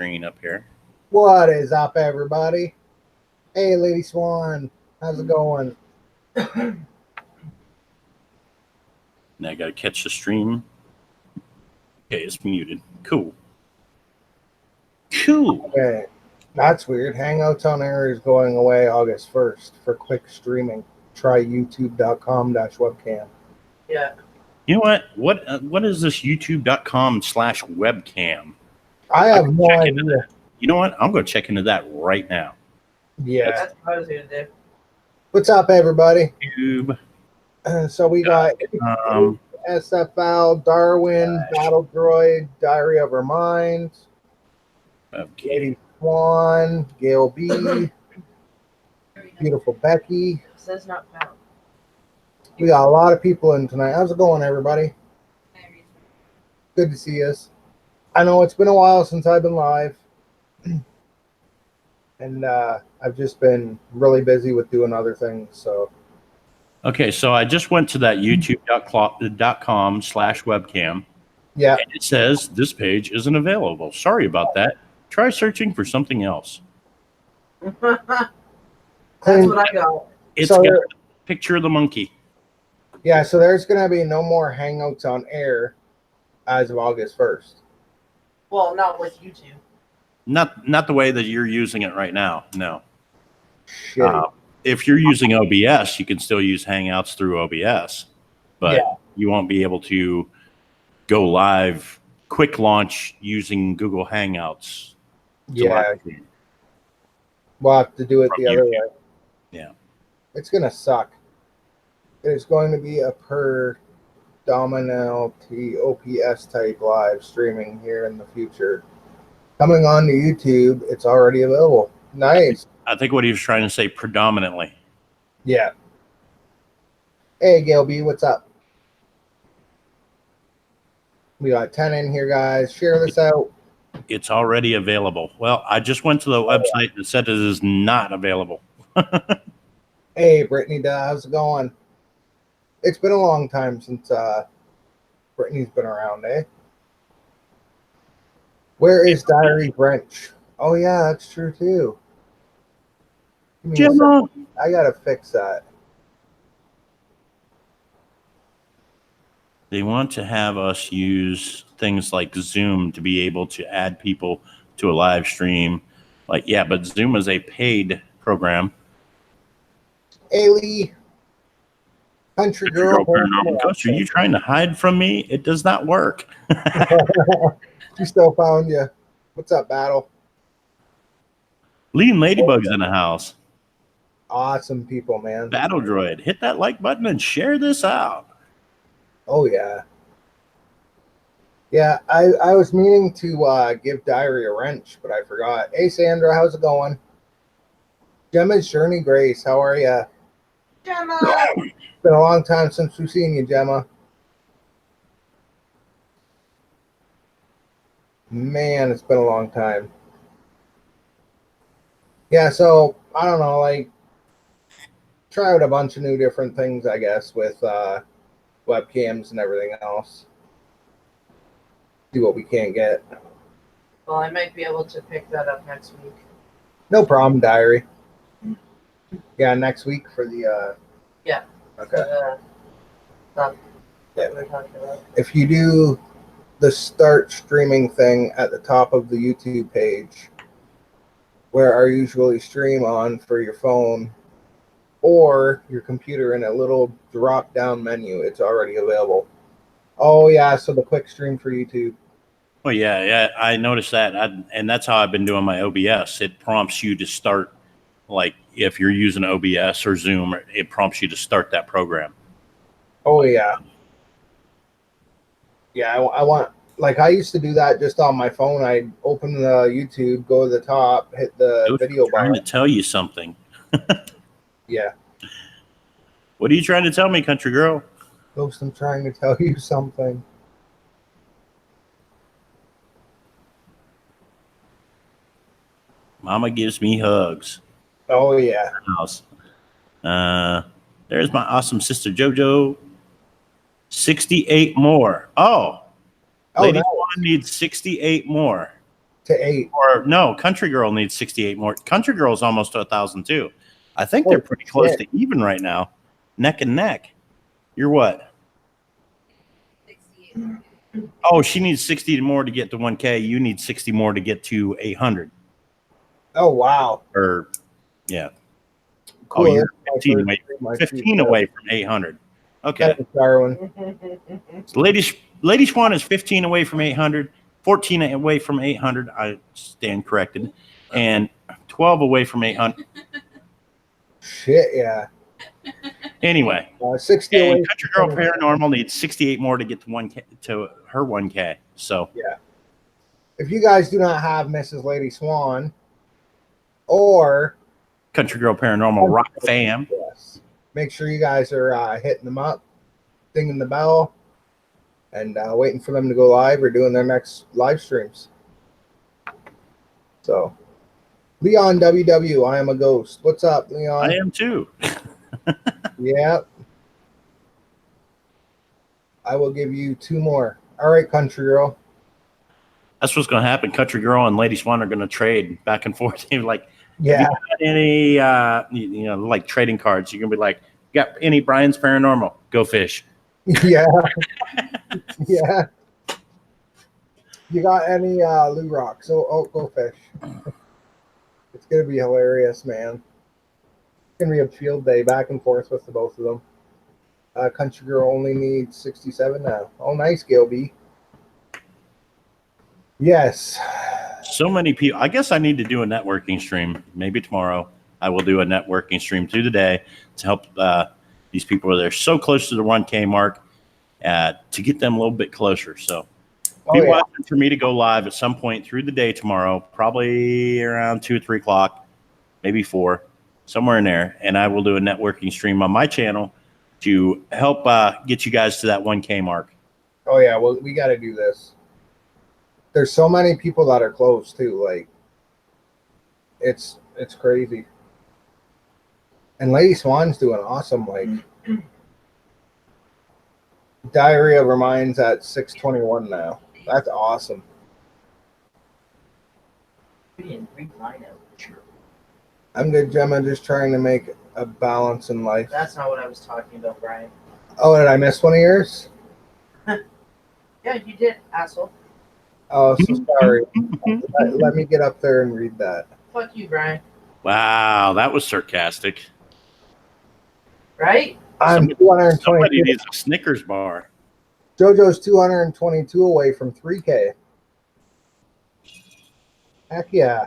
screen up here. What is up, everybody? Hey, Lady Swan, how's it going? Now I got to catch the stream. Okay, it's muted. Cool. Okay, that's weird. Hangouts on Air is going away August 1st for quick streaming. Try youtube.com/webcam. Yeah. You know what? What is this youtube.com/webcam? I have no idea. You know what? I'm going to check into that right now. Yeah. That's what I was going to do. What's up, everybody? YouTube. So we got SFL, Darwin, Battle Droid, Diary of Our Minds, Lady Swan, Gail B, Beautiful Becky. It says not found. We got a lot of people in tonight. How's it going, everybody? Good to see us. I know it's been a while since I've been live. And I've just been really busy with doing other things. So, okay, so I just went to that youtube.com/webcam. Yeah. And it says this page isn't available. Sorry about that. Try searching for something else. That's what I got. It's got a picture of the monkey. Yeah, so there's going to be no more Hangouts on Air as of August 1st. Well, not with YouTube. Not the way that you're using it right now. No. If you're using OBS, you can still use Hangouts through OBS, but you won't be able to go live quick launch using Google Hangouts. Yeah. We'll have to do it the other way. Yeah. It's going to suck. It's going to be a predominantly OPS type live streaming here in the future. Coming on to YouTube, it's already available. Nice. I think what he was trying to say, predominantly. Yeah. Hey, Gail B, what's up? We got 10 in here, guys. Share this out. It's already available. Well, I just went to the website and said it is not available. Hey, Brittany, how's it going? It's been a long time since Brittany's been around, eh? Where is Diary Wrench? Oh, yeah, that's true, too. Gemma. I got to fix that. They want to have us use things like Zoom to be able to add people to a live stream. Like, yeah, but Zoom is a paid program. Ailey. Country Girl. Paranormal Ghost, are you trying to hide from me? It does not work. She still found you. What's up, Battle? Lean Ladybug's in the house. Awesome people, man. Battle Droid, hit that like button and share this out. Oh, yeah. Yeah, I was meaning to give Diary a wrench, but I forgot. Hey, Sandra, how's it going? Gemma's Journey Grace, how are you? Gemma! It's been a long time since we've seen you, Gemma. Man, it's been a long time. Yeah, so, I don't know, like, try out a bunch of new different things, I guess, with webcams and everything else. Do what we can't get. Well, I might be able to pick that up next week. No problem, Diary. Yeah, next week for the... Yeah. Okay. Stuff that we're talking about. If you do the start streaming thing at the top of the YouTube page, where I usually stream on for your phone or your computer in a little drop-down menu, it's already available. Oh, yeah, so the quick stream for YouTube. Oh, yeah, I noticed that. And that's how I've been doing my OBS. It prompts you to start, like, if you're using OBS or Zoom, it prompts you to start that program. Oh, yeah. Yeah, I want, like, I used to do that just on my phone. I'd open the YouTube, go to the top, hit the video bar. I'm trying to tell you something. Yeah. What are you trying to tell me, country girl? Ghost, I'm trying to tell you something. Mama gives me hugs. Oh, yeah. House. There's my awesome sister, JoJo. 68 more. Oh. Lady Swan needs 68 more. to 8. Or no, Country Girl needs 68 more. Country Girl's almost to 1,000 too. I think they're pretty close to even right now, neck and neck. You're what? 68. Oh, she needs 60 more to get to 1K. You need 60 more to get to 800. Oh, wow. Or, yeah. Cool. Oh, you're 15 away from 800. Okay. Thanks, Darwin. So Lady Swan is 15 away from 800, 14 away from 800. I stand corrected. And 12 away from 800. Shit, yeah. Anyway, 60 away. Country Girl Paranormal needs 68 more to get to 1K to her 1K. So yeah. If you guys do not have Mrs. Lady Swan or Country Girl Paranormal Rock Fam, yes, make sure you guys are hitting them up, dinging the bell, and waiting for them to go live or doing their next live streams. So, Leon WW, I am a ghost. What's up, Leon? I am too. Yeah. I will give you 2 more. All right, Country Girl. That's what's going to happen. Country Girl and Lady Swan are going to trade back and forth. Like, yeah. you got any, like trading cards? You're going to be like, got any Brian's Paranormal? Go fish. Yeah. Yeah. You got any Lou Rock? So, go fish. It's going to be hilarious, man. It's going to be a field day back and forth with the both of them. Country Girl only needs 67 now. Oh, nice, Gail B. Yes. So many people. I guess I need to do a networking stream. Maybe tomorrow I will do a networking stream through the day to help these people that are so close to the 1K mark to get them a little bit closer. So be watching for me to go live at some point through the day tomorrow, probably around 2 or 3 o'clock, maybe 4, somewhere in there. And I will do a networking stream on my channel to help get you guys to that 1K mark. Oh, yeah. Well, we got to do this. There's so many people that are close, too. Like, it's crazy. And Lady Swan's doing awesome. Like, Diarrhea Reminds at 621 now. That's awesome. I'm good, Gemma. Just trying to make a balance in life. That's not what I was talking about, Brian. Oh, did I miss one of yours? Yeah, you did, asshole. Oh, so sorry. Let me get up there and read that. Fuck you, Brian. Wow, that was sarcastic. Right? I'm 222. Somebody needs a Snickers bar. JoJo's 222 away from 3K. Heck yeah.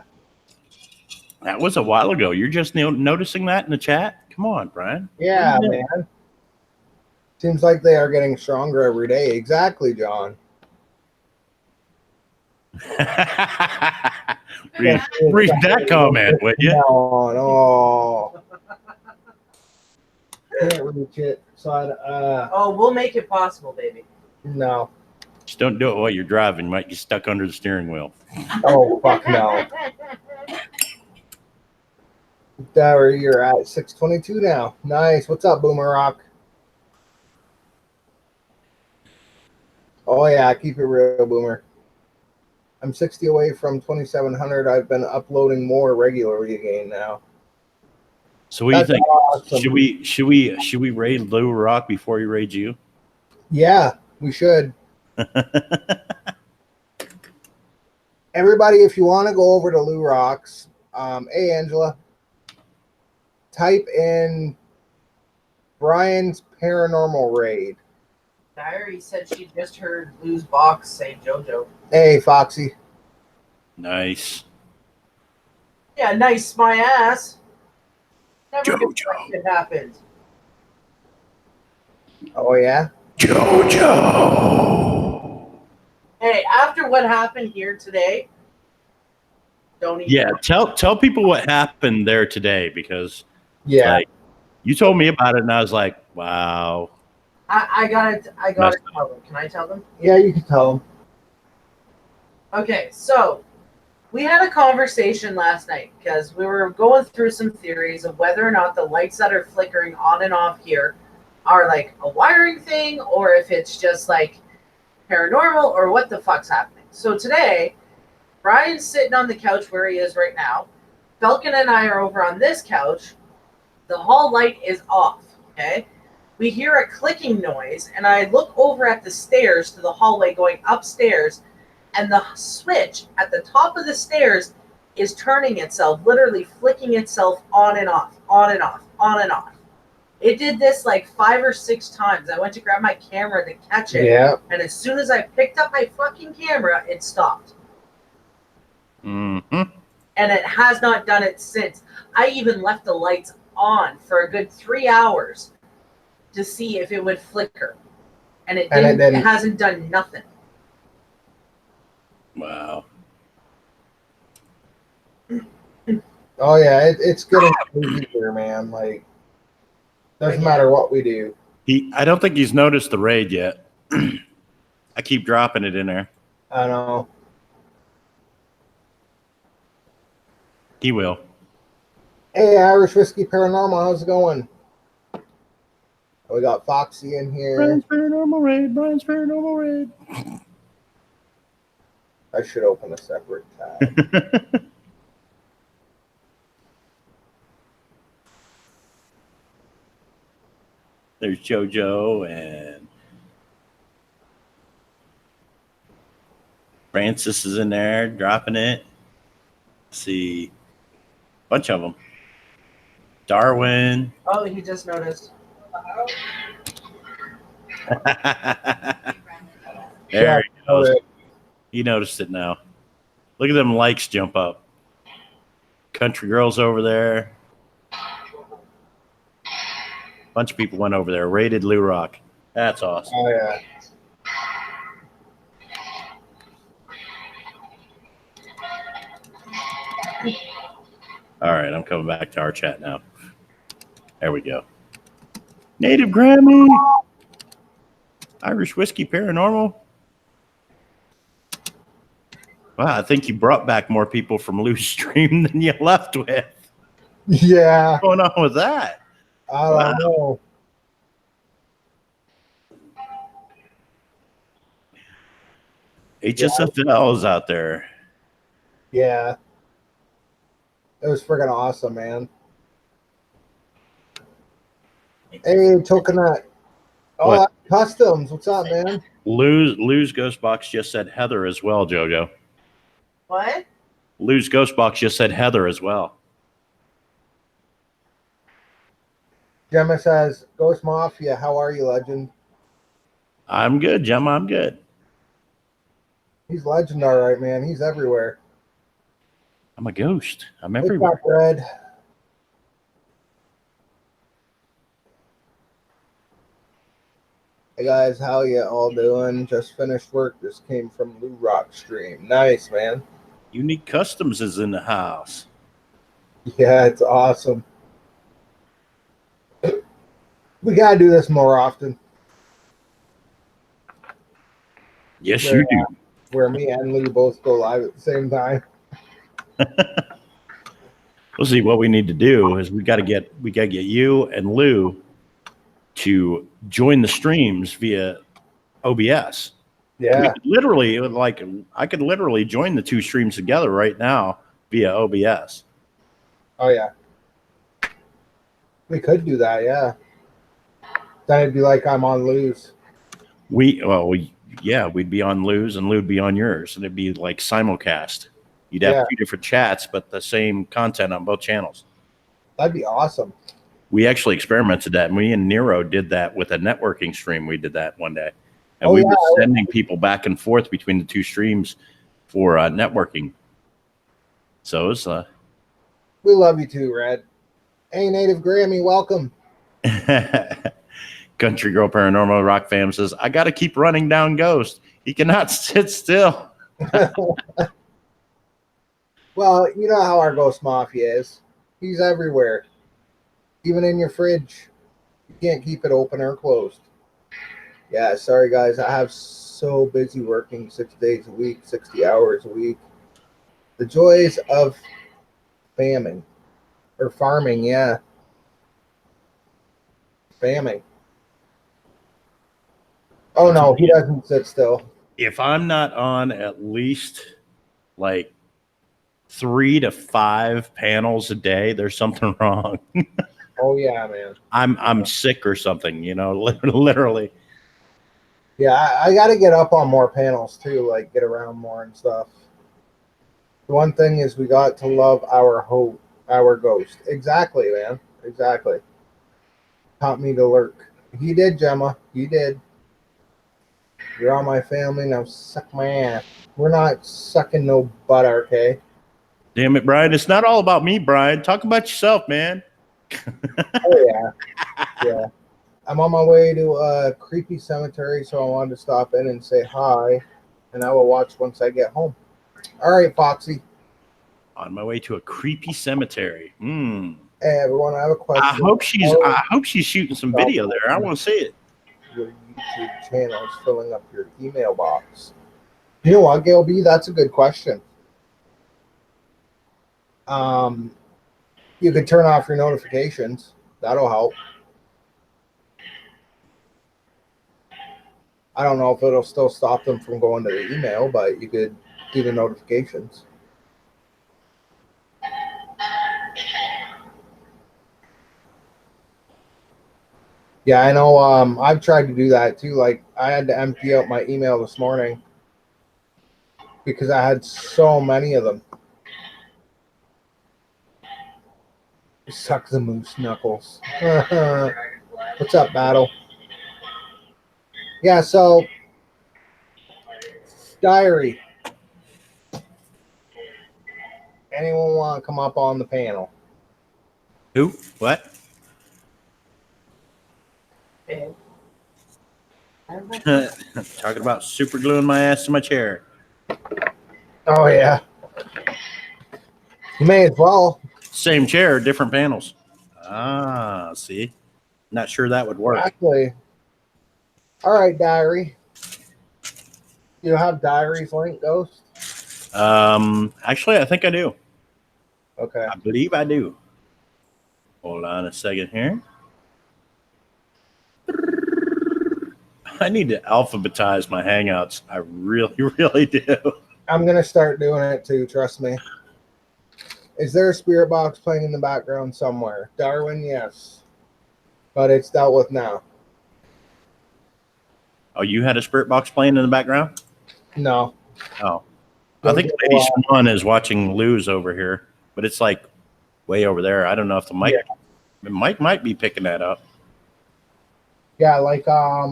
That was a while ago. You're just noticing that in the chat? Come on, Brian. Yeah, man. Seems like they are getting stronger every day. Exactly, John. read that comment, would you? No. Can't reach it. So we'll make it possible, baby. No. Just don't do it while you're driving. You might get stuck under the steering wheel. Oh, fuck no. Darry, you're at 622 now. Nice. What's up, Boomer Rock? Oh, yeah. Keep it real, Boomer. I'm 60 away from 2,700. I've been uploading more regularly again now. So what do you think? Awesome. Should we raid Lou Rock before he raids you? Yeah, we should. Everybody, if you want to go over to Lou Rock's, hey Angela, type in Brian's Paranormal Raid. Diary said she just heard Lou's box say JoJo. Hey Foxy. Nice. Yeah, nice my ass. Never JoJo. It happened. Oh yeah? JoJo. Hey, after what happened here today, don't even. Yeah, tell people what happened there today, because yeah, you told me about it and I was like, wow. I gotta tell them. Can I tell them? Yeah, you can tell them. Okay, so we had a conversation last night because we were going through some theories of whether or not the lights that are flickering on and off here are like a wiring thing, or if it's just like paranormal, or what the fuck's happening. So today Brian's sitting on the couch where he is right now. Falcon and I are over on this couch. The hall light is off, okay? We hear a clicking noise, and I look over at the stairs to the hallway going upstairs, and the switch at the top of the stairs is turning itself, literally flicking itself on and off, on and off, on and off. It did this like 5 or 6 times. I went to grab my camera to catch it, and as soon as I picked up my fucking camera, it stopped. Mm-hmm. And it has not done it since. I even left the lights on for a good 3 hours to see if it would flicker, and it didn't. It hasn't done nothing. Wow. Oh yeah, it's getting easier, man. Like, doesn't matter what we do. I don't think he's noticed the raid yet. I keep dropping it in there. I know. He will. Hey, Irish Whiskey Paranormal, how's it going? We got Foxy in here. Brian's Paranormal Raid. Brian's Paranormal Raid. I should open a separate tab. There's JoJo and Francis is in there dropping it. Let's see. Bunch of them. Darwin. Oh, he just noticed. There he goes. He noticed it now. Look at them likes jump up. Country girls over there. Bunch of people went over there. Raided Lou Rock. That's awesome. Oh yeah. All right, I'm coming back to our chat now. There we go. Native Grammy. Irish Whiskey Paranormal. Wow, I think you brought back more people from Lou's stream than you left with. Yeah. What's going on with that? I don't know. HSFL is out there. Yeah. It was freaking awesome, man. Hey, Tokenut. Oh, Customs. What's up, man? Lou's Ghost Box just said Heather as well, JoJo. What? Lou's Ghost Box just said Heather as well. Gemma says, Ghost Mafia, how are you, legend? I'm good, Gemma. I'm good. He's legend, all right, man. He's everywhere. I'm a ghost. I'm everywhere. Red. Hey guys, how you all doing? Just finished work. This came from Lou Rock stream. Nice, man. Unique Customs is in the house. Yeah, it's awesome. We gotta do this more often. Yes, you do. Where me and Lou both go live at the same time. We'll see. What we need to do is we got to get you and Lou to join the streams via OBS. Yeah. We could literally, I could literally join the two streams together right now via OBS. Oh yeah. We could do that, yeah. Then it'd be like I'm on Lou's. We'd be on Lou's and Lou'd be on yours, and it'd be like simulcast. You'd have two different chats, but the same content on both channels. That'd be awesome. We actually experimented that. Me and Nero did that with a networking stream. We did that one day. And we were sending people back and forth between the two streams for networking. So it was... we love you too, Red. Hey, Native Grammy, welcome. Country Girl Paranormal Rock Fam says, I got to keep running down Ghost. He cannot sit still. Well, you know how our Ghost Mafia is. He's everywhere. Even in your fridge. You can't keep it open or closed. Yeah, sorry guys. I have so busy working 6 days a week, 60 hours a week. The joys of farming. Or farming, yeah. Farming. Oh no, he doesn't sit still. If I'm not on at least like 3 to 5 panels a day, there's something wrong. Oh yeah, man. I'm sick or something, literally. Yeah, I got to get up on more panels too, like get around more and stuff. The one thing is we got to love our ghost. Exactly, man. Exactly. Taught me to lurk. He did, Gemma. He did. You're on my family, now suck my ass. We're not sucking no butt, okay? Damn it, Brian. It's not all about me, Brian. Talk about yourself, man. Oh yeah. Yeah. I'm on my way to a creepy cemetery, so I wanted to stop in and say hi, and I will watch once I get home. All right, Foxy. On my way to a creepy cemetery. Hey, everyone, I have a question. I hope she's shooting some video there. I want to see it. Your YouTube channel is filling up your email box. You know what, Gail B? That's a good question. You could turn off your notifications. That'll help. I don't know if it'll still stop them from going to the email, but you could do the notifications. Yeah, I know. I've tried to do that too. Like, I had to empty out my email this morning because I had so many of them. Suck the moose knuckles. What's up, Battle? Yeah, so diary. Anyone want to come up on the panel? Who? What? Babe. Talking about super gluing my ass to my chair. Oh yeah. You may as well. Same chair, different panels. Ah, see? Not sure that would work. Exactly. All right, diary. You have diaries link, Ghost? Actually, I think I do. Okay. I believe I do. Hold on a second here. I need to alphabetize my Hangouts. I really, really do. I'm going to start doing it too, trust me. Is there a spirit box playing in the background somewhere? Darwin, yes. But it's dealt with now. Oh, you had a spirit box playing in the background? No. Oh. I think Lady Swan is watching Luz over here, but it's like way over there. I don't know if the mic might be picking that up. Yeah, like I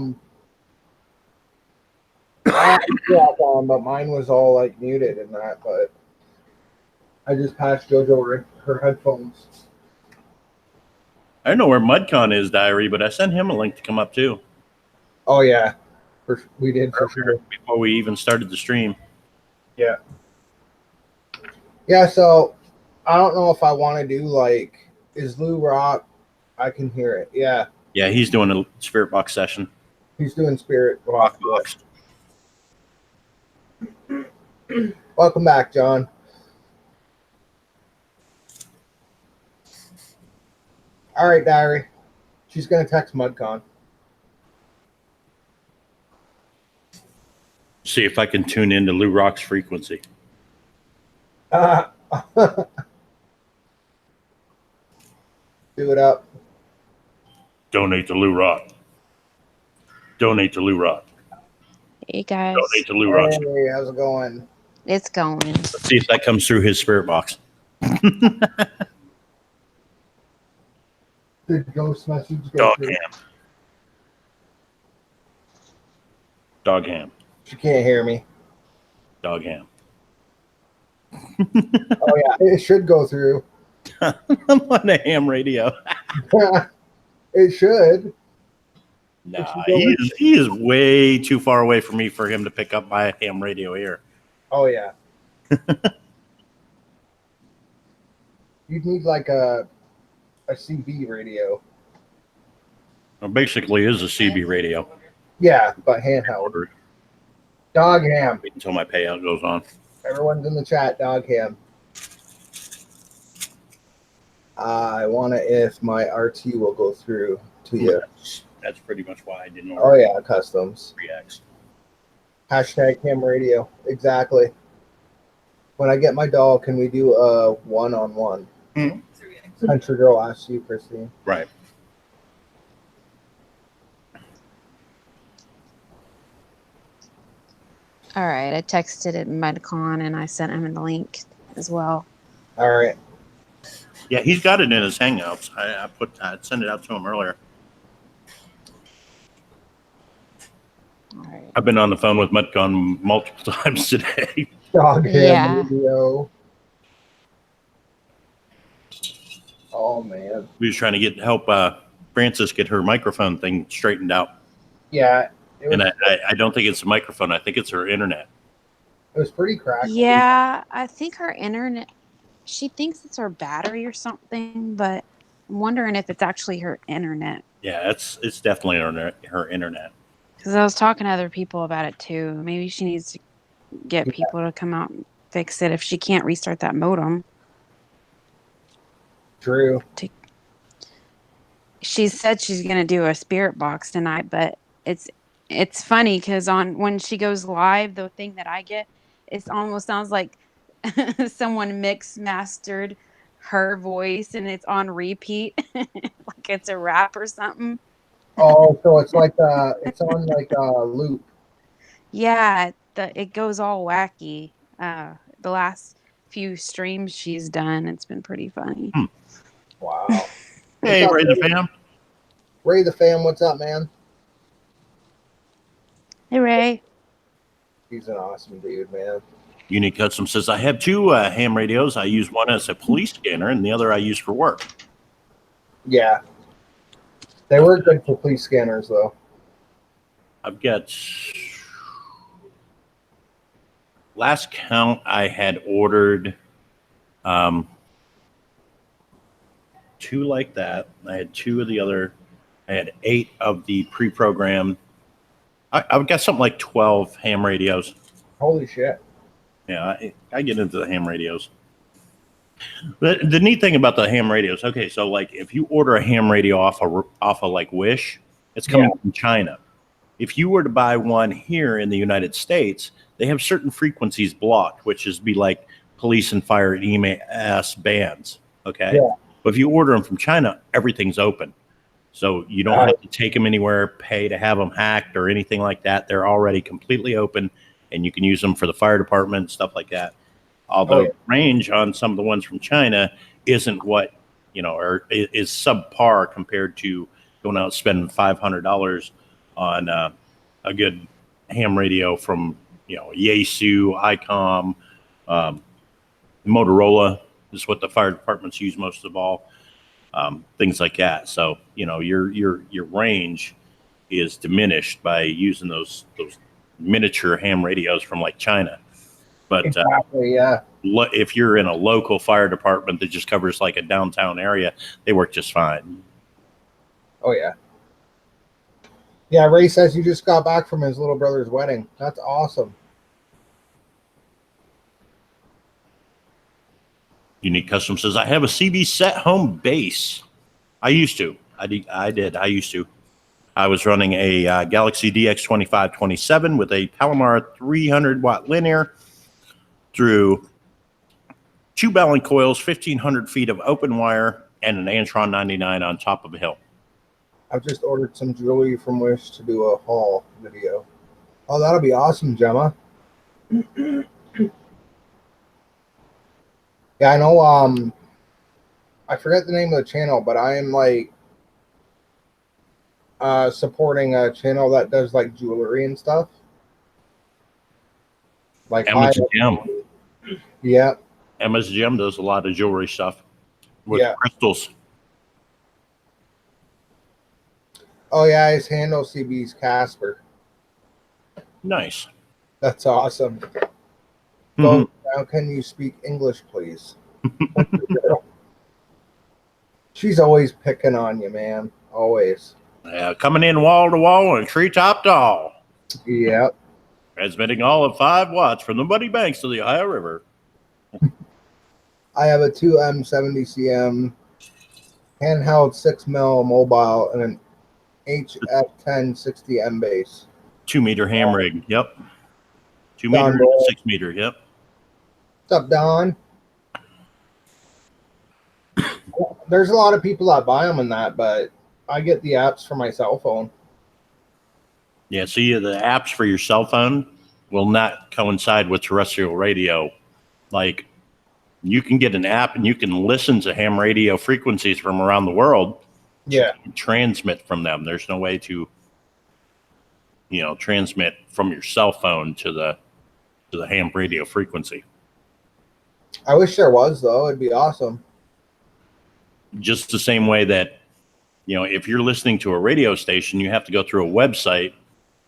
had the app on, but mine was all like muted and that, but I just passed JoJo her headphones. I don't know where Mudcon is, Diary, but I sent him a link to come up too. Oh yeah. We did for sure. Before we even started the stream. Yeah. Yeah, so I don't know if I want to do like, is Lou Rock? I can hear it. Yeah. Yeah, he's doing a spirit box session. He's doing spirit box. Welcome back, John. All right, Diary. She's going to text Mudcon. See if I can tune into Lou Rock's frequency. Do it up. Donate to Lou Rock. Donate to Lou Rock. Hey guys. Donate to Lou Rock. Hey, how's it going? It's going. Let's see if that comes through his spirit box. Did ghost message go Dog through? ham. Dog ham. She can't hear me. Dog ham. Oh yeah, it should go through. I'm on a ham radio. It should. Nah, he is way too far away from me for him to pick up my ham radio here. Oh yeah. You'd need like a CB radio. Well, basically, it is a CB radio. Yeah, but handheld. Dog ham. Wait until my payout goes on. Everyone's in the chat. Dog ham. I wonder if my RT will go through to you. That's pretty much why I didn't Oh yeah, customs. reacts. Hashtag ham radio. Exactly. when I get my doll, can we do a one-on-one? Country girl asks you, Christine. Right. All right. I texted it MedCon and I sent him the link as well. All right. Yeah, he's got it in his Hangouts. I sent it out to him earlier. All right. I've been on the phone with Metcon multiple times today. Dog ham Yeah. video. Oh man. We was trying to help Frances get her microphone thing straightened out. Yeah. And I don't think it's a microphone. I think it's her internet. It was pretty crackly. Yeah, I think her internet, she thinks it's her battery or something, but I'm wondering if it's actually her internet. Yeah, it's definitely her internet. Because I was talking to other people about it too. Maybe she needs to get people to come out and fix it if she can't restart that modem. True. She said she's going to do a spirit box tonight, but it's funny because when she goes live, the thing that I get, it almost sounds like someone mastered her voice and it's on repeat, like it's a rap or something. Oh, so it's like it's on like a loop. Yeah, it goes all wacky. The last few streams she's done, it's been pretty funny. Wow. Hey, Ray the fam. Ray the fam, what's up, man? Hey, Ray. He's an awesome dude, man. Unique Custom says, I have two ham radios. I use one as a police scanner and the other I use for work. Yeah. They were good for police scanners, though. I've got, last count, I had ordered two like that. I had two of the other. I had 8 of the pre-programmed. I've got something like 12 ham radios. Holy shit. Yeah, I get into the ham radios. The neat thing about the ham radios, okay, so like if you order a ham radio off of like Wish, it's coming from China. If you were to buy one here in the United States, they have certain frequencies blocked, which is be like police and fire and EMS bands. Okay. Yeah. But if you order them from China, everything's open. So you don't have to take them anywhere, pay to have them hacked or anything like that. They're already completely open and you can use them for the fire department, stuff like that. Although range on some of the ones from China isn't what, or is subpar compared to going out and spending $500 on a good ham radio from, Yaesu, ICOM, Motorola is what the fire departments use most of all. Things like that. So, your range is diminished by using those miniature ham radios from like China. But exactly, if you're in a local fire department that just covers like a downtown area, they work just fine. Oh, yeah. Yeah, Ray says you just got back from his little brother's wedding. That's awesome. Unique Custom says, I have a CB set home base. I used to. I did. I used to. I was running a Galaxy DX2527 with a Palomar 300-watt linear through 2 Ballon coils, 1,500 feet of open wire, and an Antron 99 on top of a hill. I've just ordered some jewelry from Wish to do a haul video. Oh, that'll be awesome, Gemma. Yeah, I know. I forget the name of the channel, but I am like supporting a channel that does like jewelry and stuff. Like Emma's Gem. Yeah. Emma's Gem does a lot of jewelry stuff with crystals. Oh yeah, his handle CB's Casper. Nice. That's awesome. So now can you speak English, please? She's always picking on you, man. Always. Yeah, coming in wall to wall and treetop tall. Yep. Transmitting all of 5 watts from the Muddy Banks of the Ohio River. I have a 2M70CM handheld 6mm mobile and an HF10 60M base. 2 meter ham rig. Yep. 2 meter, 6 meter. Yep. What's up, Don? There's a lot of people that buy them in that, but I get the apps for my cell phone. Yeah, see, the apps for your cell phone will not coincide with terrestrial radio. Like, you can get an app and you can listen to ham radio frequencies from around the world. Yeah. You can transmit from them. There's no way to, transmit from your cell phone to the ham radio frequency. I wish there was, though. It'd be awesome. Just the same way that, if you're listening to a radio station, you have to go through a website.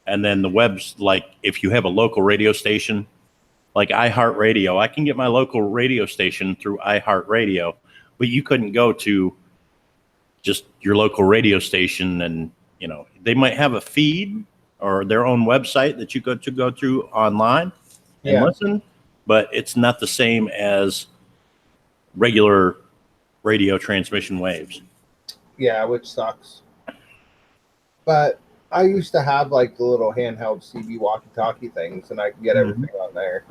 And then the web's like, if you have a local radio station, like iHeartRadio, I can get my local radio station through iHeartRadio, but you couldn't go to just your local radio station. And, they might have a feed or their own website that you go through online and listen, but it's not the same as regular radio transmission waves. Yeah, which sucks. But I used to have like the little handheld CB walkie-talkie things, and I could get everything on there.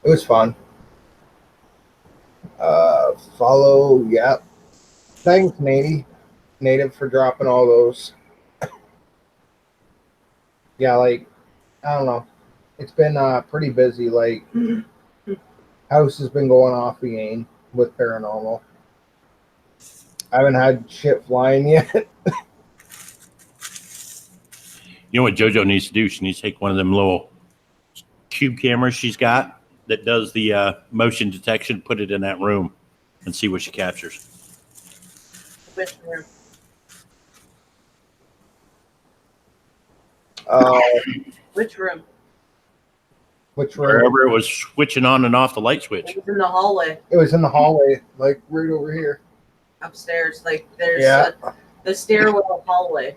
It was fun. Follow, yep. Thanks, Native, for dropping all those. Yeah, like, I don't know. It's been pretty busy. Like, house has been going off again with paranormal. I haven't had shit flying yet. You know what JoJo needs to do? She needs to take one of them little cube cameras she's got that does the motion detection, put it in that room, and see what she captures. Which room? Which room? Which room? Wherever it was switching on and off the light switch. It was in the hallway. It was in the hallway, like right over here. Upstairs. Like, there's the stairwell hallway.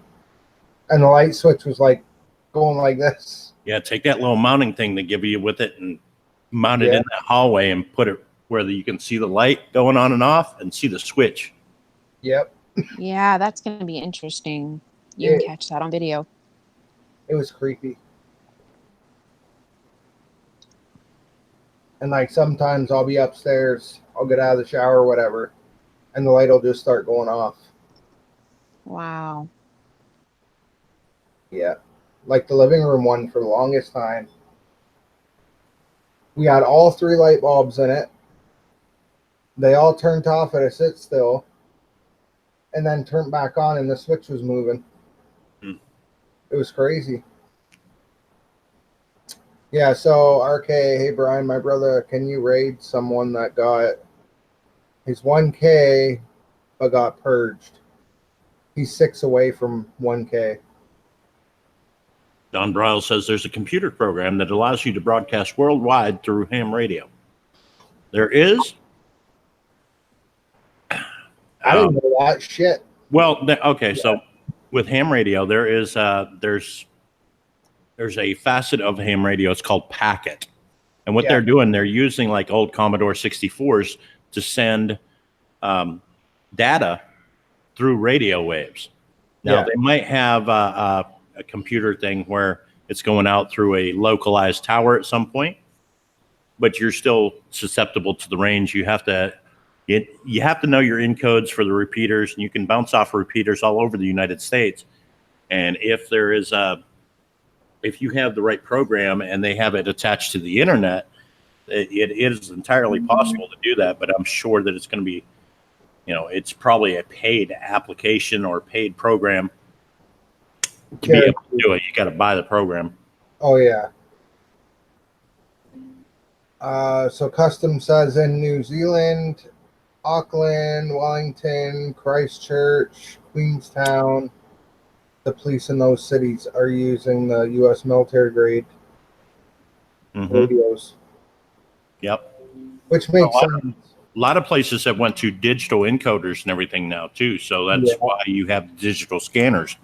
And the light switch was like going like this. Yeah, take that little mounting thing they give you with it and mount it in that hallway and put it where you can see the light going on and off and see the switch. Yep. Yeah, that's going to be interesting. You can catch that on video. It was creepy. And like sometimes I'll be upstairs, I'll get out of the shower or whatever, and the light will just start going off. Wow. Yeah. Like the living room one for the longest time. We had all 3 light bulbs in it. They all turned off at a sit still and then turned back on and the switch was moving. It was crazy. Yeah, so RK, hey Brian, my brother, can you raid someone that got his 1K but got purged? He's 6 away from 1K. Don Bryle says there's a computer program that allows you to broadcast worldwide through ham radio. There is? I didn't know that shit. Well, okay, so with ham radio, there's a facet of ham radio. It's called packet. And what they're doing, they're using like old Commodore 64s to send data through radio waves. Now, they might have a computer thing where it's going out through a localized tower at some point, but you're still susceptible to the range. You have to know your encodes for the repeaters, and you can bounce off repeaters all over the United States. And if there is if you have the right program and they have it attached to the internet, it is entirely possible to do that. But I'm sure that it's going to be, it's probably a paid application or paid program to be able to do it. You got to buy the program. Oh yeah. So Custom says in New Zealand, Auckland, Wellington, Christchurch, Queenstown, the police in those cities are using the U.S. military grade radios. Yep. Which makes sense. A lot of places have went to digital encoders and everything now too. So that's why you have digital scanners.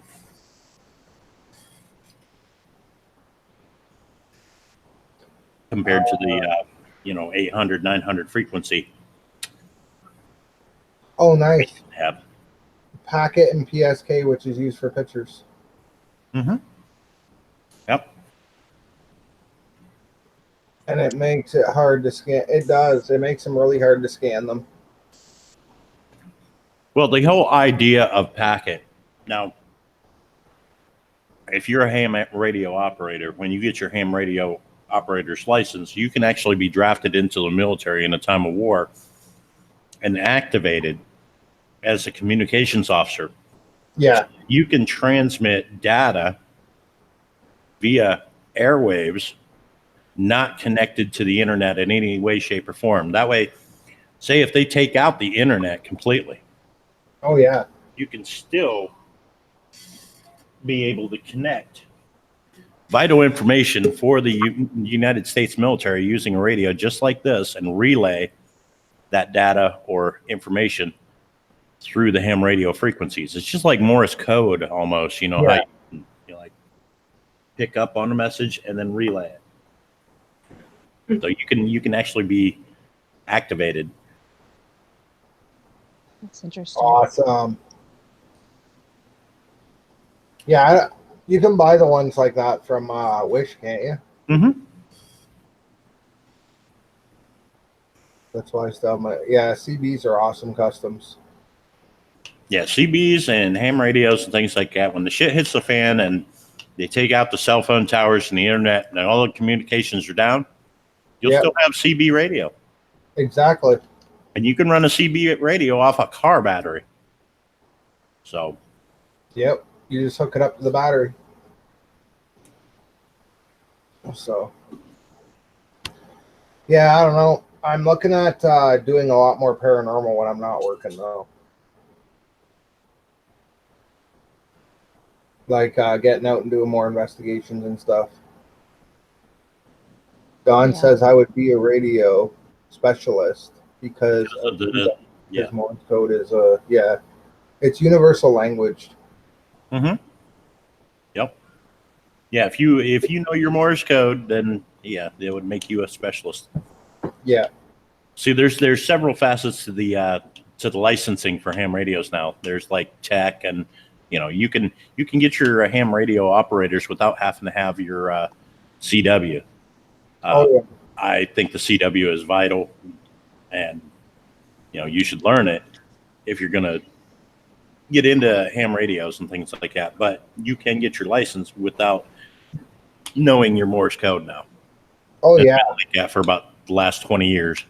Compared to the 800, 900 frequency. Oh, nice. Have Packet and PSK, which is used for pictures. Yep. And it makes it hard to scan. It does. It makes them really hard to scan them. Well, the whole idea of packet. Now, if you're a ham radio operator, when you get your ham radio operator's license, you can actually be drafted into the military in a time of war and activated as a communications officer. Yeah. You can transmit data via airwaves, not connected to the internet in any way, shape, or form. That way, say if they take out the internet completely, Oh, yeah. you can still be able to connect vital information for the United States military using a radio just like this and relay that data or information through the ham radio frequencies. It's just like Morse code almost, you know, Yeah. how you like pick up on a message and then relay it. So you can actually be activated. That's interesting. Awesome. Yeah, you can buy the ones like that from Wish, can't you? Mm-hmm. That's why I still have my. Yeah, CBs are awesome customs. Yeah, CBs and ham radios and things like that. When the shit hits the fan and they take out the cell phone towers and the internet and all the communications are down, you'll still have CB radio. Exactly. And you can run a CB radio off a car battery. So. Yep. You just hook it up to the battery. So. Yeah, I don't know. I'm looking at doing a lot more paranormal when I'm not working, though. Like getting out and doing more investigations and stuff. Don says I would be a radio specialist because Morse code is it's universal language. Mm-hmm. Yep. Yeah, if you know your Morse code, then yeah, they would make you a specialist. Yeah. See, there's several facets to the licensing for ham radios now. There's like tech, and you know you can get your ham radio operators without having to have your CW. I think the CW is vital, and you know you should learn it if you're gonna get into ham radios and things like that. But you can get your license without knowing your Morse code now. Oh, it's yeah. been like that for about the last 20 years.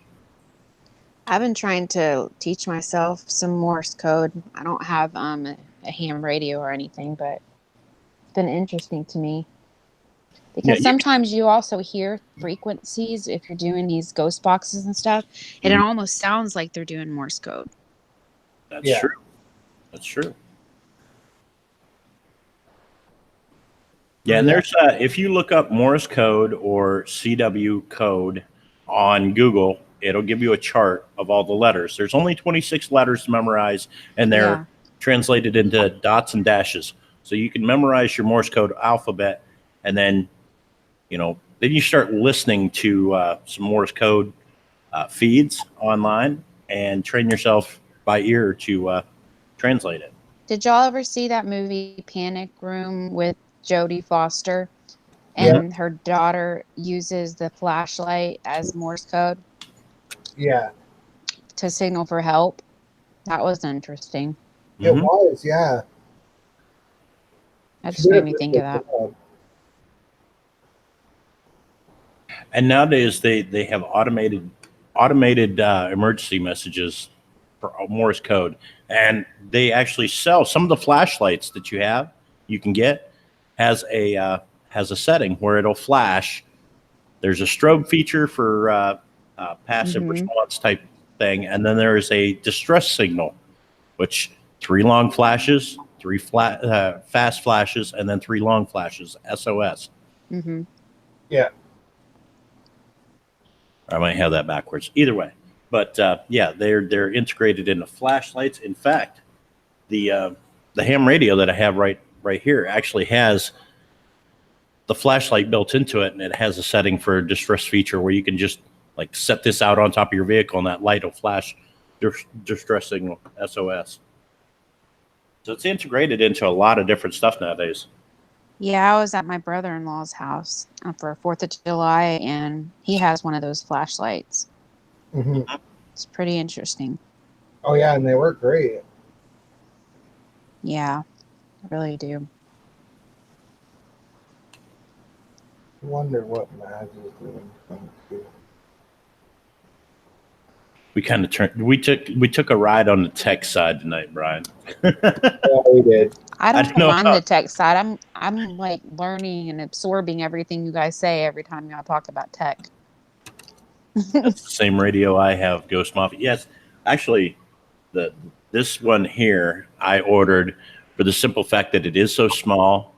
I've been trying to teach myself some Morse code. I don't have a ham radio or anything, but it's been interesting to me. Because sometimes you also hear frequencies if you're doing these ghost boxes and stuff, and it almost sounds like they're doing Morse code. That's true. That's true. Yeah, and there's if you look up Morse code or CW code on Google, it'll give you a chart of all the letters. There's only 26 letters to memorize, and they're translated into dots and dashes. So you can memorize your Morse code alphabet, and then, you know, then you start listening to some Morse code feeds online and train yourself by ear to translate it. Did y'all ever see that movie Panic Room with Jodie Foster? And her daughter uses the flashlight as Morse code. Yeah. To signal for help. That was interesting. It was, yeah. That just made me think of that. And nowadays they have automated emergency messages for Morse code, and they actually sell some of the flashlights that you can get has a setting where it'll flash. There's a strobe feature for passive response type thing, and then there is a distress signal, which 3 long flashes, 3 fast flashes, and then 3 long flashes, SOS. Yeah. I might have that backwards. Either way, but they're integrated into flashlights. In fact, the ham radio that I have right here actually has the flashlight built into it, and it has a setting for a distress feature where you can just like set this out on top of your vehicle, and that light will flash distress signal, SOS. So it's integrated into a lot of different stuff nowadays. Yeah, I was at my brother-in-law's house for 4th of July, and he has one of those flashlights. Hmm. It's pretty interesting. Oh yeah, and they work great. Yeah, I really do. I wonder what Maz is doing. We kind of took a ride on the tech side tonight, Brian. Yeah, we did. I I don't don't know mind how- the tech side. I'm like learning and absorbing everything you guys say every time y'all talk about tech. That's the same radio I have, Ghost Mafia. Yes, actually, this one here I ordered for the simple fact that it is so small,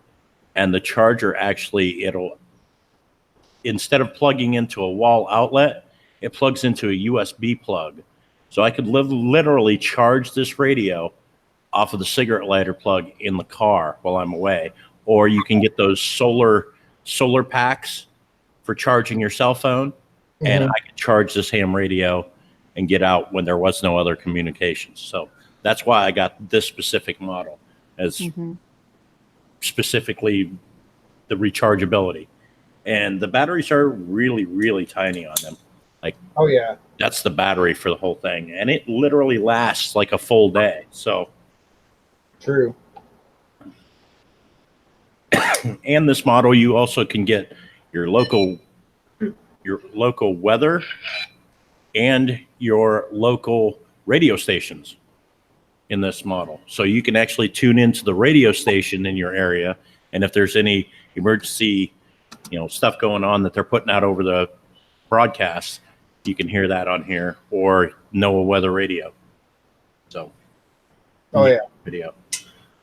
and the charger actually it'll instead of plugging into a wall outlet, it plugs into a USB plug. So I could literally charge this radio off of the cigarette lighter plug in the car while I'm away. Or you can get those solar packs for charging your cell phone, and Mhm. I could charge this ham radio and get out when there was no other communications. So that's why I got this specific model as Hmm. specifically the rechargeability. And the batteries are really, really tiny on them. Like Oh yeah. that's the battery for the whole thing, and it literally lasts like a full day. So, True. and this model, you also can get your local weather and your local radio stations in this model. So you can actually tune into the radio station in your area, and if there's any emergency, stuff going on that they're putting out over the broadcast, you can hear that on here, or NOAA weather radio. So, Oh yeah. video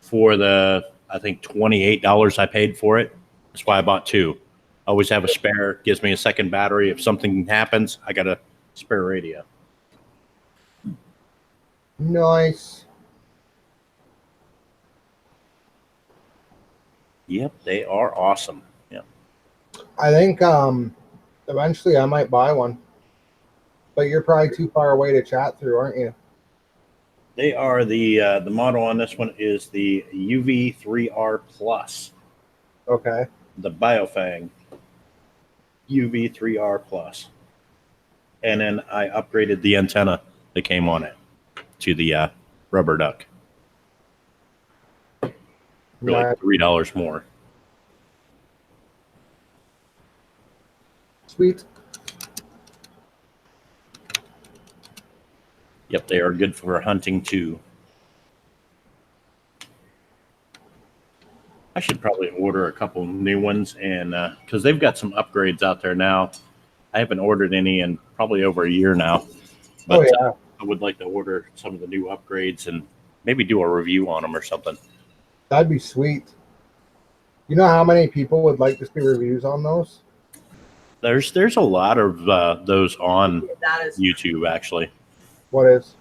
for the I think $28 I paid for it. That's why I bought two. Always have a spare. Gives me a second battery if something happens. I got a spare radio. Nice. Yep, they are awesome. Yeah, I think eventually I might buy one. But you're probably too far away to chat through, aren't you? they are the model on this one is the UV3R Plus, Okay. the Biofang UV3R Plus, and then I upgraded the antenna that came on it to the rubber duck. For like $3 more. Sweet. Yep, they are good for hunting too. I should probably order a couple new ones, and because they've got some upgrades out there now. I haven't ordered any in probably over a year now, but Oh yeah. I would like to order some of the new upgrades and maybe do a review on them or something. That'd be sweet. You know how many people would like to see reviews on those? There's a lot of those on That is YouTube actually. What is?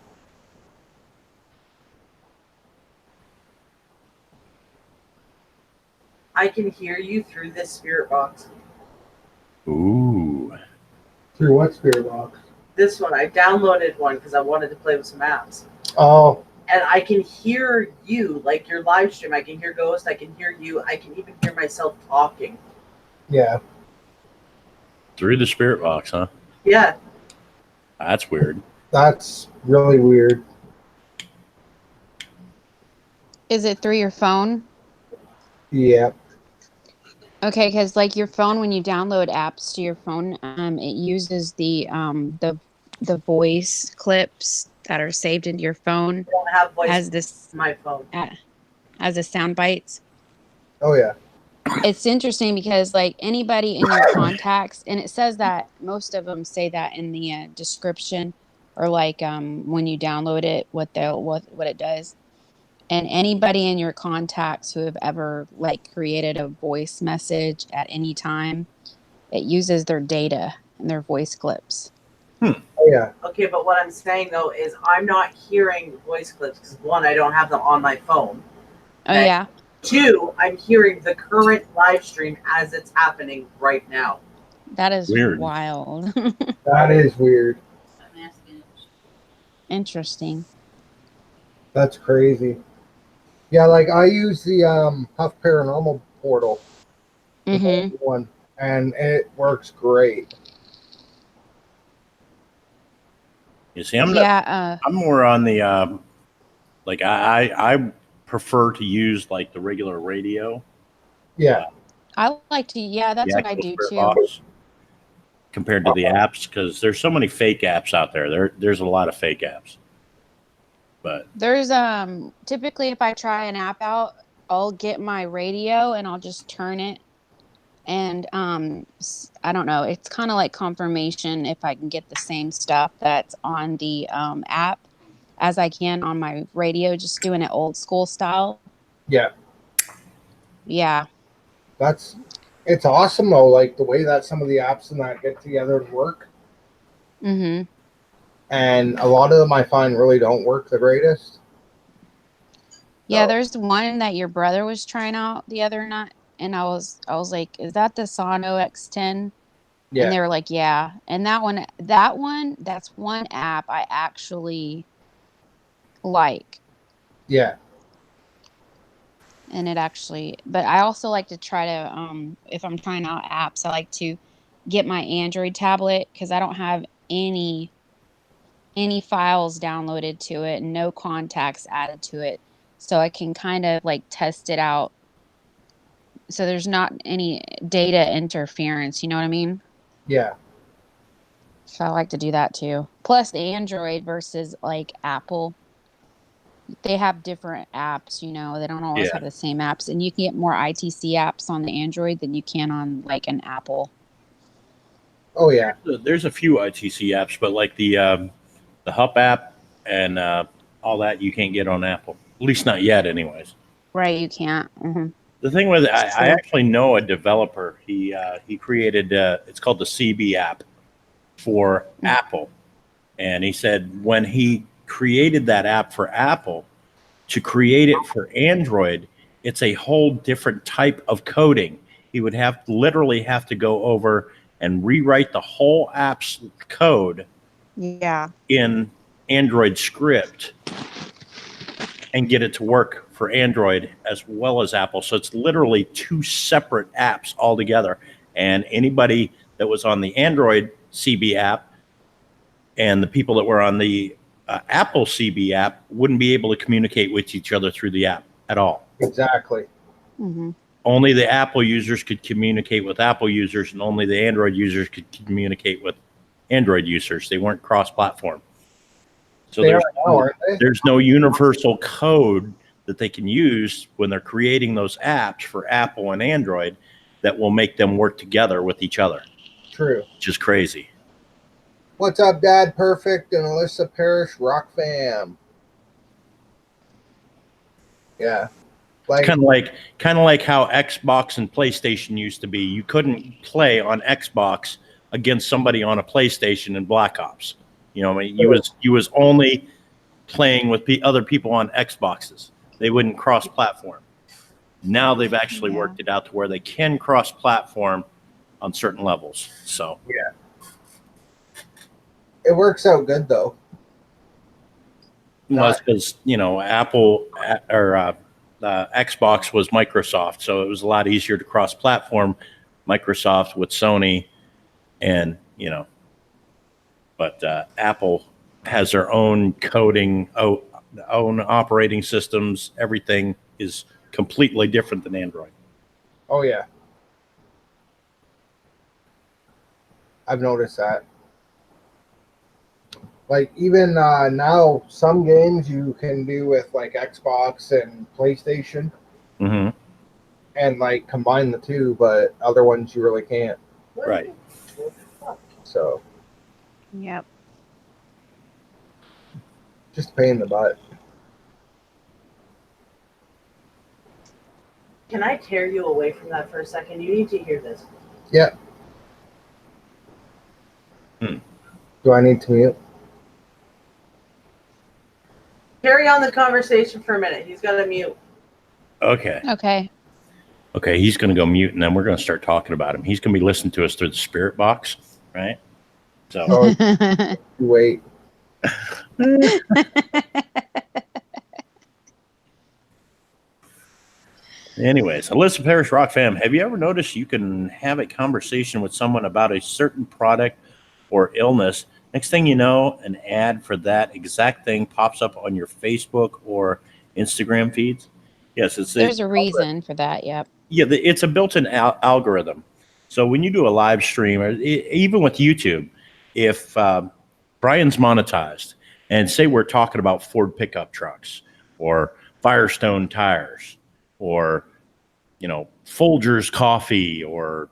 I can hear you through this spirit box. Ooh. Through what spirit box? This one, I downloaded one because I wanted to play with some apps. Oh, And I can hear you, like your live stream. I can hear Ghost. I can hear you. I can even hear myself talking. yeah. Through the spirit box, huh? Yeah. That's weird. That's really weird. Is it through your phone? Yeah. Okay, because like your phone, when you download apps to your phone, it uses the voice clips that are saved into your phone I don't have voice as this on my phone. as a sound bites. Oh yeah. It's interesting because like anybody in your contacts, and it says that most of them say that in the description, or like when you download it, what it does. And anybody in your contacts who have ever like created a voice message at any time, it uses their data and their voice clips. Oh yeah. Okay, but what I'm saying though is I'm not hearing voice clips because one, I don't have them on my phone. Oh Okay. yeah, Two, I'm hearing the current live stream as it's happening right now. that is Weird. wild. That is weird. Interesting. That's crazy. Yeah, like I use the Huff Paranormal portal. The Mm-hmm. one, and it works great. You see, I'm more on the like I prefer to use like the regular radio. Yeah. I like to. Yeah, that's what I actual do Spirit too. Box compared to the apps, because there's so many fake apps out there. There's a lot of fake apps. But There's typically if I try an app out, I'll get my radio and I'll just turn it, and I don't know, it's kind of like confirmation if I can get the same stuff that's on the app as I can on my radio, just doing it old school style. Yeah. Yeah. It's awesome though, like the way that some of the apps and that get together and work. Mm-hmm. And a lot of them I find really don't work the greatest. Yeah, So, there's one that your brother was trying out the other night, and I was like, is that the Sono X10? yeah. And they were like, yeah. And that's one app I actually like. Yeah. And it actually, but I also like to try to, if I'm trying out apps, I like to get my Android tablet because I don't have any files downloaded to it, no contacts added to it. So I can kind of like test it out. So there's not any data interference. You know what I mean? Yeah. So I like to do that too. Plus the Android versus like Apple, they have different apps, you know, they don't always yeah, have the same apps, and you can get more ITC apps on the Android than you can on like an Apple. Oh yeah. there's a few ITC apps, but like the Hup app and all that you can't get on Apple. At least not yet, anyways. Right, you can't. Mm-hmm. The thing with it, It's I true. actually know a developer. He created it's called the CB app for Apple, and he said when he created that app for Apple, to create it for Android, it's a whole different type of coding. He would literally have to go over and rewrite the whole app's code Yeah. in Android script and get it to work for Android as well as Apple. So it's literally two separate apps altogether. And anybody that was on the Android CB app and the people that were on the Apple CB app wouldn't be able to communicate with each other through the app at all. Exactly. Mm-hmm. Only the Apple users could communicate with Apple users, and only the Android users could communicate with Android users. They weren't cross-platform. So there's no universal code that they can use when they're creating those apps for Apple and Android that will make them work together with each other. True. Which is crazy. What's up, Dad Perfect and Alyssa Parrish Rock Fam? Yeah. It's kind of like how Xbox and PlayStation used to be. You couldn't play on Xbox against somebody on a PlayStation in Black Ops. You know, I mean, you was only playing with other people on Xboxes. They wouldn't cross-platform. Now they've actually worked it out to where they can cross-platform on certain levels. So yeah, it works out good though. Well, it's because Apple or Xbox was Microsoft, so it was a lot easier to cross-platform Microsoft with Sony, and but Apple has their own coding, own operating systems. Everything is completely different than Android. Oh yeah, I've noticed that. Like even now, some games you can do with like Xbox and PlayStation, and like combine the two, but other ones you really can't. Right. So. Yep. Just a pain in the butt. Can I tear you away from that for a second? You need to hear this. Yeah. Do I need to mute? Carry on the conversation for a minute. He's got to mute. Okay. Okay, he's going to go mute, and then we're going to start talking about him. He's going to be listening to us through the spirit box, right? So wait. Anyways, Alyssa Parrish Rock Fam, have you ever noticed you can have a conversation with someone about a certain product or illness? Next thing you know, an ad for that exact thing pops up on your Facebook or Instagram feeds. Yes, There's a reason for that. Yep. yeah, it's a built-in algorithm. So when you do a live stream, or even with YouTube, if Brian's monetized, and say we're talking about Ford pickup trucks or Firestone tires, or Folgers coffee, or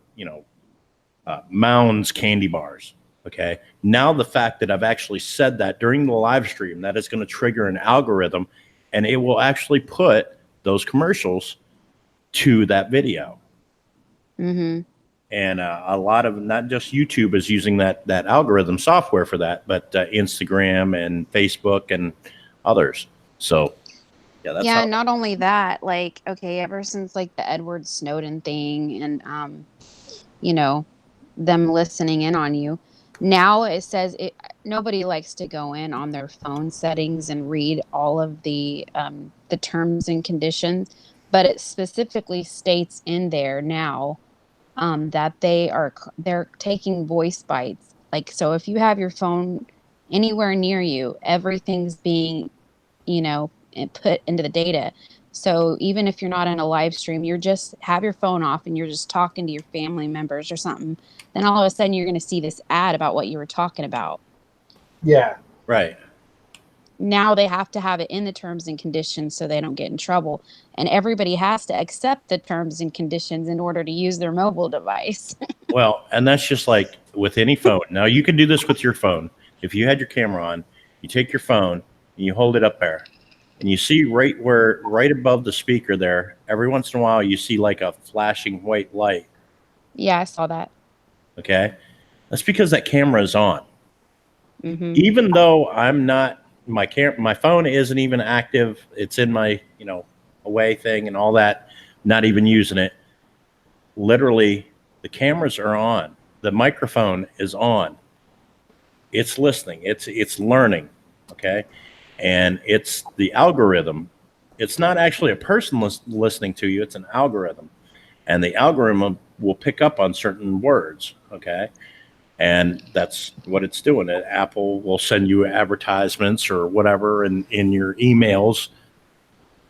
Mounds candy bars. Okay. Now the fact that I've actually said that during the live stream, that is going to trigger an algorithm, and it will actually put those commercials to that video. Mm-hmm. And a lot of, not just YouTube is using that algorithm software for that, but Instagram and Facebook and others. So yeah, that's Yeah, not only that, like, okay, ever since like the Edward Snowden thing and them listening in on you, now it says nobody likes to go in on their phone settings and read all of the terms and conditions, but it specifically states in there now that they're taking voice bites. Like, so if you have your phone anywhere near you, everything's being put into the data. So even if you're not in a live stream, you're just have your phone off and you're just talking to your family members or something, then all of a sudden you're going to see this ad about what you were talking about. Yeah. right. Now they have to have it in the terms and conditions so they don't get in trouble. And everybody has to accept the terms and conditions in order to use their mobile device. Well, and that's just like with any phone. Now you can do this with your phone. If you had your camera on, you take your phone and you hold it up there, and you see right above the speaker there, every once in a while you see like a flashing white light. Yeah, I saw that. Okay. That's because that camera is on. Mm-hmm. Even though I'm not, my phone isn't even active. It's in my, away thing and all that, not even using it. Literally, the cameras are on. The microphone is on. It's listening. It's learning. Okay. And it's the algorithm. It's not actually a person listening to you. It's an algorithm. And the algorithm will pick up on certain words. Okay. And that's what it's doing. Apple will send you advertisements or whatever in your emails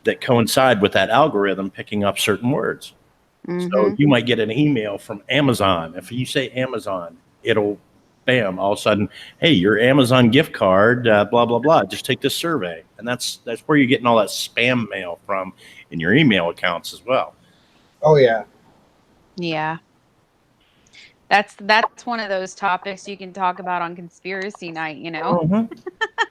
that coincide with that algorithm picking up certain words. Mm-hmm. So you might get an email from Amazon. If you say Amazon, it'll, bam, all of a sudden, hey, your Amazon gift card, blah, blah, blah. Just take this survey. And that's where you're getting all that spam mail from in your email accounts as well. Oh, yeah. Yeah. That's one of those topics you can talk about on conspiracy night, Mm-hmm.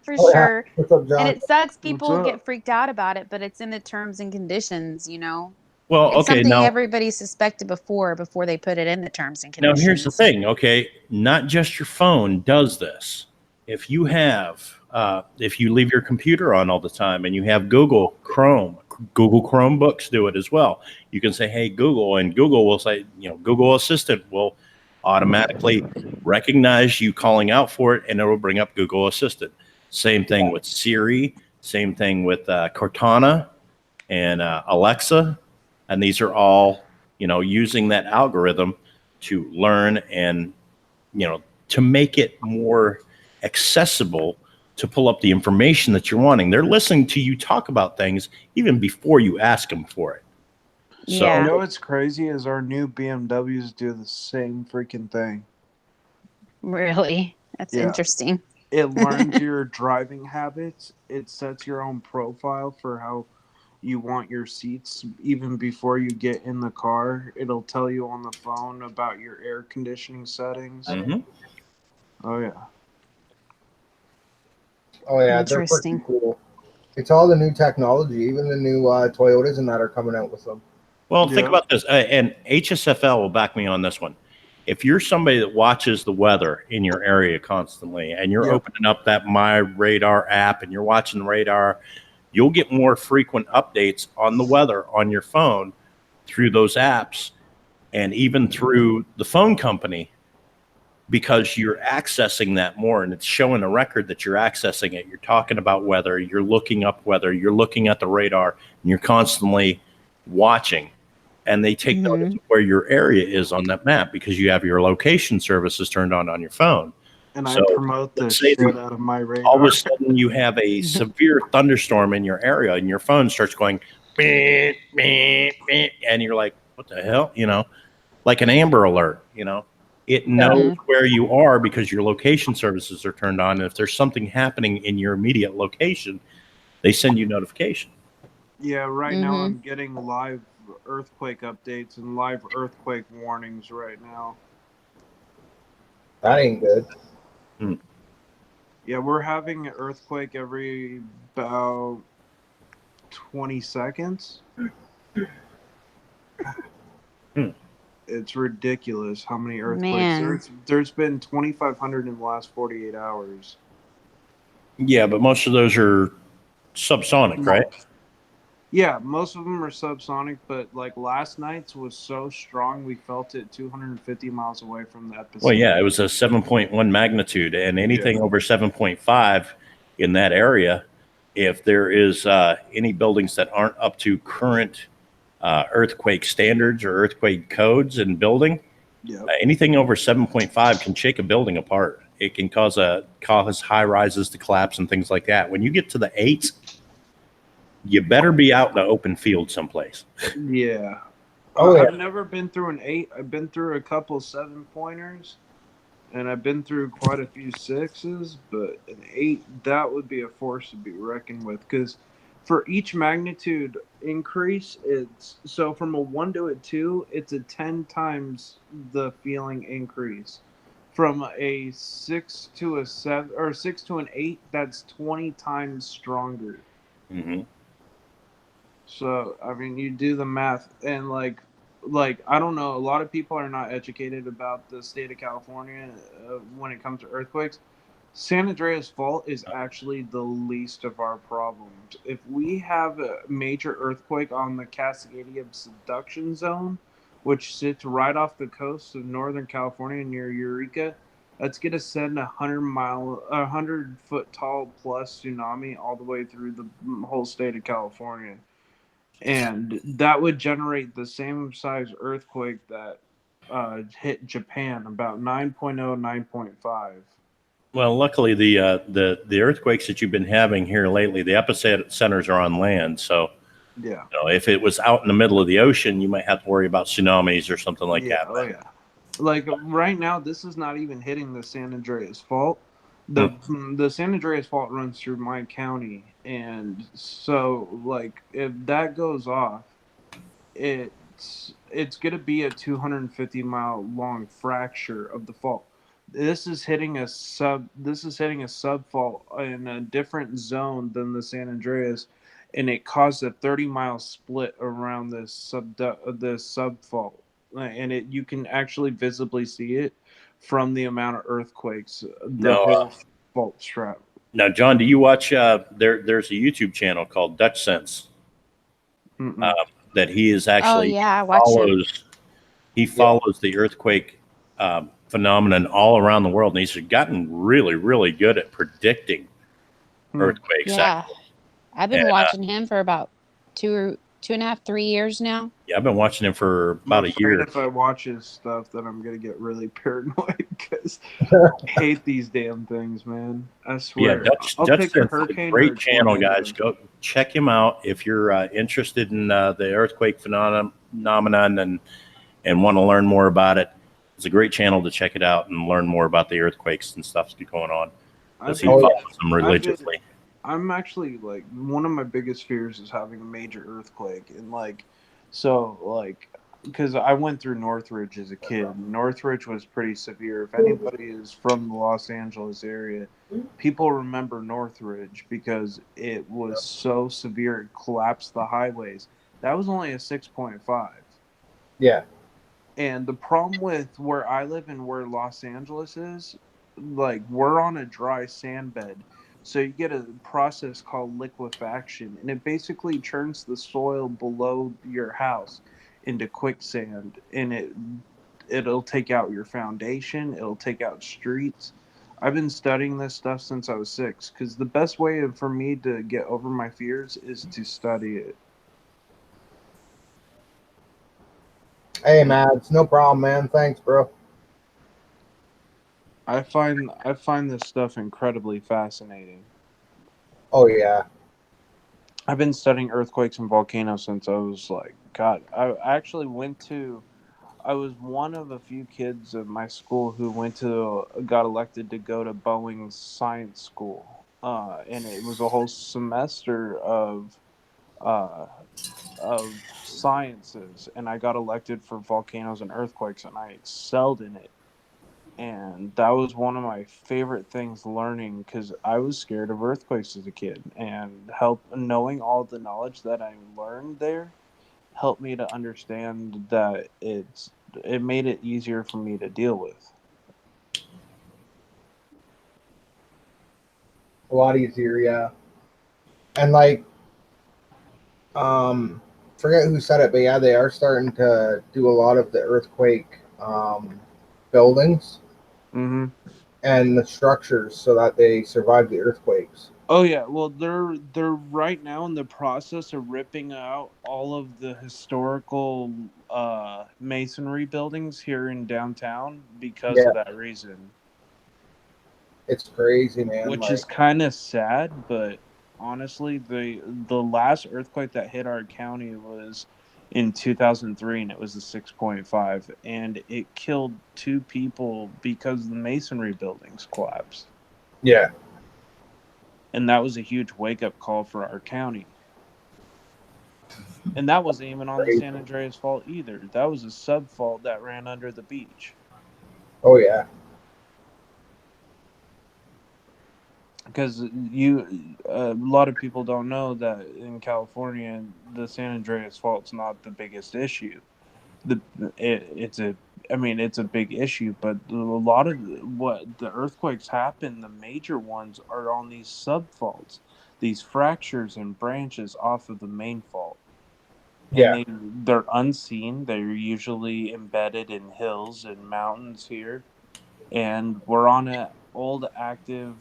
for Oh, yeah. sure. What's up, John? And it sucks people up? get freaked out about it, but it's in the terms and conditions, Well, It's okay, something now everybody suspected before they put it in the terms and Now, conditions. here's the thing, okay? Not just your phone does this. If you leave your computer on all the time and you have Google Chromebooks do it as well. You can say, hey, Google, and Google will say, Google Assistant will automatically recognize you calling out for it, and it will bring up Google Assistant. Same thing with Siri, same thing with Cortana and Alexa. And these are all, using that algorithm to learn and, to make it more accessible to pull up the information that you're wanting. They're listening to you talk about things even before you ask them for it. So, Yeah. You know what's crazy is our new BMWs do the same freaking thing. Really? That's Yeah. interesting. It learns your driving habits. It sets your own profile for how you want your seats even before you get in the car. It'll tell you on the phone about your air conditioning settings. mhm. Oh, yeah. Oh, yeah. They're Interesting. pretty cool. It's all the new technology. Even the new Toyotas and that are coming out with them. Well, think Yeah. about this, and HSFL will back me on this one. If you're somebody that watches the weather in your area constantly, and you're Yeah. opening up that My Radar app and you're watching the radar, you'll get more frequent updates on the weather on your phone through those apps and even through the phone company, because you're accessing that more, and it's showing a record that you're accessing it. You're talking about weather, you're looking up weather, you're looking at the radar, and you're constantly watching and they take notice of where your area is on that map because you have your location services turned on your phone. And so I promote the shit out of my radar. All of a sudden, you have a severe thunderstorm in your area, and your phone starts going, beep, beep, beep, and you're like, "What the hell?" Like an Amber Alert. It knows where you are because your location services are turned on, and if there's something happening in your immediate location, they send you notification. Yeah, right now I'm getting live earthquake updates and live earthquake warnings right now. That ain't good. Yeah, we're having an earthquake every about 20 seconds. It's ridiculous how many earthquakes. There's been 2,500 in the last 48 hours. Yeah, but most of those are subsonic, right? Yeah, most of them are subsonic, but like last night's was so strong we felt it 250 miles away from the epicenter. Well, yeah, it was a 7.1 magnitude, and anything over 7.5 in that area, if there is any buildings that aren't up to current earthquake standards or earthquake codes in building, anything over 7.5 can shake a building apart. It can cause high rises to collapse and things like that. When you get to the 8s, you better be out in the open field someplace. Yeah. Oh, yeah. I've never been through an 8. I've been through a couple 7-pointers, and I've been through quite a few 6s, but an 8, that would be a force to be reckoned with, because for each magnitude increase, it's so from a 1 to a 2, it's a 10 times the feeling increase. From a 6 to a 7 or 6 to an 8, that's 20 times stronger. So, I mean, you do the math, and like I don't know, a lot of people are not educated about the state of California when it comes to earthquakes. San Andreas Fault is actually the least of our problems. If we have a major earthquake on the Cascadia subduction zone, which sits right off the coast of Northern California near Eureka, that's going to send 100-foot tall plus tsunami all the way through the whole state of California. And that would generate the same size earthquake that hit Japan, about 9.0, 9.5. Well, luckily the earthquakes that you've been having here lately, the epicenters are on land. So, if it was out in the middle of the ocean, you might have to worry about tsunamis or something like that. Oh yeah. Like right now, this is not even hitting the San Andreas Fault. The San Andreas Fault runs through my county, and so like if that goes off, it's gonna be a 250-mile long fracture of the fault. This is hitting a sub fault in a different zone than the San Andreas, and it caused a 30-mile split around this sub fault, and you can actually visibly see it from the amount of earthquakes. Whole fault strap. Now, John, do you watch? There's a YouTube channel called Dutch Sense that he is actually follows the earthquake phenomenon all around the world, and he's gotten really, really good at predicting earthquakes. Yeah, I've been watching him for about 2.5, 3 years now. Yeah, I've been watching him for about a year. If I watch his stuff, then I'm gonna get really paranoid because I hate these damn things, man. I swear. Yeah, Dutch Sense is a great channel, guys. Go check him out if you're interested in the earthquake phenomenon and want to learn more about it. It's a great channel to check it out and learn more about the earthquakes and stuff that's going on. He follows them religiously. I'm actually like, one of my biggest fears is having a major earthquake, and because I went through Northridge as a kid. Northridge was pretty severe. If anybody is from the Los Angeles area, people remember Northridge because it was so severe it collapsed the highways. That was only a 6.5. Yeah. And the problem with where I live and where Los Angeles is, like, we're on a dry sand bed. So you get a process called liquefaction, and it basically turns the soil below your house into quicksand, and it'll take out your foundation, it'll take out streets. I've been studying this stuff since I was 6, because the best way for me to get over my fears is to study it. Hey, Mads, no problem, man. Thanks, bro. I find this stuff incredibly fascinating. Oh yeah. I've been studying earthquakes and volcanoes since I was like, God. I actually went to. I was one of a few kids at my school who got elected to go to Boeing's science school, and it was a whole semester uh, of sciences, and I got elected for volcanoes and earthquakes, and I excelled in it. And that was one of my favorite things learning because I was scared of earthquakes as a kid, and knowing all the knowledge that I learned there helped me to understand that it made it easier for me to deal with. A lot easier, yeah. And like, forget who said it, but yeah, they are starting to do a lot of the earthquake buildings Hmm. and the structures so that they survive the earthquakes. Oh yeah, well they're right now in the process of ripping out all of the historical masonry buildings here in downtown because Yeah, of that reason. it's crazy, man. Which Like, is kind of sad, but honestly, the last earthquake that hit our county was in 2003, and it was a 6.5, and it killed two people because the masonry buildings collapsed. yeah, And that was a huge wake up call for our county. And that wasn't even on the crazy. San Andreas Fault either. That was a sub fault that ran under the beach. Oh yeah, Because a lot of people don't know that in California, the San Andreas Fault's not the biggest issue. The it's a I mean it's a big issue, but a lot of what the earthquakes happen, the major ones are on these subfaults, these fractures and branches off of the main fault, and yeah, they're unseen. They're usually embedded in hills and mountains here, and we're on a old active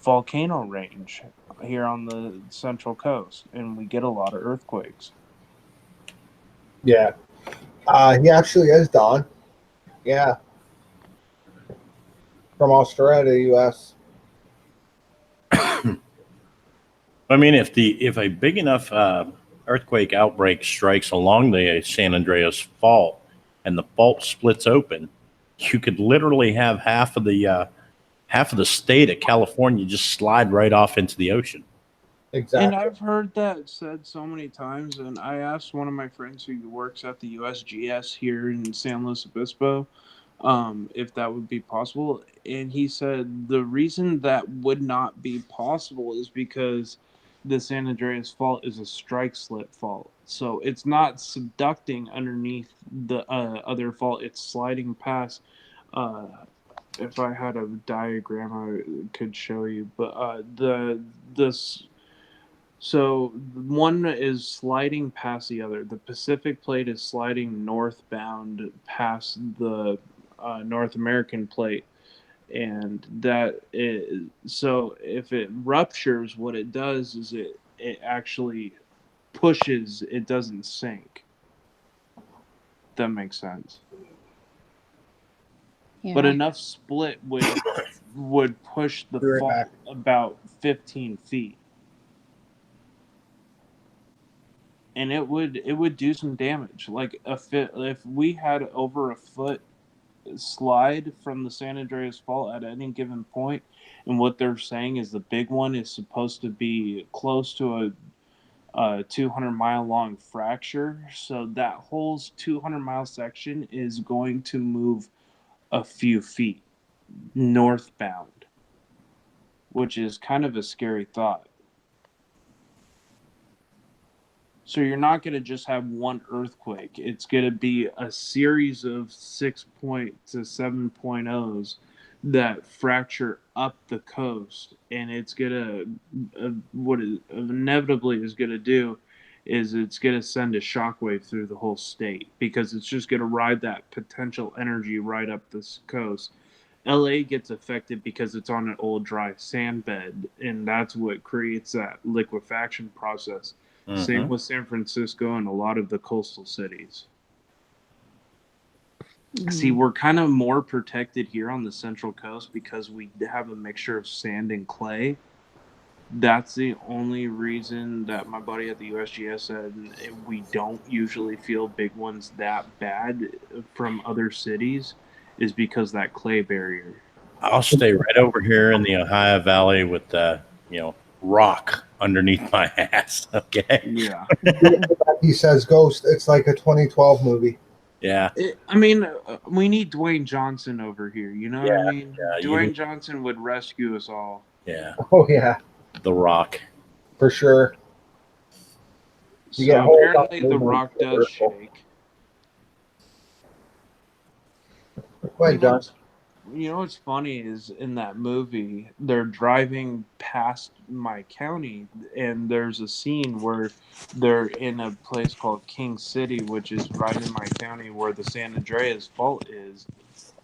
volcano range here on the central coast, and we get a lot of earthquakes. yeah. He actually is Don. Yeah, from Australia to the U.S. I mean, if a big enough earthquake outbreak strikes along the San Andreas Fault and the fault splits open, you could literally have half of the state of California just slide right off into the ocean. And Exactly. I've heard that said so many times. And I asked one of my friends who works at the USGS here in San Luis Obispo if that would be possible. And he said the reason that would not be possible is because the San Andreas Fault is a strike slip fault. So it's not subducting underneath the other fault, it's sliding past. Uh, if I had a diagram, I could show you. But this so one is sliding past the other. The Pacific plate is sliding northbound past the North American plate, and so if it ruptures, what it does is it actually pushes. It doesn't sink. That makes sense. But Yeah. enough split would push the Be right back. fault about 15 feet. And it would do some damage. Like if we had over a foot slide from the San Andreas Fault at any given point, and what they're saying is the big one is supposed to be close to a 200-mile long fracture. So that whole 200-mile section is going to move a few feet northbound, which is kind of a scary thought. So you're not going to just have one earthquake. It's going to be a series of 6 to 7.0s that fracture up the coast, and it's going to what it inevitably is going to do is it's going to send a shockwave through the whole state because it's just going to ride that potential energy right up this coast. LA gets affected because it's on an old dry sand bed, and that's what creates that liquefaction process. Same Mm-hmm. with San Francisco and a lot of the coastal cities. See, we're kind of more protected here on the Central Coast because we have a mixture of sand and clay. That's the only reason that my buddy at the USGS said we don't usually feel big ones that bad from other cities, is because that clay barrier. I'll stay right over here in the Ohio Valley with the, rock underneath my ass. Okay. Yeah. He says Ghost. It's like a 2012 movie. Yeah. We need Dwayne Johnson over here. You know what I mean? Yeah, Dwayne Johnson would rescue us all. Yeah. Oh yeah, The Rock. for sure. You get So whole apparently the movement Rock does reversal. shake. Go ahead, John. You know what's funny is in that movie, they're driving past my county, and there's a scene where they're in a place called King City, which is right in my county where the San Andreas Fault is,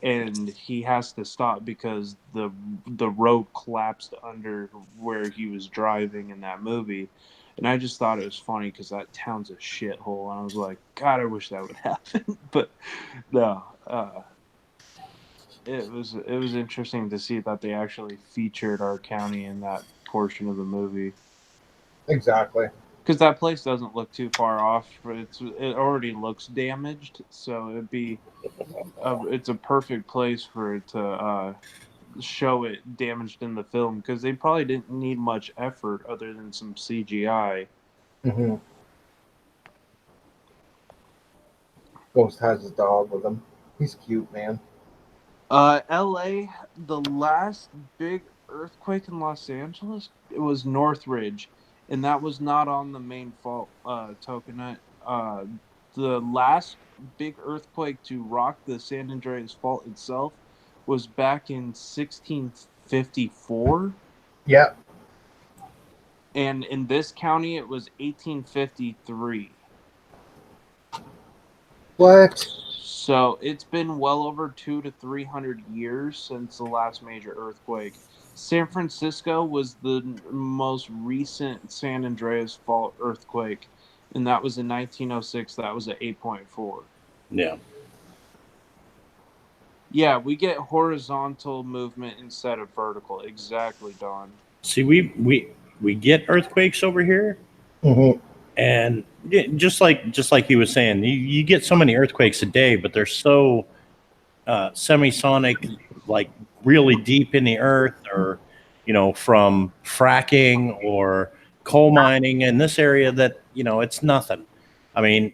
and he has to stop because the road collapsed under where he was driving in that movie. And I just thought it was funny because that town's a shithole, and I was like, God, I wish that would happen. But no, it was interesting to see that they actually featured our county in that portion of the movie. Exactly. Because that place doesn't look too far off. It already looks damaged, so it's a perfect place for it to show it damaged in the film. Because they probably didn't need much effort other than some CGI. Mm-hmm. Ghost has his dog with him. He's cute, man. LA, the last big earthquake in Los Angeles, it was Northridge, and that was not on the main fault, Tokenut. The last big earthquake to rock the San Andreas Fault itself was back in 1654, Yep. and in this county it was 1853. What? So it's been well over 200 to 300 years since the last major earthquake. San Francisco was the most recent San Andreas Fault earthquake, and that was in 1906. That was at 8.4. Yeah. Yeah, we get horizontal movement instead of vertical. Exactly, Don. See, we get earthquakes over here, Mm-hmm. and just like he was saying, you get so many earthquakes a day, but they're so semisonic, like really deep in the earth, or from fracking or coal mining in this area, that it's nothing. I mean,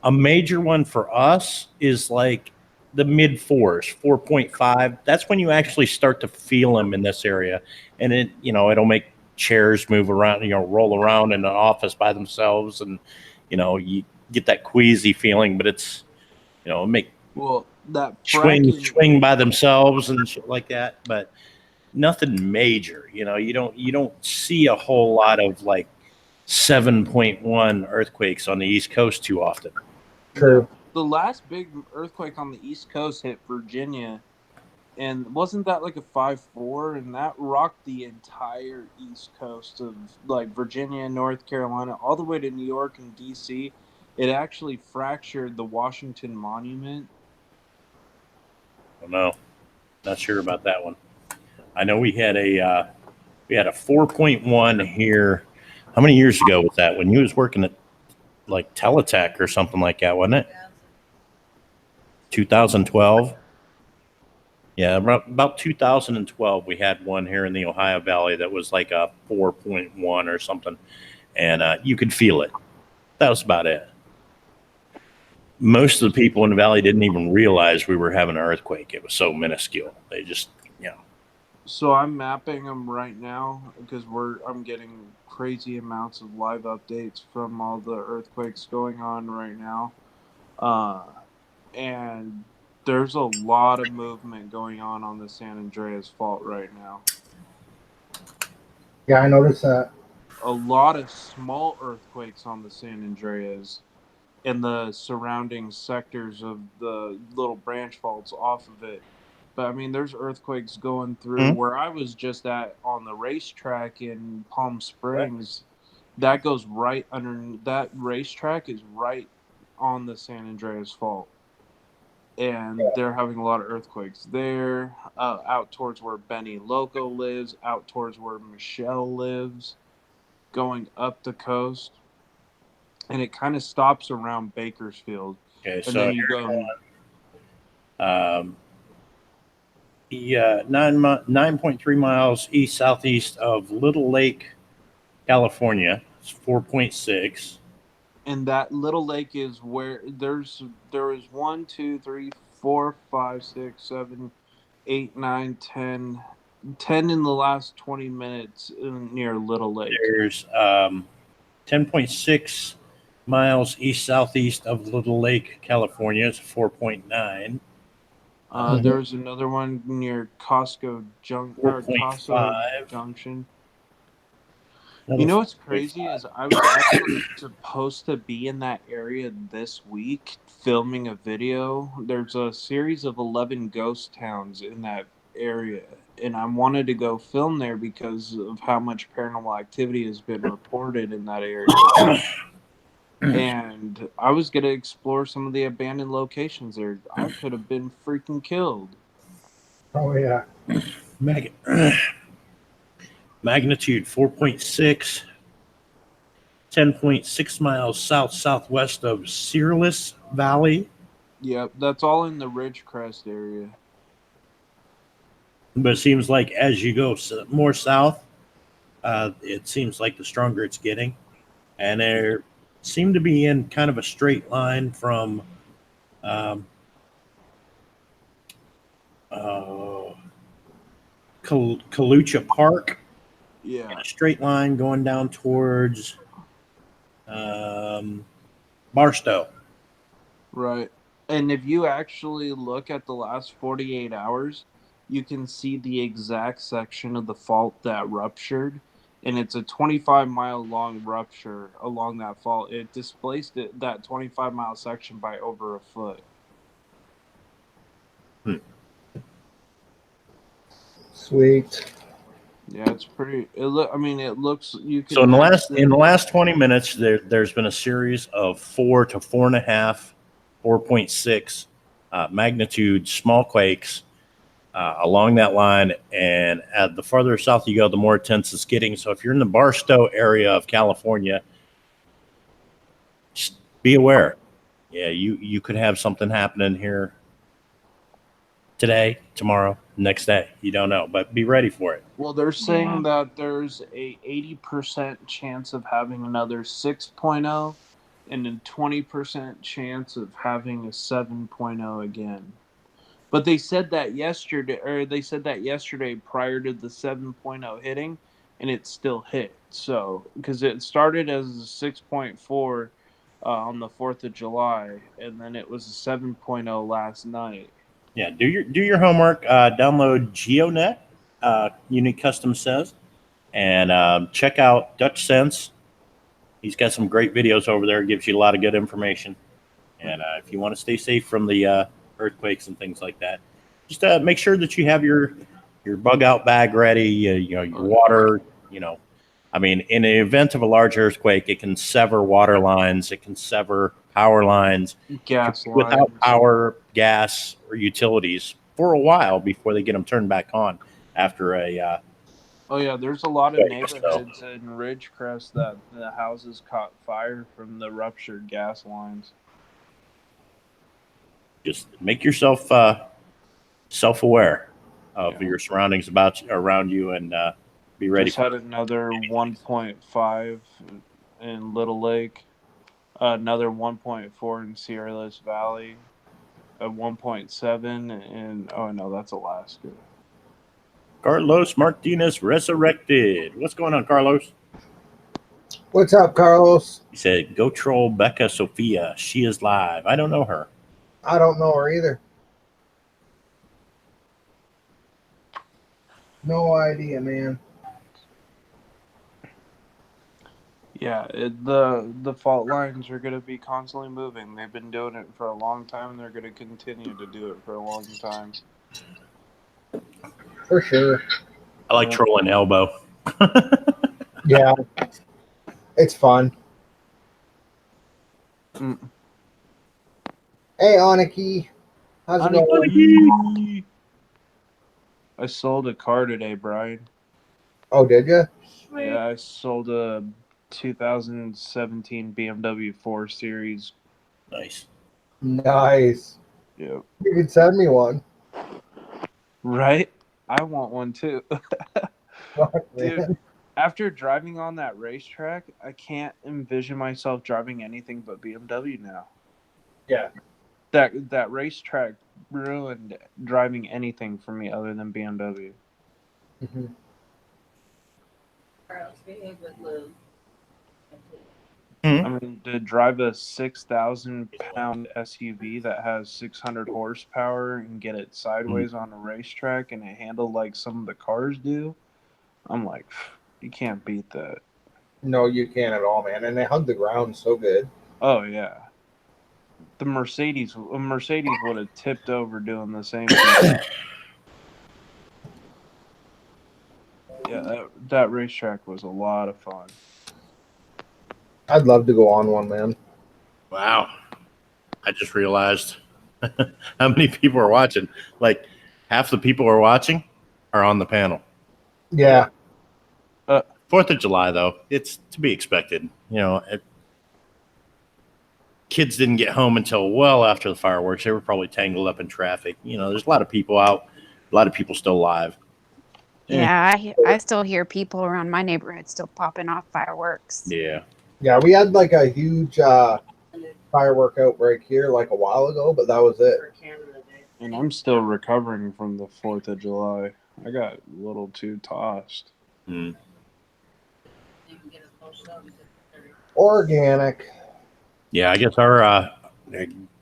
a major one for us is like the mid fours, 4.5. That's when you actually start to feel them in this area, and it'll make chairs move around, roll around in an office by themselves, and you get that queasy feeling, but it's make Well, that swing fracking. swing by themselves and shit like that, but nothing major. You don't see a whole lot of like 7.1 earthquakes on the East Coast too often. True. The last big earthquake on the East Coast hit Virginia, and wasn't that like a 5.4? And that rocked the entire East Coast of like Virginia, North Carolina, all the way to New York and DC. It actually fractured the Washington Monument. I don't know. Not sure about that one. I know we had a 4.1 here. How many years ago was that? When you was working at like Teletech or something like that, wasn't it? 2012. Yeah, about 2012, we had one here in the Ohio Valley that was like a 4.1 or something, and you could feel it. That was about it. Most of the people in the valley didn't even realize we were having an earthquake. It was so minuscule. They just, So I'm mapping them right now because I'm getting crazy amounts of live updates from all the earthquakes going on right now, and there's a lot of movement going on the San Andreas Fault right now. Yeah, I noticed that. A lot of small earthquakes on the San Andreas and the surrounding sectors of the little branch faults off of it. But I mean, there's earthquakes going through where I was just at on the racetrack in Palm Springs. That goes right under that racetrack is right on the San Andreas Fault. and they're having a lot of earthquakes there. Out towards where Benny Loco lives, out towards where Michelle lives, going up the coast, and it kind of stops around Bakersfield. Okay, And so then you go. Yeah, 9.3 miles east southeast of Little Lake, California. It's 4.6. And that little lake is where there is 1, 2, 3, 4, 5, 6, 7, 8, 9, 10, 10 in the last 20 minutes near Little Lake. There's 10.6 miles east southeast of Little Lake, California. It's 4.9. There's another one near Costco 4.5. Junction. Another You know what's 4.5. crazy is I was actually supposed to be in that area this week filming a video. There's a series of 11 ghost towns in that area, and I wanted to go film there because of how much paranormal activity has been reported in that area. And I was going to explore some of the abandoned locations there. I could have been freaking killed. Oh yeah. Magnitude 4.6. 10.6 miles southwest of Searless Valley. Yep, that's all in the Ridgecrest area. But it seems like as you go more south, it seems like the stronger it's getting. And they seem to be in kind of a straight line from Kalucha Park. Yeah. In a straight line going down towards Barstow. Right. And if you actually look at the last 48 hours, you can see the exact section of the fault that ruptured. And it's a 25-mile long rupture along that fault. It displaced that 25-mile section by over a foot. Sweet. Yeah, it's pretty. It looks. You can. So in the last 20 minutes, there's been a series of 4 to 4.5, 4.6 magnitude small quakes along that line, and the farther south you go, the more intense it's getting. So if you're in the Barstow area of California, just be aware. Yeah, you could have something happening here today, tomorrow, next day. You don't know, but be ready for it. Well, they're saying that there's a 80% chance of having another 6.0 and a 20% chance of having a 7.0 again. But they said that yesterday prior to the 7.0 hitting, and it still hit. So, because it started as a 6.4 on the 4th of July, and then it was a 7.0 last night. Yeah, do your homework. Download GeoNet, Unique Custom says, and check out Dutch Sense. He's got some great videos over there. Gives you a lot of good information. And if you want to stay safe from the earthquakes and things like that, just make sure that you have your bug out bag ready. Your water. I mean, in the event of a large earthquake, it can sever water lines. It can sever power lines. Gas lines. Without power, gas, or utilities for a while before they get them turned back on after a. Oh yeah, there's a lot of neighborhoods in Ridgecrest that the houses caught fire from the ruptured gas lines. Just make yourself self-aware of your surroundings around you, and be ready. Just had another 1.5 in Little Lake, another 1.4 in Searless Valley, a 1.7 in that's Alaska. Carlos Martinez resurrected. What's going on, Carlos? What's up, Carlos? He said, "Go troll Becca Sophia. She is live." I don't know her. I don't know her either. No idea, man. Yeah, the fault lines are going to be constantly moving. They've been doing it for a long time, and they're going to continue to do it for a long time. For sure. I like trolling Elbow. Yeah, it's fun. Hey, Aniki. How's it going? I sold a car today, Brian. Oh, did you? Yeah, I sold a 2017 BMW 4 Series. Nice. Nice. Yep. You can send me one. Right? I want one too. Fuck, Dude, man. after driving on that racetrack, I can't envision myself driving anything but BMW now. Yeah. That racetrack ruined driving anything for me other than BMW. Mhm. I mean, to drive a 6,000-pound SUV that has 600 horsepower and get it sideways on a racetrack and it handled like some of the cars do, I'm like, you can't beat that. No, you can't at all, man. And they hug the ground so good. Oh yeah, a Mercedes would have tipped over doing the same thing. Yeah, that racetrack was a lot of fun. I'd love to go on one, man. Wow. I just realized how many people are watching. Like half the people who are watching are on the panel. Yeah. 4th of July, though, it's to be expected. Kids didn't get home until well after the fireworks. They were probably tangled up in traffic. There's a lot of people out, a lot of people still live. Yeah, I still hear people around my neighborhood still popping off fireworks. Yeah. Yeah, we had like a huge firework outbreak here like a while ago, but that was it. And I'm still recovering from the 4th of July. I got a little too tossed. Organic. Yeah, I guess our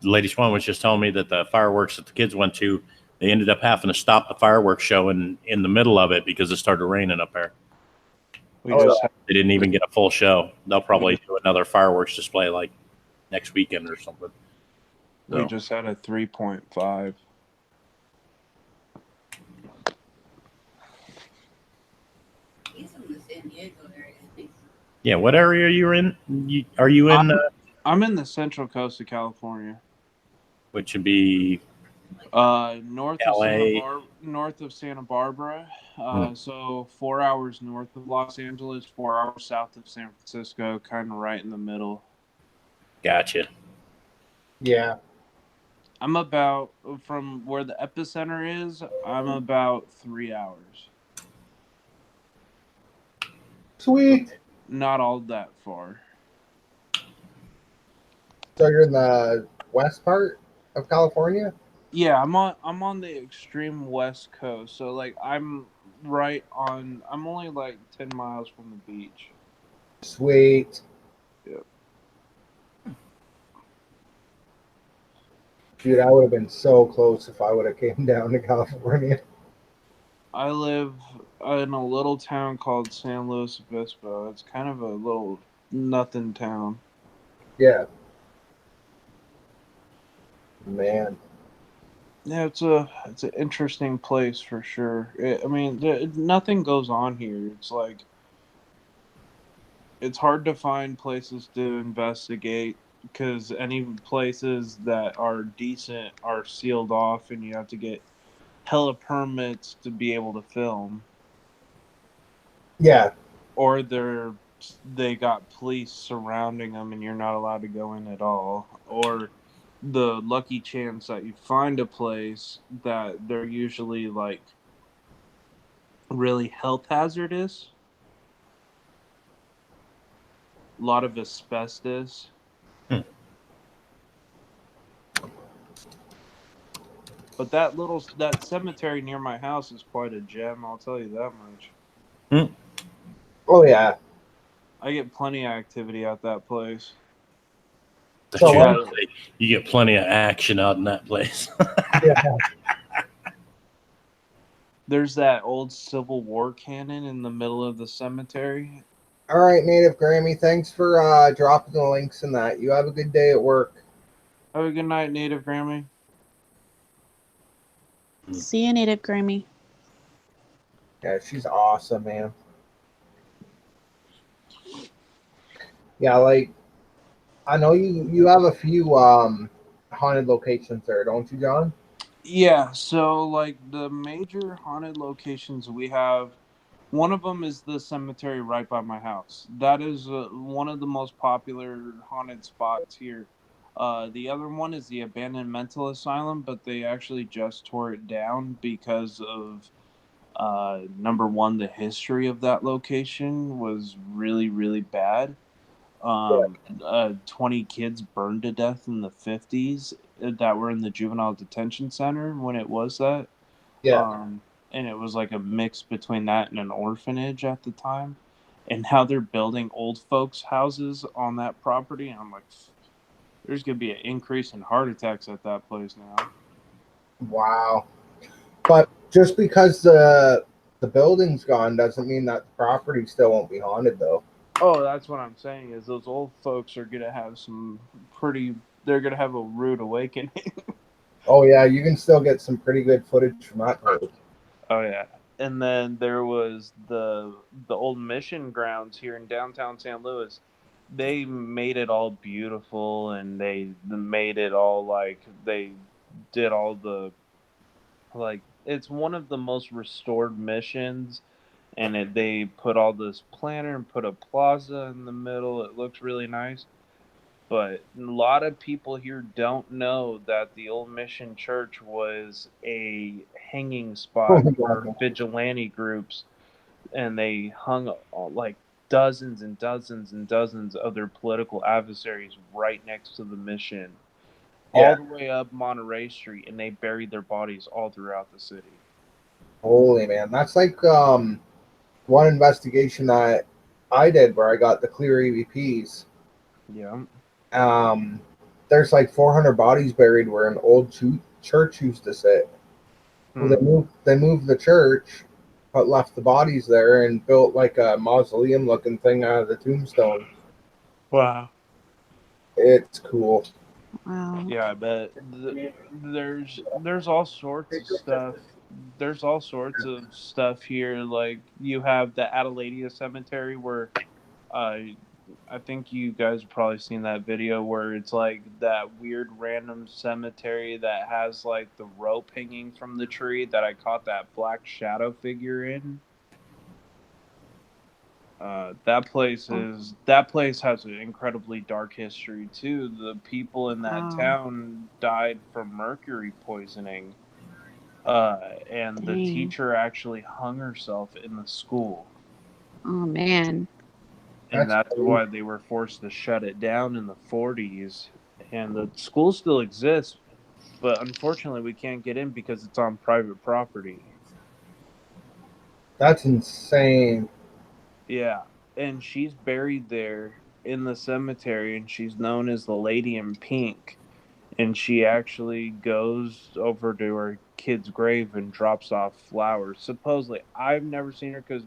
Lady Swan was just telling me that the fireworks that the kids went to, they ended up having to stop the fireworks show in the middle of it because it started raining up there. They didn't even get a full show. They'll probably do another fireworks display like next weekend or something. So. We just had a 3.5. Yeah, what area are you in? Are you in? I'm in the central coast of California, which would be north LA. of Santa Barbara. So 4 hours north of Los Angeles, 4 hours south of San Francisco, kind of right in the middle. Gotcha. Yeah. I'm about, from where the epicenter is, I'm about 3 hours. Sweet. Not all that far. So you're in the west part of California? Yeah, I'm on the extreme west coast. So like I'm only like 10 miles from the beach. Sweet. Yep. Dude, I would have been so close if I would have came down to California. I live in a little town called San Luis Obispo. It's kind of a little nothing town. Yeah. Man. Yeah, it's an interesting place for sure. Nothing goes on here. It's like it's hard to find places to investigate because any places that are decent are sealed off, and you have to get hella permits to be able to film. Yeah. Or they got police surrounding them and you're not allowed to go in at all. Or the lucky chance that you find a place that they're usually like really health hazardous. A lot of asbestos. But that cemetery near my house is quite a gem, I'll tell you that much. Oh yeah. I get plenty of activity at that place. So you get plenty of action out in that place. Yeah. There's that old Civil War cannon in the middle of the cemetery. All right, Native Grammy. Thanks for dropping the links in that. You have a good day at work. Have a good night, Native Grammy. See you, Native Grammy. Yeah, she's awesome, man. Yeah, like I know you have a few haunted locations there, don't you, John? Yeah, so like the major haunted locations we have, one of them is the cemetery right by my house. That is one of the most popular haunted spots here. The other one is the abandoned mental asylum, but they actually just tore it down because of number one, the history of that location was really, really bad. Yeah. 20 kids burned to death in the 50s that were in the juvenile detention center when it was that. Yeah. Um, and it was like a mix between that and an orphanage at the time. And how they're building old folks' houses on that property. And I'm like, there's going to be an increase in heart attacks at that place now. Wow. But just because the building's gone doesn't mean that the property still won't be haunted, though. Oh, that's what I'm saying is those old folks are going to have some pretty, they're going to have a rude awakening. Oh yeah, you can still get some pretty good footage from that place. Oh yeah. And then there was the old mission grounds here in downtown St. Louis. They made it all beautiful and they made it all like they did all the like it's one of the most restored missions and they put all this planter and put a plaza in the middle. It looks really nice. But a lot of people here don't know that the old mission church was a hanging Oh spot my for God. vigilante groups, and they hung like dozens and dozens and dozens of their political adversaries right next to the mission, all Yeah. the way up Monterey Street, and they buried their bodies all throughout the city. Holy man, that's like one investigation that I did where I got the clear EVPs. Yeah. Um, there's like 400 bodies buried where an old church used to sit. Well, Hmm. they moved the church, but left the bodies there and built like a mausoleum looking thing out of the tombstone. Wow. It's cool. Wow. Yeah, I bet there's all sorts of stuff. There's all sorts of stuff here. Like you have the Adelaide Cemetery where uh I think you guys have probably seen that video where it's like that weird random cemetery that has like the rope hanging from the tree that I caught that black shadow figure in. That place has an incredibly dark history too. The people in that Wow. town died from mercury poisoning, and the Dang. teacher actually hung herself in the school, Oh man. and That's that's crazy. why they were forced to shut it down in the 40s. And the school still exists, but unfortunately, we can't get in because it's on private property. That's insane. Yeah, and she's buried there in the cemetery, and she's known as the Lady in Pink. And she actually goes over to her kid's grave and drops off flowers. Supposedly, I've never seen her because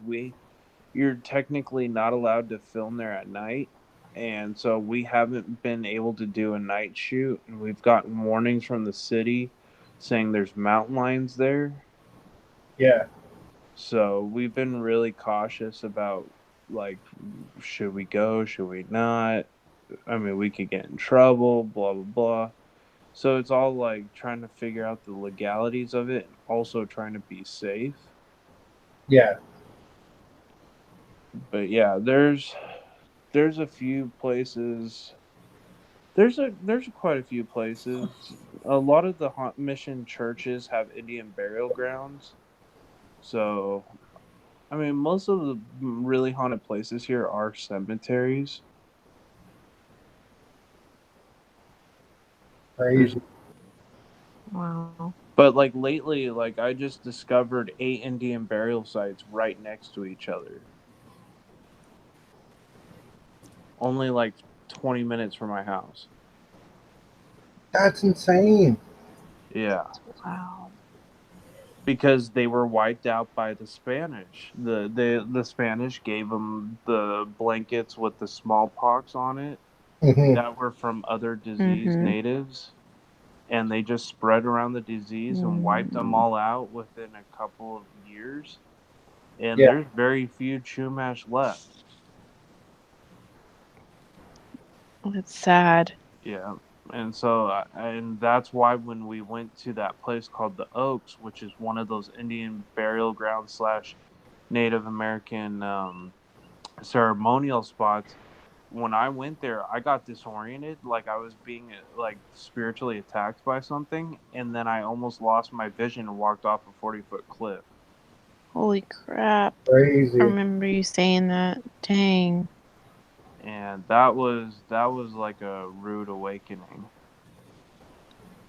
you're technically not allowed to film there at night, and so we haven't been able to do a night shoot. And we've gotten warnings from the city saying there's mountain lions there. Yeah. So we've been really cautious about like, should we go? Should we not? I mean, we could get in trouble. Blah blah blah. So it's all like trying to figure out the legalities of it and also trying to be safe. Yeah. But yeah, there's a few places. There's quite a few places. A lot of the mission churches have Indian burial grounds. So I mean, most of the really haunted places here are cemeteries. There's Crazy. Wow. but like lately, like I just discovered 8 Indian burial sites right next to each other. Only like 20 minutes from my house. That's insane. Yeah, Wow. because they were wiped out by the Spanish. The Spanish gave them the blankets with the smallpox on it Hmm. that were from other diseased Mm-hmm. natives, and they just spread around the disease and wiped them Mm. all out within a couple of years. And Yeah. there's very few Chumash left. That's sad. Yeah, And so, and that's why when we went to that place called the Oaks, which is one of those Indian burial grounds slash Native American ceremonial spots, when I went there, I got disoriented, like I was being like spiritually attacked by something, and then I almost lost my vision and walked off a 40-foot cliff. Holy crap. I Crazy. remember you saying that. Dang. And that was like a rude awakening.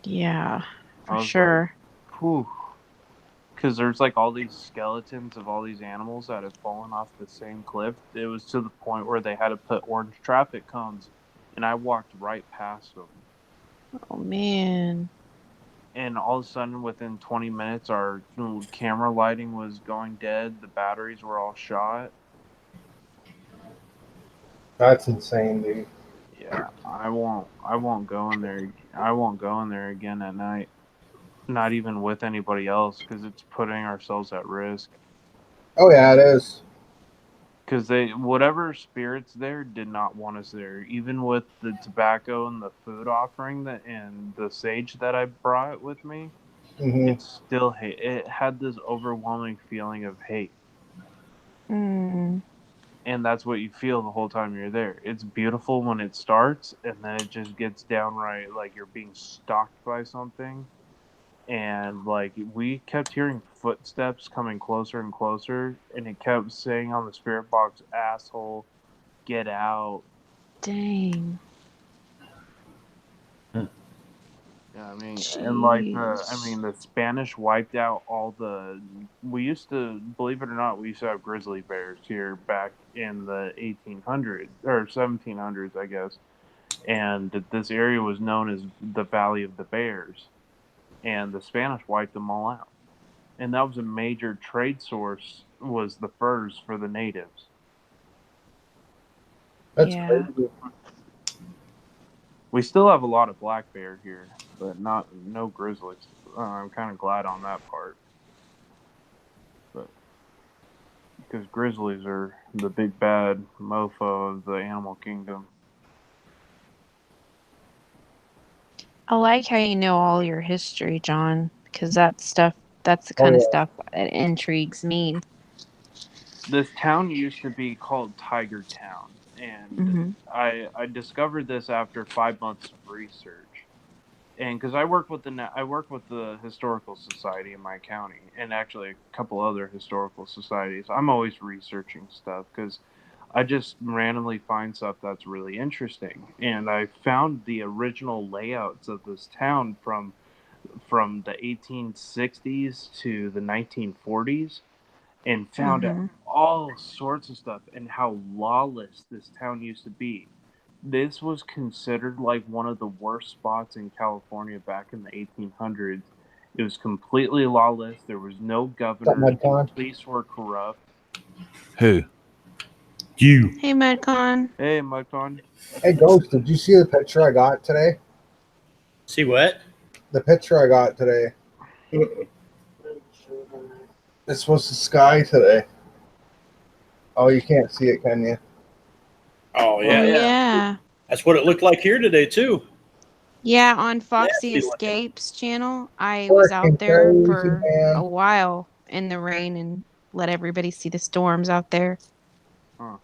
Yeah, I for was sure. like, whew. Because there's like all these skeletons of all these animals that have fallen off the same cliff. It was to the point where they had to put orange traffic cones, and I walked right past them. Oh, man. And all of a sudden, within 20 minutes, our camera lighting was going dead. The batteries were all shot. That's insane, dude. Yeah, I won't go in there. I won't go in there again at night. Not even with anybody else, because it's putting ourselves at risk. Oh yeah, it is. Because whatever spirits there did not want us there. Even with the tobacco and the food offering and the sage that I brought with me, Hmm. it still hate. It had this overwhelming feeling of hate. Mm. And that's what you feel the whole time you're there. It's beautiful when it starts, and then it just gets downright like you're being stalked by something. And like we kept hearing footsteps coming closer and closer, and it kept saying on the spirit box, "Asshole, get out." Dang. Yeah, I mean, and like Jeez. the Spanish wiped out all the. We used to, believe it or not, we used to have grizzly bears here back in the 1800s or 1700s, I guess. And this area was known as the Valley of the Bears, and the Spanish wiped them all out. And that was a major trade source, was the furs for the natives. That's Yeah. crazy. We still have a lot of black bear here, but no grizzlies. I'm kind of glad on that part. But because grizzlies are the big bad mofo of the animal kingdom. I like how you know all your history, John, because that's the Oh kind of yeah. stuff that intrigues me. This town used to be called Tiger Town, and Hmm. I discovered this after 5 months of research. And because I work with the historical society in my county, and actually a couple other historical societies. I'm always researching stuff because I just randomly find stuff that's really interesting. And I found the original layouts of this town from the 1860s to the 1940s, and found out Hmm. all sorts of stuff and how lawless this town used to be. This was considered like one of the worst spots in California back in the 1800s. It was completely lawless. There was no What's up, governors. The Medcon? police were corrupt. Who? You. Hey, Medcon. Hey, Mudcon. Hey, Ghost, did you see the picture I got today? See what? The picture I got today. This was the sky today. Oh, you can't see it, can you? Oh Oh, yeah, yeah. that's what it looked like here today too. Yeah, on Foxy Nasty looking. Escapes channel, I was out Freaking there crazy, for a man. while in the rain and let everybody see the storms out there. Huh.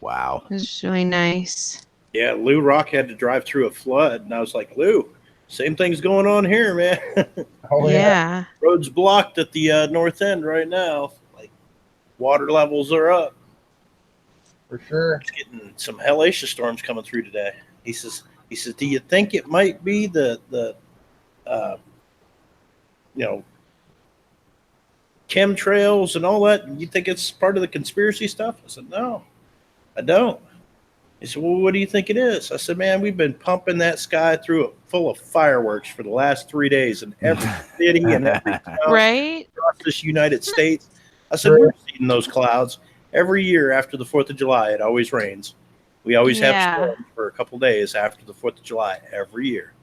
Wow. It was really nice. Yeah, Lou Rock had to drive through a flood, and I was like, Lou, same thing's going on here, man. Oh yeah. Yeah. Road's blocked at the north end right now. Like water levels are up. For sure. It's getting some hellacious storms coming through today. He says, do you think it might be the uh, you know, chemtrails and all that? You think it's part of the conspiracy stuff? I said, no, I don't. He said, well, what do you think it is? I said, man, we've been pumping that sky through it full of fireworks for the last 3 days in every city and every town Right? across this United States. I said, we're seeing those clouds every year after the 4th of July. It always rains. We always have Yeah. storms for a couple days after the 4th of July every year.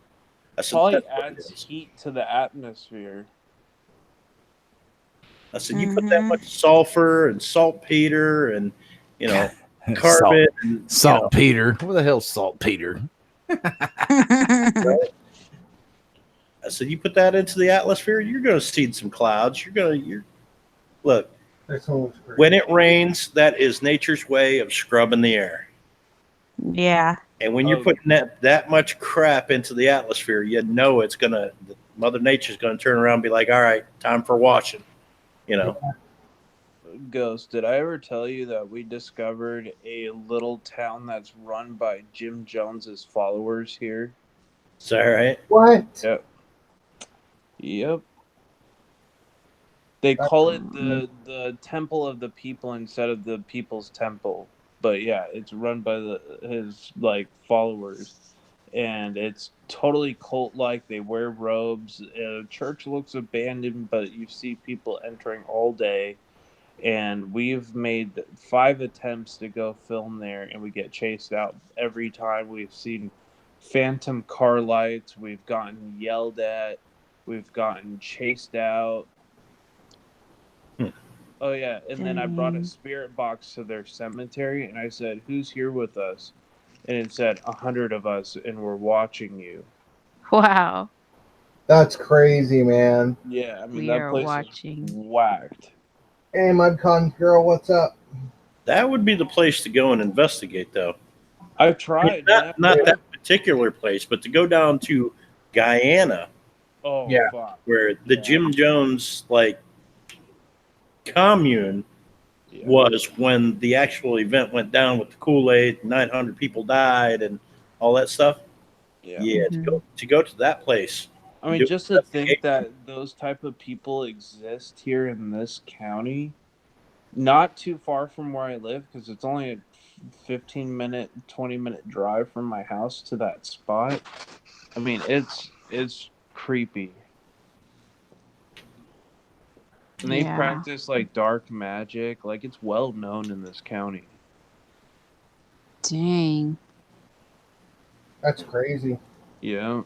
I said, Probably that's what it adds is. heat to the atmosphere. I said, you put that much sulfur and saltpeter and, carbon and, Saltpeter. What the hell's saltpeter? I said, you put that into the atmosphere, you're going to see some clouds. Look, when it rains, that is nature's way of scrubbing the air. Yeah. And when you're putting that much crap into the atmosphere, you know it's going to, Mother Nature's going to turn around and be like, all right, time for washing, you know. Ghost, did I ever tell you that we discovered a little town that's run by Jim Jones's followers here? Is that right? What? Yep. Yep. They call it the Temple of the People instead of the People's Temple. But yeah, it's run by his like followers. And it's totally cult-like. They wear robes. Church looks abandoned, but you see people entering all day. And we've made 5 attempts to go film there, and we get chased out every time. We've seen phantom car lights. We've gotten yelled at. We've gotten chased out. Oh, yeah. And then I brought a spirit box to their cemetery, and I said, who's here with us? And it said 100 of us, and we're watching you. Wow. That's crazy, man. Yeah, I mean, We that are place watching. is whacked. Hey, Mudcon girl, what's up? That would be the place to go and investigate, though. I've tried. Not that particular place, but to go down to Guyana. Oh, Yeah. fuck. Where the Jim Jones, like, commune was when the actual event went down with the Kool-Aid, 900 people died and all that stuff. Yeah, to go to that place. I mean, just to think that those type of people exist here in this county, not too far from where I live, because it's only a 15-minute, 20-minute drive from my house to that spot. I mean, it's creepy. And they practice like dark magic. Like, it's well known in this county. Dang. That's crazy. Yeah.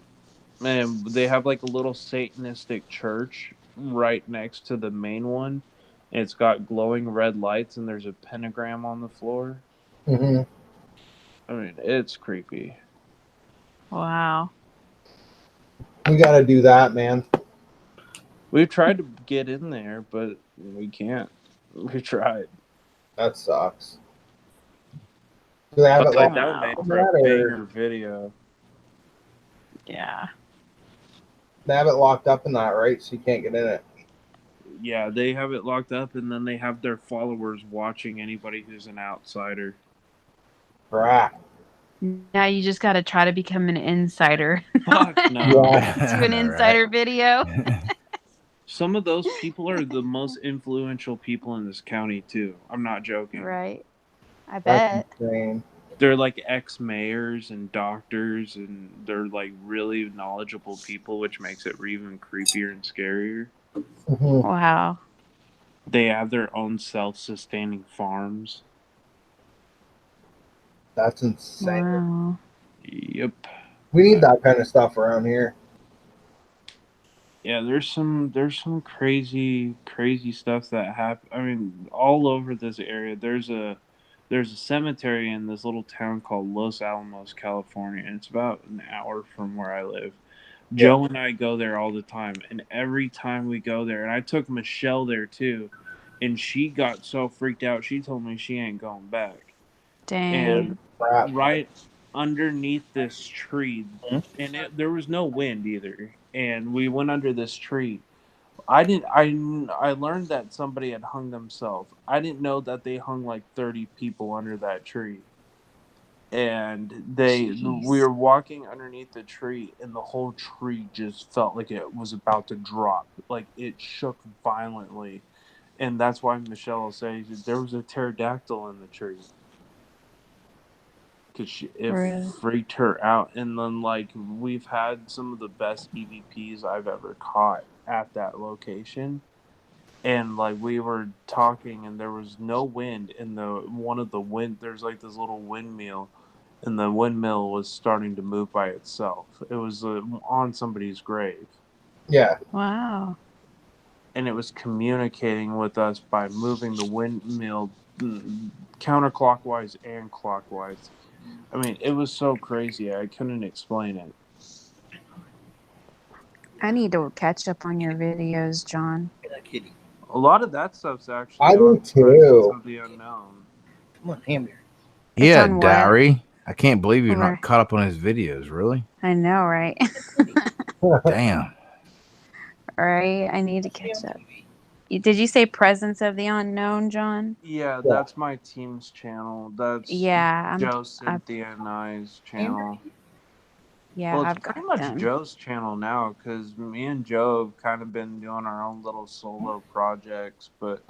And they have like a little Satanistic church right next to the main one. And it's got glowing red lights, and there's a pentagram on the floor. Mm-hmm. I mean, it's creepy. Wow. We got to do that, man. We've tried to get in there, but we can't. We tried. That sucks. Do they have it Like, locked that would up make for a banger video. Yeah. They have it locked up in that, right? So you can't get in it. Yeah, they have it locked up, and then they have their followers watching anybody who's an outsider. Crap. Now you just got to try to become an insider. Fuck no. Do an insider video. Some of those people are the most influential people in this county, too. I'm not joking. Right. I bet. That's insane. They're like ex-mayors and doctors, and they're like really knowledgeable people, which makes it even creepier and scarier. Mm-hmm. Wow. They have their own self-sustaining farms. That's insane. Wow. Yep. We need that kind of stuff around here. Yeah, there's some crazy stuff that happen. I mean, all over this area. There's a cemetery in this little town called Los Alamos, California, and it's about an hour from where I live. Joe and I go there all the time, and every time we go there, and I took Michelle there too, and she got so freaked out, she told me she ain't going back. Dang. And right underneath this tree, and there was no wind either, and we went under this tree. I learned that somebody had hung themselves. I didn't know that they hung like 30 people under that tree. And we were walking underneath the tree, and the whole tree just felt like it was about to drop. Like, it shook violently. And that's why Michelle will say there was a pterodactyl in the tree. Because it freaked her out. And then, like, we've had some of the best EVPs I've ever caught at that location. And, like, we were talking, and there was no wind. And there's like this little windmill, and the windmill was starting to move by itself. It was on somebody's grave. Yeah. Wow. And it was communicating with us by moving the windmill counterclockwise and clockwise. I mean, it was so crazy. I couldn't explain it. I need to catch up on your videos, John. Kitty. A lot of that stuff's actually I do on Presence too. of the Unknown. Come on, ham here. It's Yeah, on what? Diary. I can't believe you're Where? not caught up on his videos. Really? I know, right? Damn. Right. I need to catch up. Did you say Presence of the Unknown, John? Yeah, that's my team's channel. That's Yeah, Joe, Cynthia, and I's channel. yeah, Well, it's I've got pretty much them. Joe's channel now because me and Joe have kind of been doing our own little solo projects, but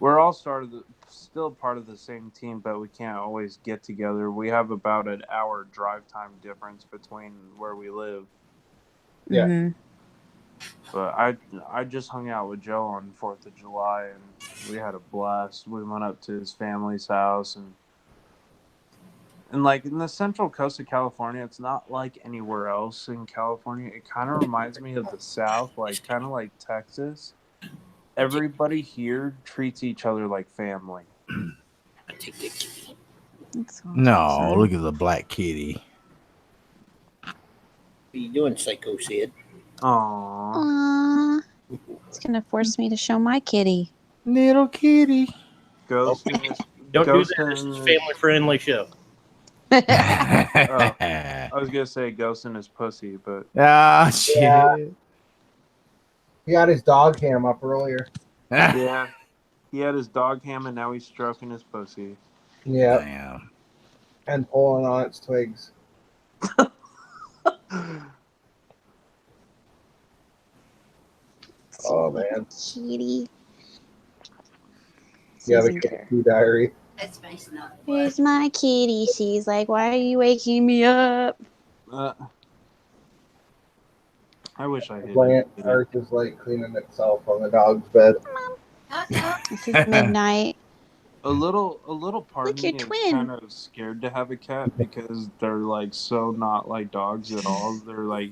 we're all still part of the same team, but we can't always get together. We have about an hour drive time difference between where we live. Yeah. Mhm. But I just hung out with Joe on 4th of July, and we had a blast. We went up to his family's house, and like in the central coast of California, it's not like anywhere else in California. It kind of reminds me of the South, like kind of like Texas. Everybody here treats each other like family. I take the kitty. That's No, awesome. look at the black kitty. What are you doing, Psycho Sid? Aww. Aww. It's gonna force me to show my kitty. Little kitty. Ghost Don't in his, Don't Ghost do that. This in is a his- family-friendly show. I was gonna say ghost in his pussy, but Ah, shit. Yeah. He got his dog cam up earlier. yeah, he had his dog ham, and now he's stroking his pussy. Yeah, Damn. and pulling on its twigs. Oh man, Kitty. yeah, the Susan Kerr. kitty diary. That's nice enough. Here's my kitty. She's like, why are you waking me up? I wish I Plant did. Earth is like cleaning itself on the dog's bed. This is midnight. A little part Look, of me your is twin. kind of scared to have a cat because they're like so not like dogs at all. They're like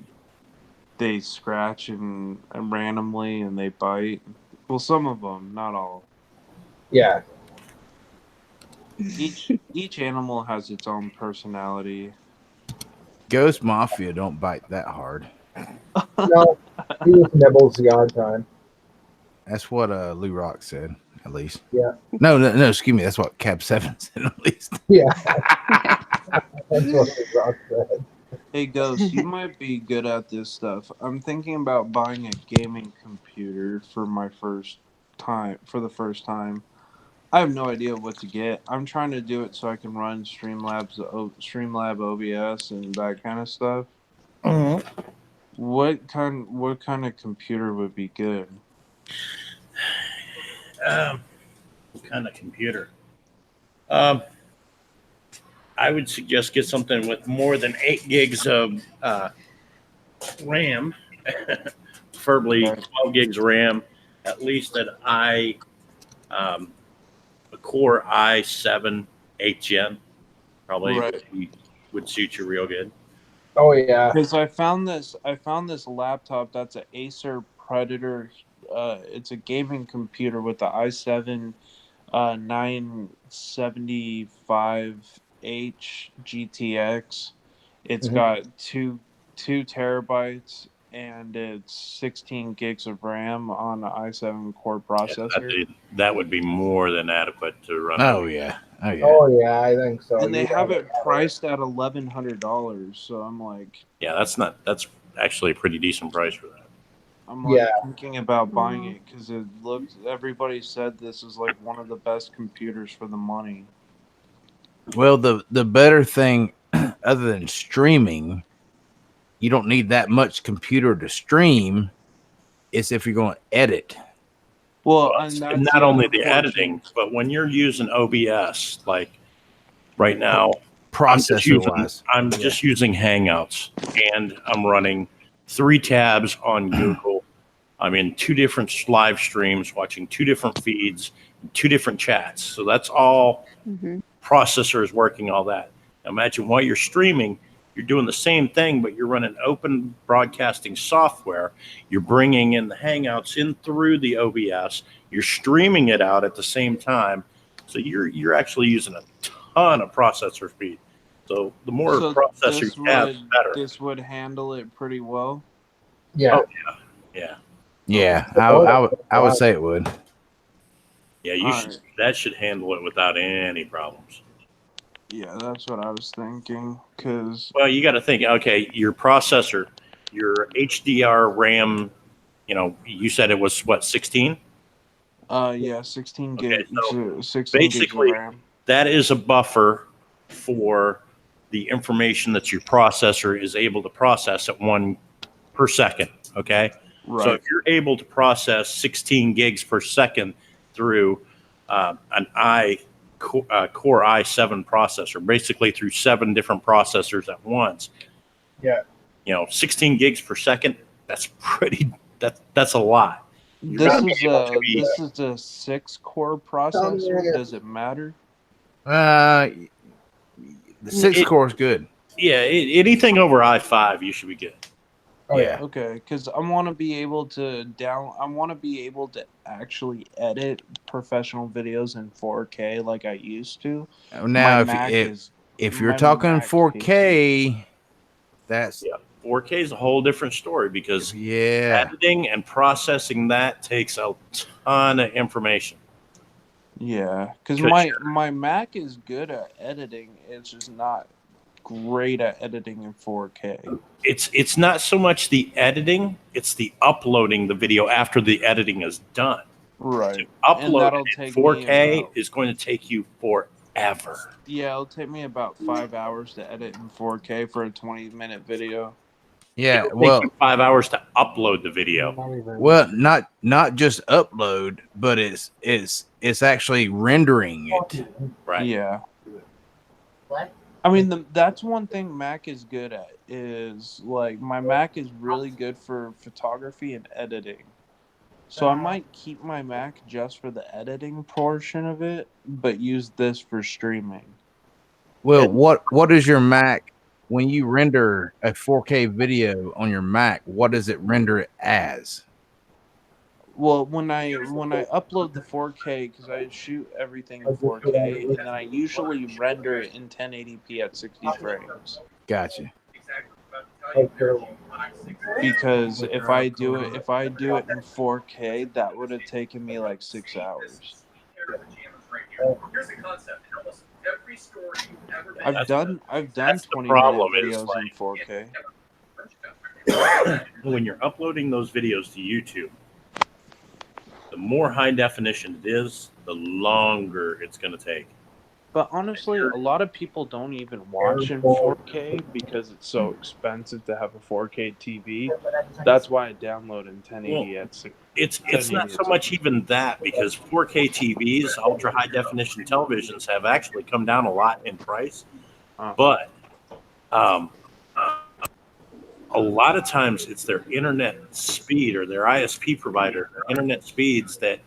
they scratch and randomly and they bite. Well, some of them, not all. Yeah, Each animal has its own personality. Ghost Mafia don't bite that hard. no, he just nibbles the odd time. That's what Lou Rock said, at least. Yeah. No, excuse me. That's what Cab 7 said, at least. Yeah, that's what the rock said. Hey, Ghost, you might be good at this stuff. I'm thinking about buying a gaming computer for the first time. I have no idea what to get. I'm trying to do it so I can run Streamlab OBS and that kind of stuff. Mm-hmm. What kind of computer would be good? What kind of computer? I would suggest get something with more than 8 gigs of RAM, preferably 12 gigs RAM, at least a Core i7 8th gen, probably Right. would suit you real good. Oh yeah, Because I found this laptop that's an Acer Predator. It's a gaming computer with the i7 975H GTX. It's got two terabytes and it's 16 gigs of RAM on the i7 core processor. That would be more than adequate to run. Oh, yeah. oh yeah, I think so. And they You have gotta it priced at $1,100. So I'm like, Yeah, that's actually a pretty decent price for that. Yeah. thinking about buying it because everybody said this is like one of the best computers for the money. Well, the better thing, other than streaming, you don't need that much computer to stream. It's if you're going to edit. Well, It's not only the editing, but when you're using OBS, like right now, Processor-wise. I'm just using Hangouts, and I'm running 3 tabs on Google. I'm in 2 different live streams, watching 2 different feeds, 2 different chats. So that's all processors working all that. Now imagine while you're streaming, you're doing the same thing, but you're running open broadcasting software. You're bringing in the Hangouts in through the OBS. You're streaming it out at the same time. So you're actually using a ton of processor speed. So the more So processor this you have, would the better. this would handle it pretty well. Yeah. Oh, yeah. Yeah, Oh, I would say it would. Yeah, you All should. right. That should handle it without any problems. Yeah, that's what I was thinking. Cause Well, you got to think. Okay, your processor, your HDR RAM. You said it was what, 16? yeah, 16 Okay, gig, so 16 gigs of basically, RAM. that is a buffer for the information that your processor is able to process at 1 per second. Okay. So Right. if you're able to process 16 gigs per second through an Core i7 processor, basically through 7 different processors at once, Yeah. 16 gigs per second, that's pretty, that's a lot. You're This going to is be able to be, this is a 6-core processor. Does it matter? The 6 core is good. yeah, anything over i5, you should be good. Oh, yeah. Okay, because I want to be able to I want to be able to actually edit professional videos in 4K like I used to. Now, My if you're my talking Mac 4K, that's Yeah, 4K is a whole different story because yeah. editing and processing that takes a ton of information. Yeah, because 'Cause my Mac is good at editing. It's just not great at editing in 4K. it's not so much the editing, it's the uploading the video after the editing is done. Right. And Upload that'll it in take 4K me is going to take you forever. yeah, it'll take me about 5 hours to edit in 4K for a 20-minute video. Yeah, It'll take you 5 hours to upload the video. well, not just upload, but it's actually rendering it. Right. Yeah. What? I mean, that's one thing Mac is good at is like my Mac is really good for photography and editing. So I might keep my Mac just for the editing portion of it, but use this for streaming. Well, what is your Mac when you render a 4K video on your Mac? What does it render it as? Well, when I upload the 4K, because I shoot everything in 4K, and then I usually render it in 1080p at 60 frames. Gotcha. Because if I do it in 4K, that would have taken me like 6 hours. I've done that's the 20-minute problem is, videos in 4K. when you're uploading those videos to YouTube, the more high definition it is, the longer it's going to take. But honestly, a lot of people don't even watch in 4K because it's so expensive to have a 4K TV. That's why I download in 1080 at 6. It's not so much even that, because 4K TVs, ultra high definition televisions, have actually come down a lot in price. But a lot of times it's their internet speed or their ISP provider, their internet speeds that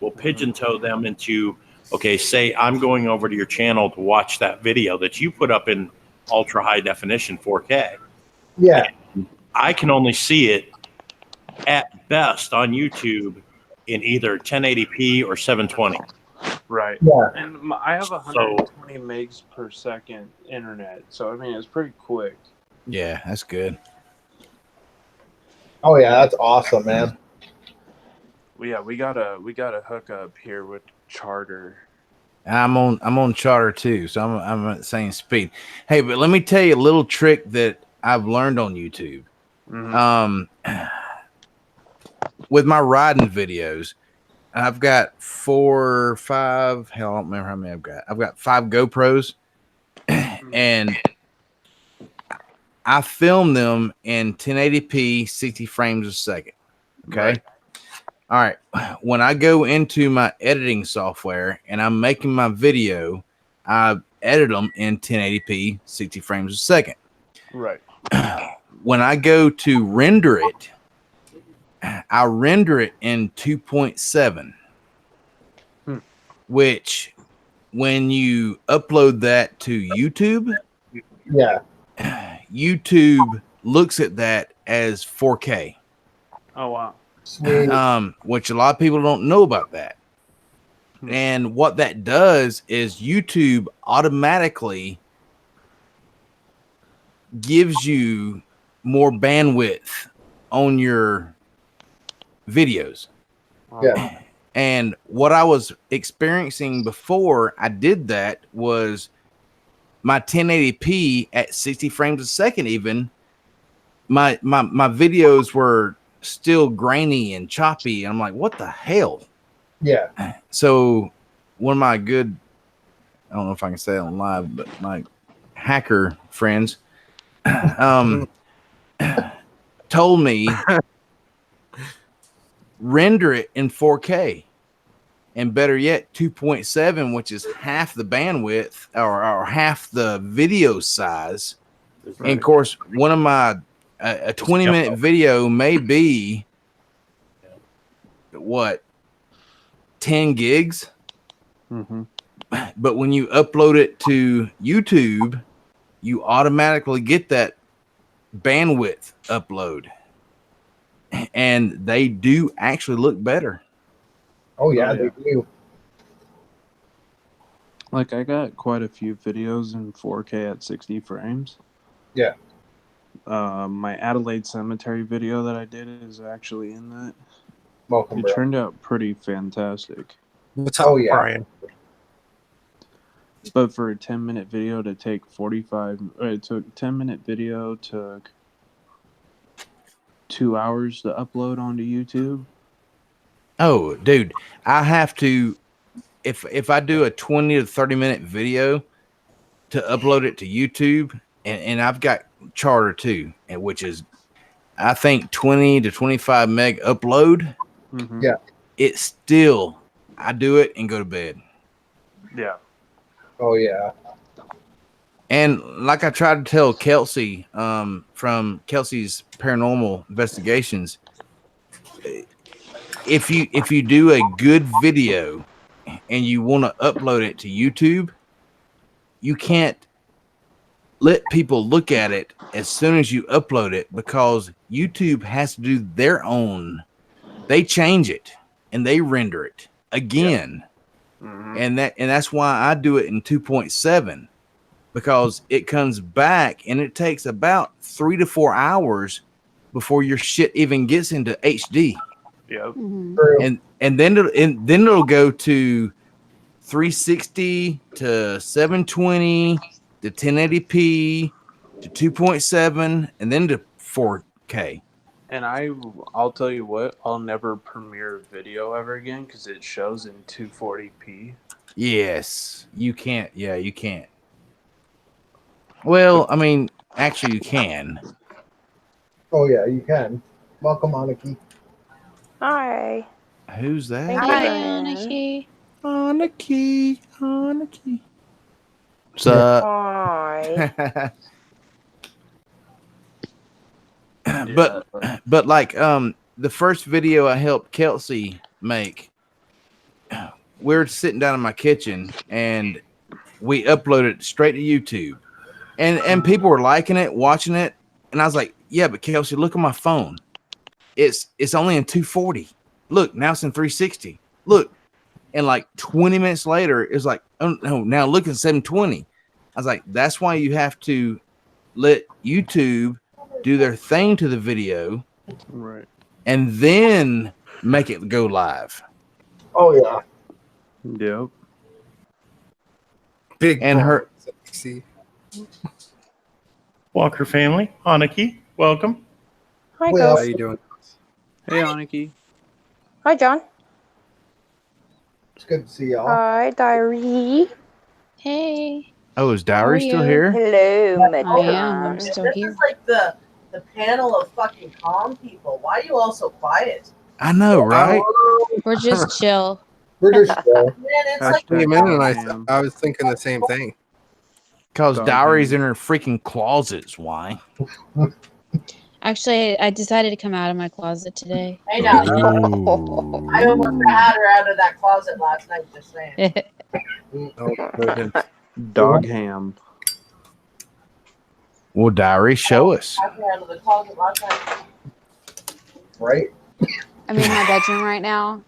will pigeon-toe them into, okay, say I'm going over to your channel to watch that video that you put up in ultra high definition 4K. Yeah. And I can only see it at best on YouTube in either 1080p or 720. Right. Yeah. And I have 120 megs per second internet, so I mean it's pretty quick. Yeah, that's good. Oh, yeah. That's awesome, man. Well, yeah, we gotta hook up here with Charter. I'm on Charter too, so I'm at the same speed. Hey, but let me tell you a little trick that I've learned on YouTube. With my riding videos, I've got 4 or 5. Hell, I don't remember how many I've got. I've got 5 GoPros, and I film them in 1080p, 60 frames a second. Okay. Right. All right. When I go into my editing software and I'm making my video, I edit them in 1080p, 60 frames a second. Right. When I go to render it, I render it in 2.7, which when you upload that to YouTube, Yeah. YouTube looks at that as 4K. Oh wow. Sweet. Which a lot of people don't know about that. And what that does is YouTube automatically gives you more bandwidth on your videos. Yeah. And what I was experiencing before I did that was my 1080p at 60 frames a second. Even my videos were still grainy and choppy. And I'm like, what the hell? Yeah. So one of my good, I don't know if I can say it on live, but my hacker friends told me render it in 4K, and better yet 2.7, which is half the bandwidth or half the video size. Right. And of course, one of my a 20-minute video may be what, 10 gigs. Mm-hmm. But when you upload it to YouTube, you automatically get that bandwidth upload, and they do actually look better. Oh yeah, Oh, yeah. they do. Like, I got quite a few videos in 4K at 60 frames. Yeah. My Adelaide Cemetery video that I did is actually in that. Welcome, It bro. turned out pretty fantastic. What's up, Oh, yeah. Brian? But for a 10-minute video to take 45, it took 10-minute video took 2 hours to upload onto YouTube. Oh, dude, I have to, if I do a 20 to 30-minute video to upload it to YouTube, and I've got Charter too, and which is, I think, 20 to 25 meg upload. Mm-hmm. Yeah. It's still, I do it and go to bed. Yeah. Oh yeah. And like I tried to tell Kelsey from Kelsey's Paranormal Investigations, if you do a good video and you want to upload it to YouTube, you can't let people look at it as soon as you upload it, because YouTube has to do their own. They change it and they render it again. Mm-hmm. And that's why I do it in 2.7, because it comes back and it takes about 3 to 4 hours before your shit even gets into HD. Yep. Mhm. True. And then it'll go to 360 to 720 to 1080p to 2.7 and then to 4K. And I'll tell you what, I'll never premiere video ever again because it shows in 240p. Yes, you can't. Yeah, you can't. Well, I mean, actually, you can. Oh yeah, you can. Welcome, Aniki. Hi. Who's that? Thank Hi, you. Aniki. Aniki. Aniki. What's up? Hi. But like the first video I helped Kelsey make, we're sitting down in my kitchen and we uploaded it straight to YouTube, and people were liking it, watching it, and I was like, yeah, but Kelsey, look at my phone, it's only in 240. Look, now it's in 360. Look, and like 20 minutes later it's like, oh no, now look at 720. I was like, that's why you have to let YouTube do their thing to the video, Right. and then make it go live. Oh yeah. Yep. Big And her- See, Walker family, Aniki, welcome. Hi, Well, how Ghost. you doing? Hey, Aniki. Hi, John. It's good to see y'all. Hi, Diary. Hey. Oh, is How are Diary still you? here? Hello, I Madame. am. I'm still This here. is like the panel of fucking calm people. Why are you all so quiet? I know, right? We're just chill. We're just Man, it's I like came in and Damn. I was thinking the same thing. Because Dog Diary's hand. in her freaking closets. Why? Actually, I decided to come out of my closet today. hey now. Ooh. I almost had her out of that closet last night, just saying. Oh, goodness. Dog ham. Well, Diary, show us. I had her out of the closet last night. right. I'm in my bedroom right now.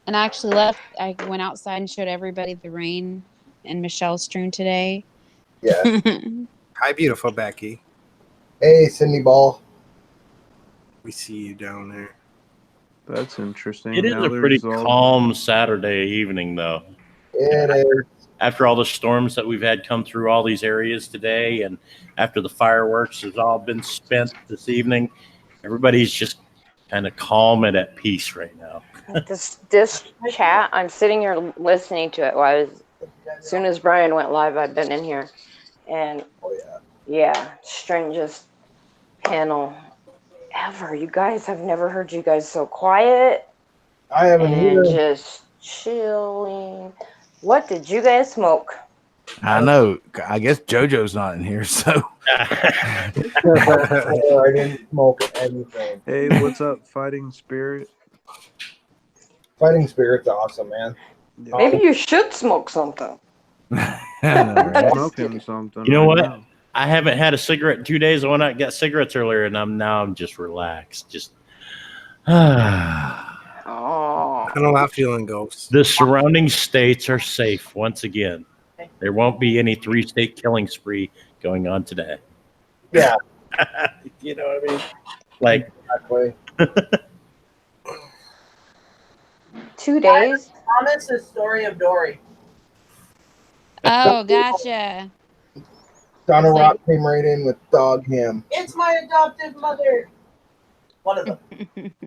And I actually left. I went outside and showed everybody the rain in Michelle's stream today. Yeah. Hi, beautiful Becky. Hey, Cindy Ball. We see you down there. That's interesting. It is Now a pretty there's all calm Saturday evening, though. It is. After all the storms that we've had come through all these areas today, and after the fireworks has all been spent this evening, everybody's just kind of calm and at peace right now. This chat, I'm sitting here listening to it while as soon as Brian went live, I've been in here. And yeah, strangest panel ever. You guys, have never heard you guys so quiet I haven't and either. just chilling. What did you guys smoke? I know. I guess JoJo's not in here, so I didn't smoke anything. Hey, what's up, Fighting Spirit? Fighting Spirit's awesome, man. Yeah. Maybe you should smoke something. I know, right? Smoking something. You know right what? now. I haven't had a cigarette in 2 days. I went out and got cigarettes earlier, and I'm just relaxed. Just Oh. I know that feeling, Ghost. the surrounding states are safe once again. There won't be any 3-state killing spree going on today. Yeah, You know what I mean? Like, exactly. 2 days? Thomas, the story of Dory. Oh, gotcha. Donna It's like- Rock came right in with Dog Him. It's my adopted mother. One of them.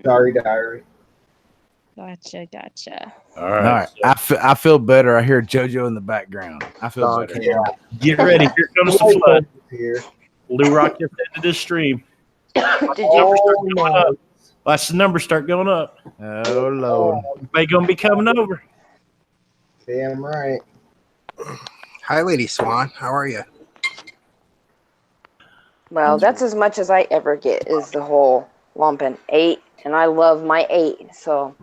Sorry, Diary. Gotcha. all All right, right. I feel better. I hear JoJo in the background. I feel Dog better. Him. get ready. Here comes the flood. Here. Lou Rock just ended his stream. Did you? Oh, no. Watch the numbers start going up. Oh Lord. Everybody gonna be coming over. Damn right. Hi, Lady Swan. How are you? Well, that's as much as I ever get is the whole lumping 8, and I love my 8. So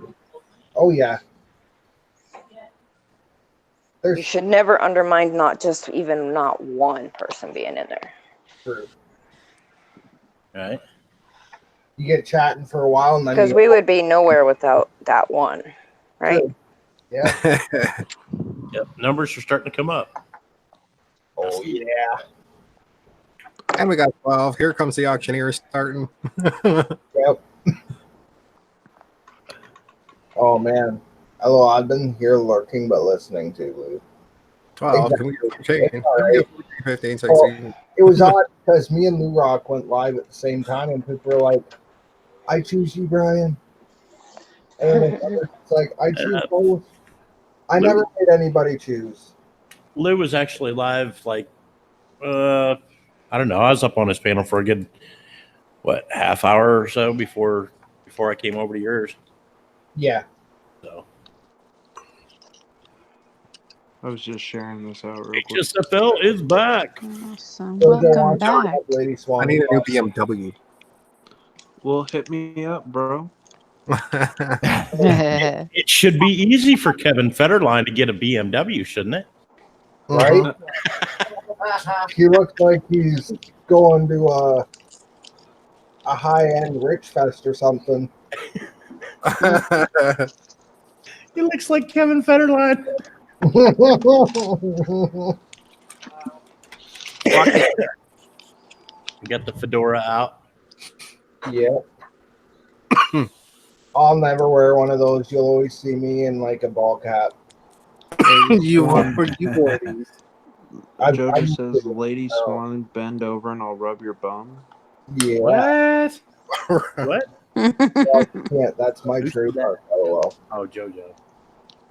Oh, yeah. you There's should never undermine not one person being in there. true. All right. You get chatting for a while, and then Because you we would be nowhere without that one, right? True. Yeah. Yep. Numbers are starting to come up. Oh, yeah. And we got 12. Here comes the auctioneer starting. Yep. Oh, man. Hello, I've been here lurking but listening to Lou. 12. Can we go for chicken? All right. 15, Well, 16. it was odd because me and Lou Rock went live at the same time, and people were like, I choose you, Brian. And it's like, I choose both. I never made anybody choose. Lou was actually live like I don't know. I was up on his panel for a good half hour or so before I came over to yours. Yeah. So I was just sharing this out real quick. HSFL is back. Awesome. So go Welcome on, back. Lady Swan. I need a new BMW. Well, hit me up, bro. It should be easy for Kevin Federline to get a BMW, shouldn't it? Right? He looks like he's going to a high-end Rich Fest or something. He looks like Kevin Federline. We got the fedora out. Yeah. I'll never wear one of those. You'll always see me in like a ball cap. you wore these. Jojo says, "Lady Swan, bend over and I'll rub your bum." Yeah. What? What? Yeah, that's my trademark. LOL. Oh, JoJo.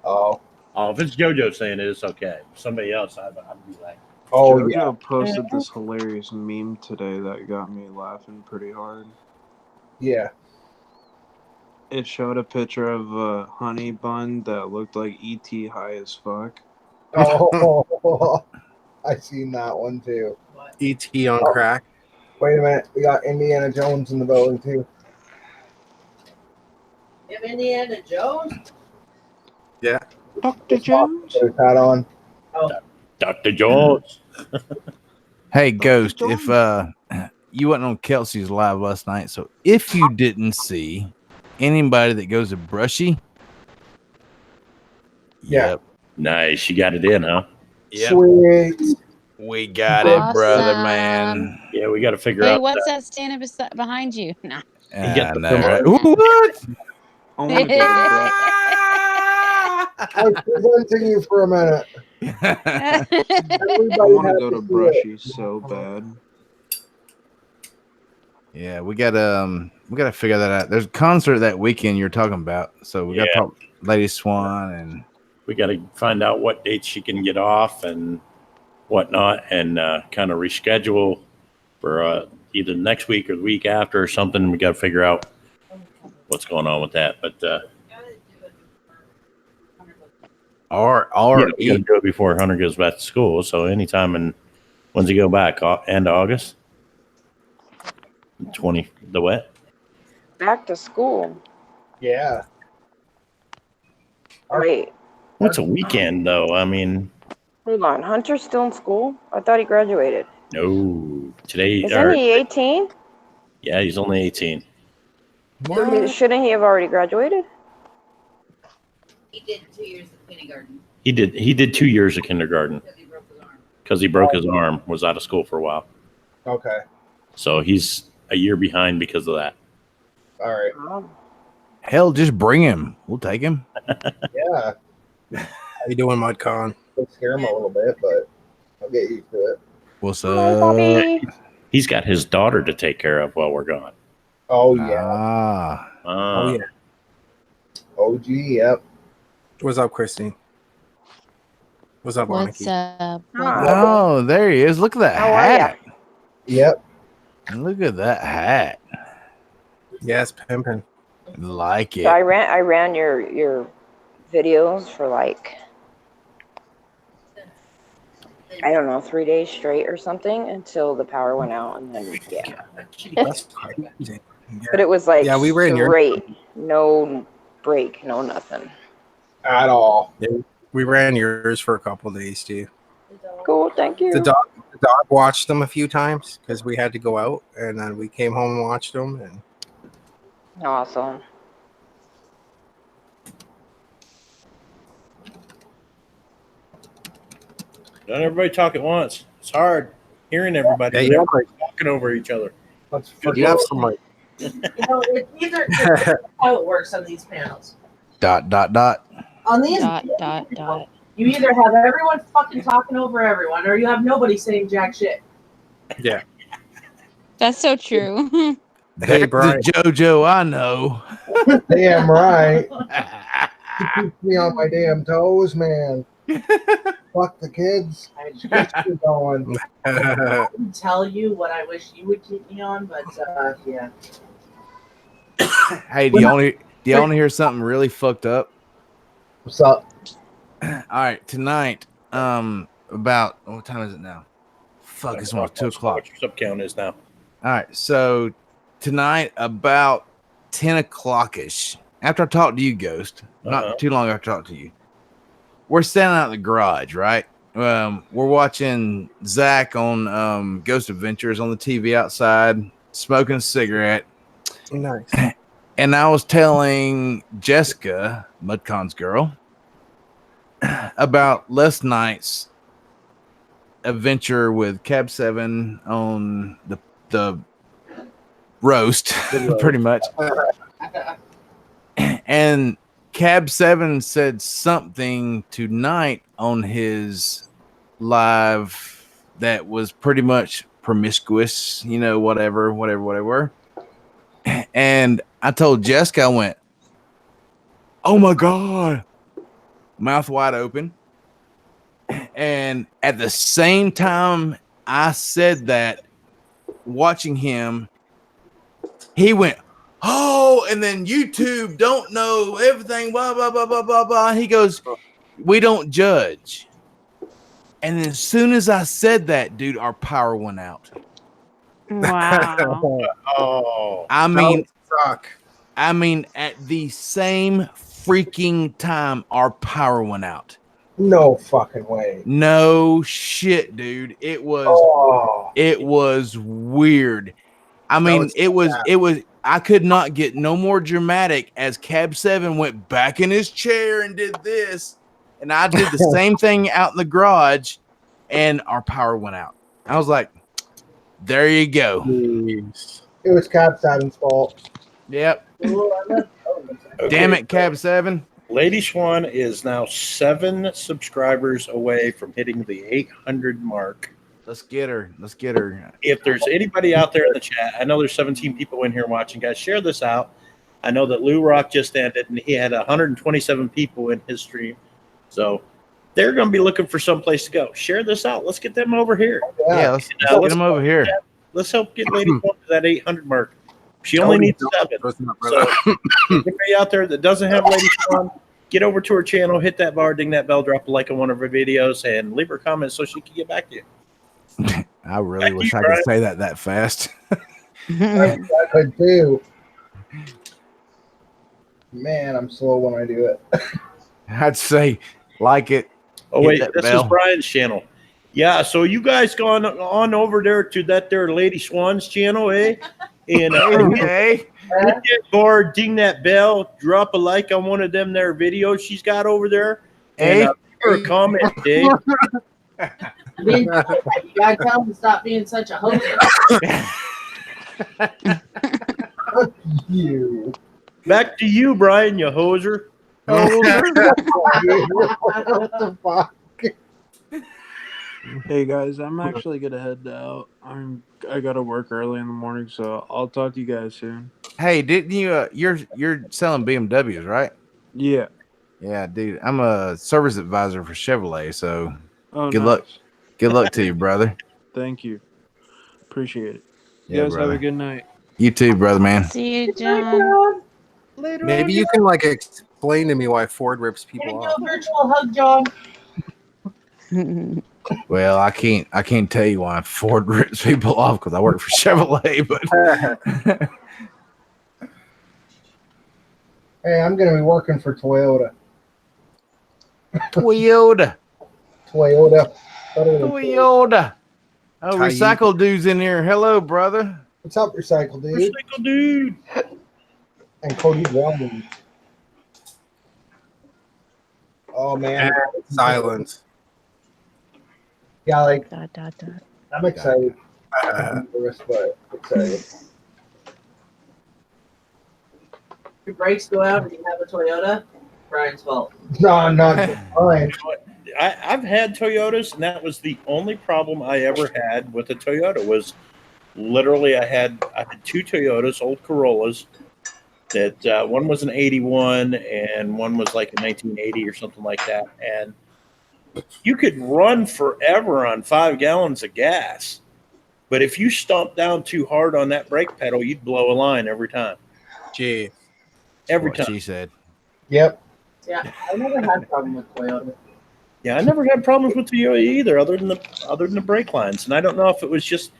Oh. Oh, if it's JoJo saying it, it's okay. Somebody else, I'd be like, Oh, Jojo yeah. posted this hilarious meme today that got me laughing pretty hard. Yeah. It showed a picture of a honey bun that looked like E.T. high as fuck. Oh, I seen that one too. E.T. on crack. Wait a minute. We got Indiana Jones in the building too. You have Indiana Jones? Yeah. Dr. Jones? Put his hat on. Dr. Jones. Hey, Ghost, if you wasn't on Kelsey's live last night, so if you didn't see anybody that goes to Brushy, Yeah. yep, Nice. You got it in, huh? yep. Sweet. We got it, brother, man. Yeah, we got to figure Hey, out. what's that standing behind you? No. You get the know, film. right? What? I want to go to Brett. I was presenting you for a minute. I Everybody want to has go to see it. Brushy so bad. Yeah, we gotta figure that out. There's a concert that weekend you're talking about, so we gotta Yeah. talk Lady Swan and We got to find out what dates she can get off and whatnot, and kind of reschedule for either next week or the week after or something. We got to figure out what's going on with that. But or we got to do it before Hunter goes back to school. So anytime, and when's he go back? End of August. 20. The what? Back to school. Yeah. Wait, What's a weekend though? I mean, hold on. Hunter's still in school? I thought he graduated. no. Today, Isn't he 18? yeah, he's only 18. Shouldn't he have already graduated? He did 2 years of kindergarten He did 2 years of kindergarten because he broke his arm. because he broke his arm. Was out of school for a while, Okay. so he's a year behind because of that. All right. Oh. hell, just bring him. We'll take him. Yeah. How you doing, MudCon? It'll scare him a little bit, but I'll get used to it. What's Hi, up? Bobby. He's got his daughter to take care of while we're gone. Oh, yeah. Ah, Oh yeah. OG, yep. What's up, Christine? What's up, What's Monica? up? oh, there he is. Look at that How are ya? hat. Yep. Look at that hat. Yes, pimping. Like it. So I ran your videos for like, I don't know, 3 days straight or something until the power went out, and then yeah. That's crazy. But it was like Yeah, we ran your- straight, no break, no nothing. At all. We ran yours for a couple days too. Cool, thank you. The dog watched them a few times because we had to go out, and then we came home and watched them. And Awesome. Don't everybody talk at once. It's hard hearing everybody. Yeah, you have, like, talking over each other. Let's you have some like You know, it's either how it works on these panels. Dot. On these, Dot. you either have everyone fucking talking over everyone, or you have nobody saying jack shit. yeah. That's so true. Hey, There's Brian. the JoJo I know. Damn right. He keeps me on my damn toes, man. Fuck the kids. Just keep going. I can tell you what I wish you would keep me on, but yeah. Hey, do you want to hear something really fucked up? What's up? All right, tonight, about what time is it now? Fuck, it's almost 2 o'clock. What your sub count is now? All right, so tonight about 10 o'clock ish. After I talked to you, Ghost, not too long after I talked to you, we're standing out in the garage, right? We're watching Zach on Ghost Adventures on the TV outside, smoking a cigarette. Nice. And I was telling Jessica, MudCon's girl, about last night's adventure with Cab 7 on the roast, pretty much. And Cab 7 said something tonight on his live that was pretty much promiscuous, you know, whatever. And I told Jessica, I went, oh my God, mouth wide open. And at the same time I said that, watching him, he went, oh, and then YouTube don't know everything, blah, blah, blah, blah, blah, blah. He goes, we don't judge. And as soon as I said that, dude, our power went out. Wow. Oh, I mean, Suck. at the same freaking time, our power went out. No fucking way. No shit, dude. It was weird. I mean, it was I could not get no more dramatic as Cab 7 went back in his chair and did this, and I did the same thing out in the garage, and our power went out. I was like, there you go. Jeez. It was Cab 7's fault. Yep. Okay, Damn it, Cab 7. Lady Swan is now 7 subscribers away from hitting the 800 mark. Let's get her. Let's get her. If there's anybody out there in the chat, I know there's 17 people in here watching. Guys, share this out. I know that Lou Rock just ended, and he had 127 people in his stream. So they're going to be looking for some place to go. Share this out. Let's get them over here. Yeah, let's get them over here. Let's help get Lady Swan to that 800 mark. She only needs 7. So anybody out there that doesn't have Lady Swan, get over to her channel, hit that bar, ding that bell, drop a like on one of her videos, and leave her a comment so she can get back to you. I really wish I could say that fast. I could too. Man, I'm slow when I do it. I'd say like it. Oh, wait, this is Brian's channel. Yeah, so you guys gone on over there to that there Lady Swan's channel, eh? And hit that bar, ding that bell, drop a like on one of them there videos she's got over there, and give her a comment, Dave. You gotta tell him to stop being such a hoser. You. Back to you, Brian, you hoser. What the fuck? Hey guys, I'm actually gonna head out. I gotta work early in the morning, so I'll talk to you guys soon. Hey, didn't you? You're selling BMWs, right? Yeah. Yeah, dude. I'm a service advisor for Chevrolet, so Oh, good luck. Good luck to you, brother. Thank you. Appreciate it. You Yeah, guys brother. have a good night. You too, brother, man. See you, John. Maybe you can like explain to me why Ford rips people off. Virtual hug, John. Well, I can't tell you why Ford rips people off because I work for Chevrolet, but Hey, I'm going to be working for Toyota. Toyota. Toyota. Oh, Recycle Dude's in here. Hello, brother. What's up, Recycle Dude? Recycle Dude. And Cody Brown. Oh, man. Silence. Yeah, like, Dot, dot, dot. I'm excited. I'm nervous, but excited. Your brakes go out and you have a Toyota, Brian's fault. No, not fine. I've had Toyotas, and that was the only problem I ever had with a Toyota. Was literally I had 2 Toyotas, old Corollas. That one was an 81 and one was like a 1980 or something like that. And you could run forever on 5 gallons of gas, but if you stomped down too hard on that brake pedal, you'd blow a line every time. Gee. Every What time. she said. Yep. Yeah, I never had a problem with Toyota. Yeah, I never had problems with Toyota either, other than the brake lines. And I don't know if it was just,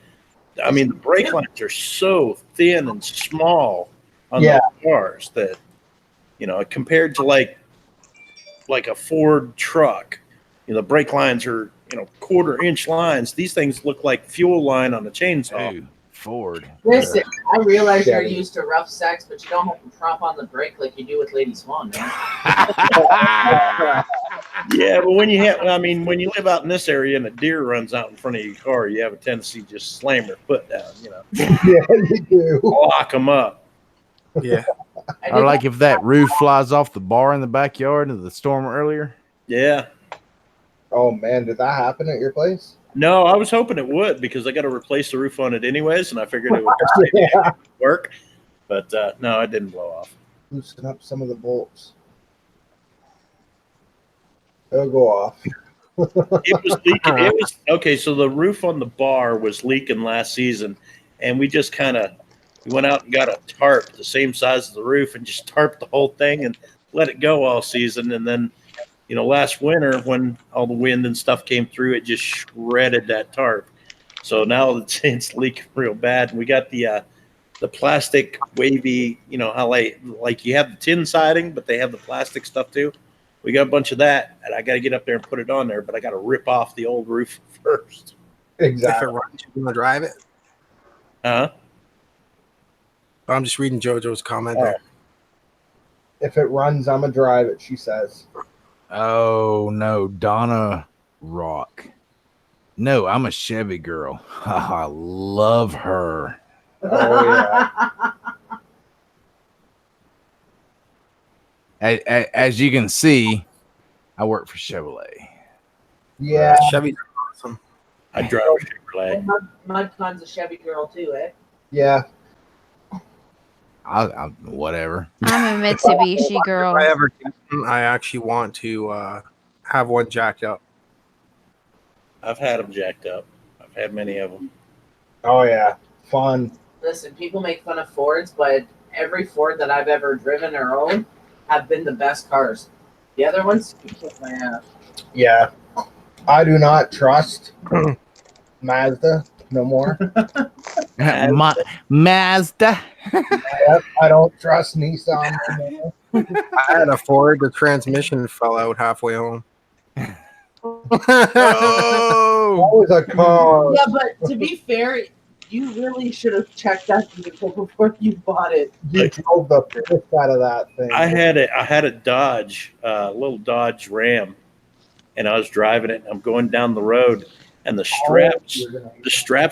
I mean, the brake lines are so thin and small on those cars that, you know, compared to like a Ford truck, you know, the brake lines are, you know, 1/4-inch lines. These things look like fuel line on a chainsaw. Ooh, Ford. Listen, I realize you're used to rough sex, but you don't have to tromp on the brake like you do with Lady Swan, man. Yeah, but when you live out in this area and a deer runs out in front of your car, you have a tendency to just slam your foot down, you know. Yeah, you do. Lock them up. Yeah. Or like if that roof flies off the bar in the backyard of the storm earlier. Yeah. Oh, man, did that happen at your place? No, I was hoping it would because I got to replace the roof on it anyways, and I figured it would work. But no, it didn't blow off. Loosen up some of the bolts. It'll go off. It was leaking. It was okay. So the roof on the bar was leaking last season, and we just we went out and got a tarp the same size as the roof and just tarped the whole thing and let it go all season. And then, you know, last winter when all the wind and stuff came through, it just shredded that tarp. So now it's leaking real bad. And we got the plastic wavy, you know, how like you have the tin siding, but they have the plastic stuff too. We got a bunch of that, and I got to get up there and put it on there, but I got to rip off the old roof first. Exactly. If it runs, you're gonna drive it. I'm just reading JoJo's comment there. If it runs, I'm going to drive it, she says. Oh no, Donna Rock. No, I'm a Chevy girl. I love her. Oh yeah. As you can see, I work for Chevrolet. Yeah. Chevy's awesome. I drive a Chevrolet. Mudcon's a Chevy girl too, eh? Yeah. I whatever. I'm a Mitsubishi girl. If I ever get one, I actually want to have one jacked up. I've had them jacked up. I've had many of them. Oh yeah. Fun. Listen, people make fun of Fords, but every Ford that I've ever driven or owned have been the best cars. The other ones, you kick my ass. Yeah. I do not trust Mazda no more. Mazda. Yep, I don't trust Nissan no more. I had a Ford. The transmission fell out halfway home. That Oh, was a car. Yeah, but to be fair, you really should have checked that vehicle before you bought it. You drove the piss out of that thing. I had a Dodge, little Dodge Ram, and I was driving it. And I'm going down the road, and the straps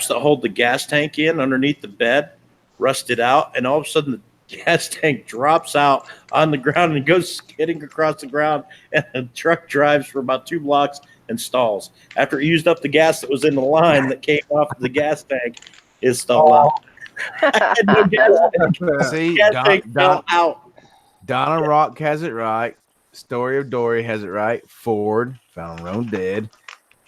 that hold the gas tank in underneath the bed rusted out, and all of a sudden the gas tank drops out on the ground and goes skidding across the ground, and the truck drives for about 2 blocks and stalls. After it used up the gas that was in the line that came off the gas tank, it stalled out. I had no gas tank. see, Gas tank fell out. Donna Rock has it right. Story of Dory has it right. Ford found on road dead.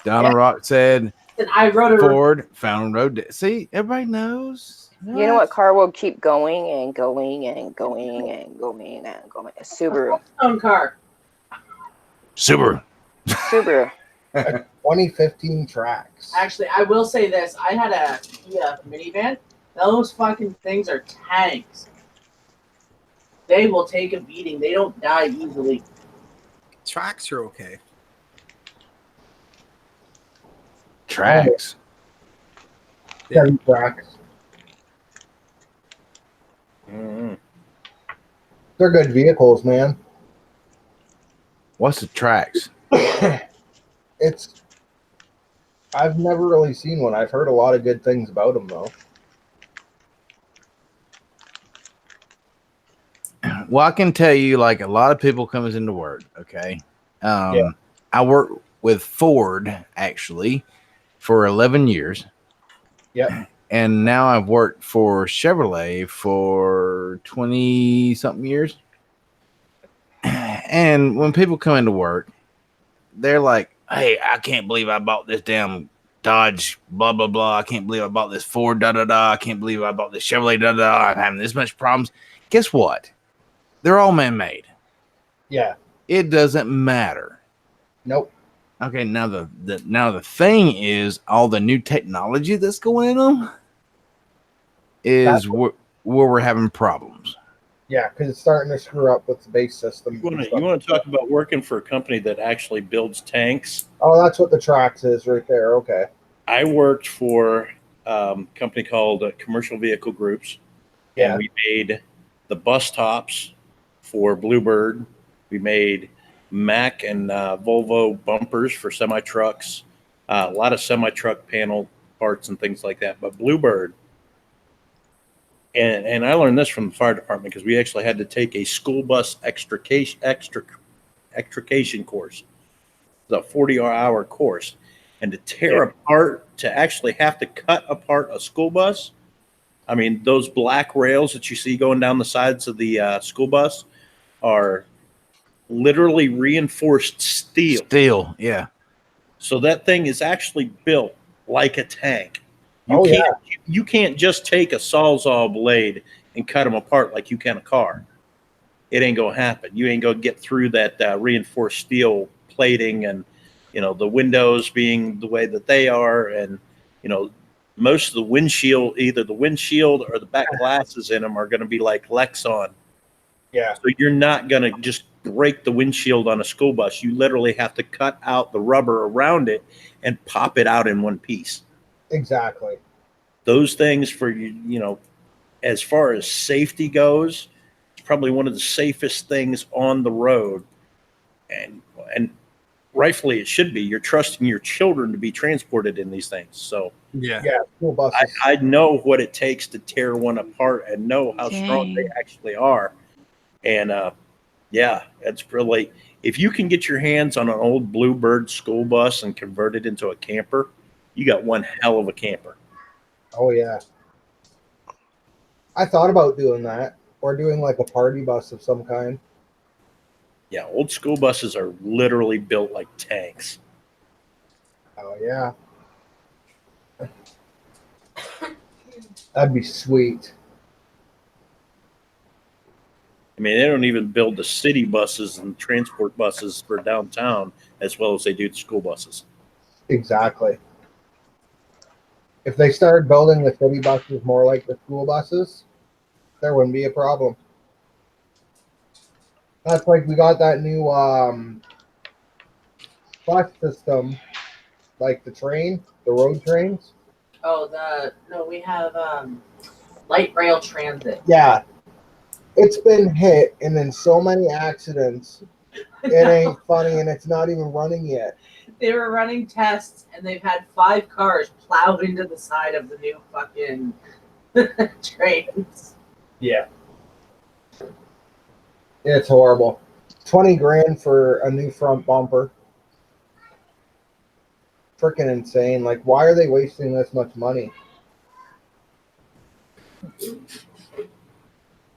Donna Rock said And I wrote a Ford found on road dead. See, everybody knows. You know what car will keep going and going and going and going and going? A Subaru. own car. Subaru. Subaru. 2015 tracks. Actually, I will say this: I had a Kia minivan. Those fucking things are tanks. They will take a beating. They don't die easily. Tracks are okay. Tracks. Chevy tracks. Mm-hmm. They're good vehicles, man. What's the tracks? It's. I've never really seen one. I've heard a lot of good things about them, though. Well, I can tell you, like a lot of people comes into work. Okay, Yeah. I worked with Ford actually for 11 years. Yep. And now I've worked for Chevrolet for 20 something years. And when people come into work, they're like, "Hey, I can't believe I bought this damn Dodge, blah blah blah. I can't believe I bought this Ford, da da da. I can't believe I bought this Chevrolet, da da. I'm having this much problems." Guess what? They're all man-made. Yeah. It doesn't matter. Nope. Okay, now the thing is, all the new technology that's going in them is where we're having problems. Yeah, because it's starting to screw up with the base system. You want to talk about working for a company that actually builds tanks? Oh, that's what the tracks is right there. Okay. I worked for a company called Commercial Vehicle Groups, Yeah. and we made the bus tops for Bluebird. We made Mack and Volvo bumpers for semi trucks, a lot of semi truck panel parts and things like that. But Bluebird, and I learned this from the fire department because we actually had to take a school bus extrication course. It's a 40-hour course, and to tear apart, to actually have to cut apart a school bus. I mean, those black rails that you see going down the sides of the school bus are literally reinforced steel. Steel, yeah. So that thing is actually built like a tank. You can't just take a Sawzall blade and cut them apart like you can a car. It ain't gonna happen. You ain't gonna get through that reinforced steel plating, and the windows being the way that they are, and most of the windshield, either the windshield or the back glasses in them are going to be like Lexon. Yeah. So you're not going to just break the windshield on a school bus. You literally have to cut out the rubber around it and pop it out in one piece. Exactly. Those things for as far as safety goes, it's probably one of the safest things on the road. And rightfully it should be. You're trusting your children to be transported in these things. So Yeah. Yeah, school buses. I know what it takes to tear one apart and know how strong they Dang. actually are. And yeah, it's really, if you can get your hands on an old Bluebird school bus and convert it into a camper, you got one hell of a camper. Oh yeah. I thought about doing that or doing like a party bus of some kind. Yeah, old school buses are literally built like tanks. Oh yeah. That'd be sweet. I mean, they don't even build the city buses and transport buses for downtown as well as they do the school buses. Exactly. If they started building the city buses more like the school buses, there wouldn't be a problem. That's like we got that new bus system, like the road trains. Oh, we have light rail transit. Yeah, it's been hit and in so many accidents. It ain't funny, and it's not even running yet. They were running tests, and they've had 5 cars plowed into the side of the new fucking trains. Yeah, it's horrible. 20 grand for a new front bumper. Freaking insane. Like, why are they wasting this much money?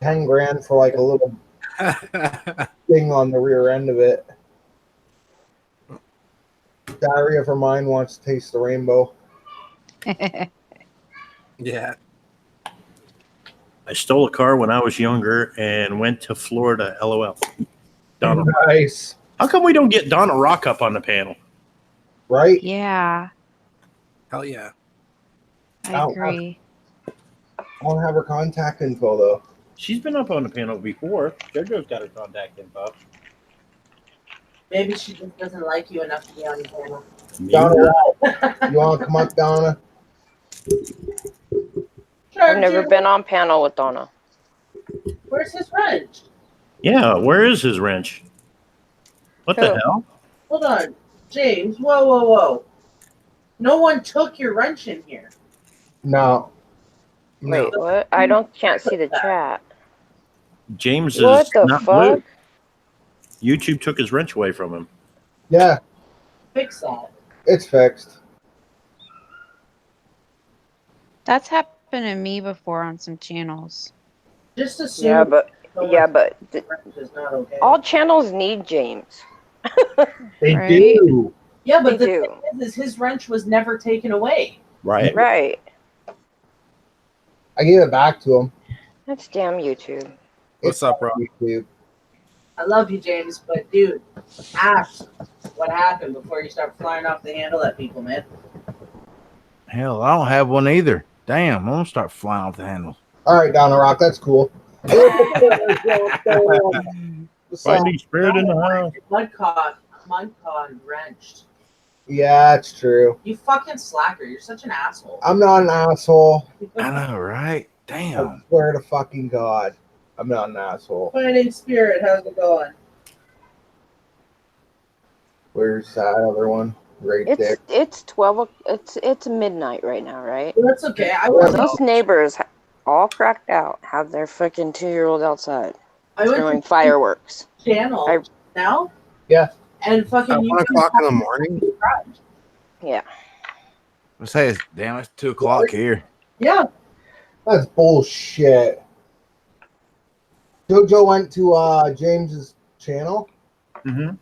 10 grand for like a little thing on the rear end of it. Diary of her mind wants to taste the rainbow. Yeah. I stole a car when I was younger and went to Florida. LOL. Donna. Nice. How come we don't get Donna Rock up on the panel? Right? Yeah, Hell yeah. I agree. I don't have her contact info though. She's been up on the panel before. JoJo's got her contact info. Maybe she just doesn't like you enough to be on the panel. Donna, you want to come up, Donna? I've never been on panel with Donna. Where's his wrench? Yeah, where is his wrench? What the Who? hell? Hold on. James, whoa. No one took your wrench in here. No. Wait, what? I can't see the chat. James What is the not fuck? blue. YouTube took his wrench away from him. Yeah, Fix that. it's fixed. That's happened to me before on some channels. Just assume Yeah, but the wrench is not okay. all channels need James. They Right? do. Yeah, but They the do. thing is his wrench was never taken away. Right. Right. I gave it back to him. That's damn YouTube. What's up, bro? YouTube. I love you, James, but dude, ask what happened before you start flying off the handle at people, man. Hell, I don't have one either. Damn, I'm gonna start flying off the handle. All right, Donna Rock, that's cool. Finding spirit in the house. Mudcon wrenched. Yeah, it's true. You fucking slacker. You're such an asshole. I'm not an asshole. I know, right? I Damn. swear to fucking God, I'm not an asshole. Finding spirit, how's it going? Where's that other one? Right there. It's 12. It's midnight right now, right? Well, that's okay. I went Those neighbors all cracked out. Have their freaking 2-year-old outside throwing to fireworks. channel now. Yeah. And fucking At you 1 o'clock in the morning. Yeah. Let's say it's damn. It's 2 o'clock here. Yeah. That's bullshit. JoJo went to James's channel. Mm-hmm.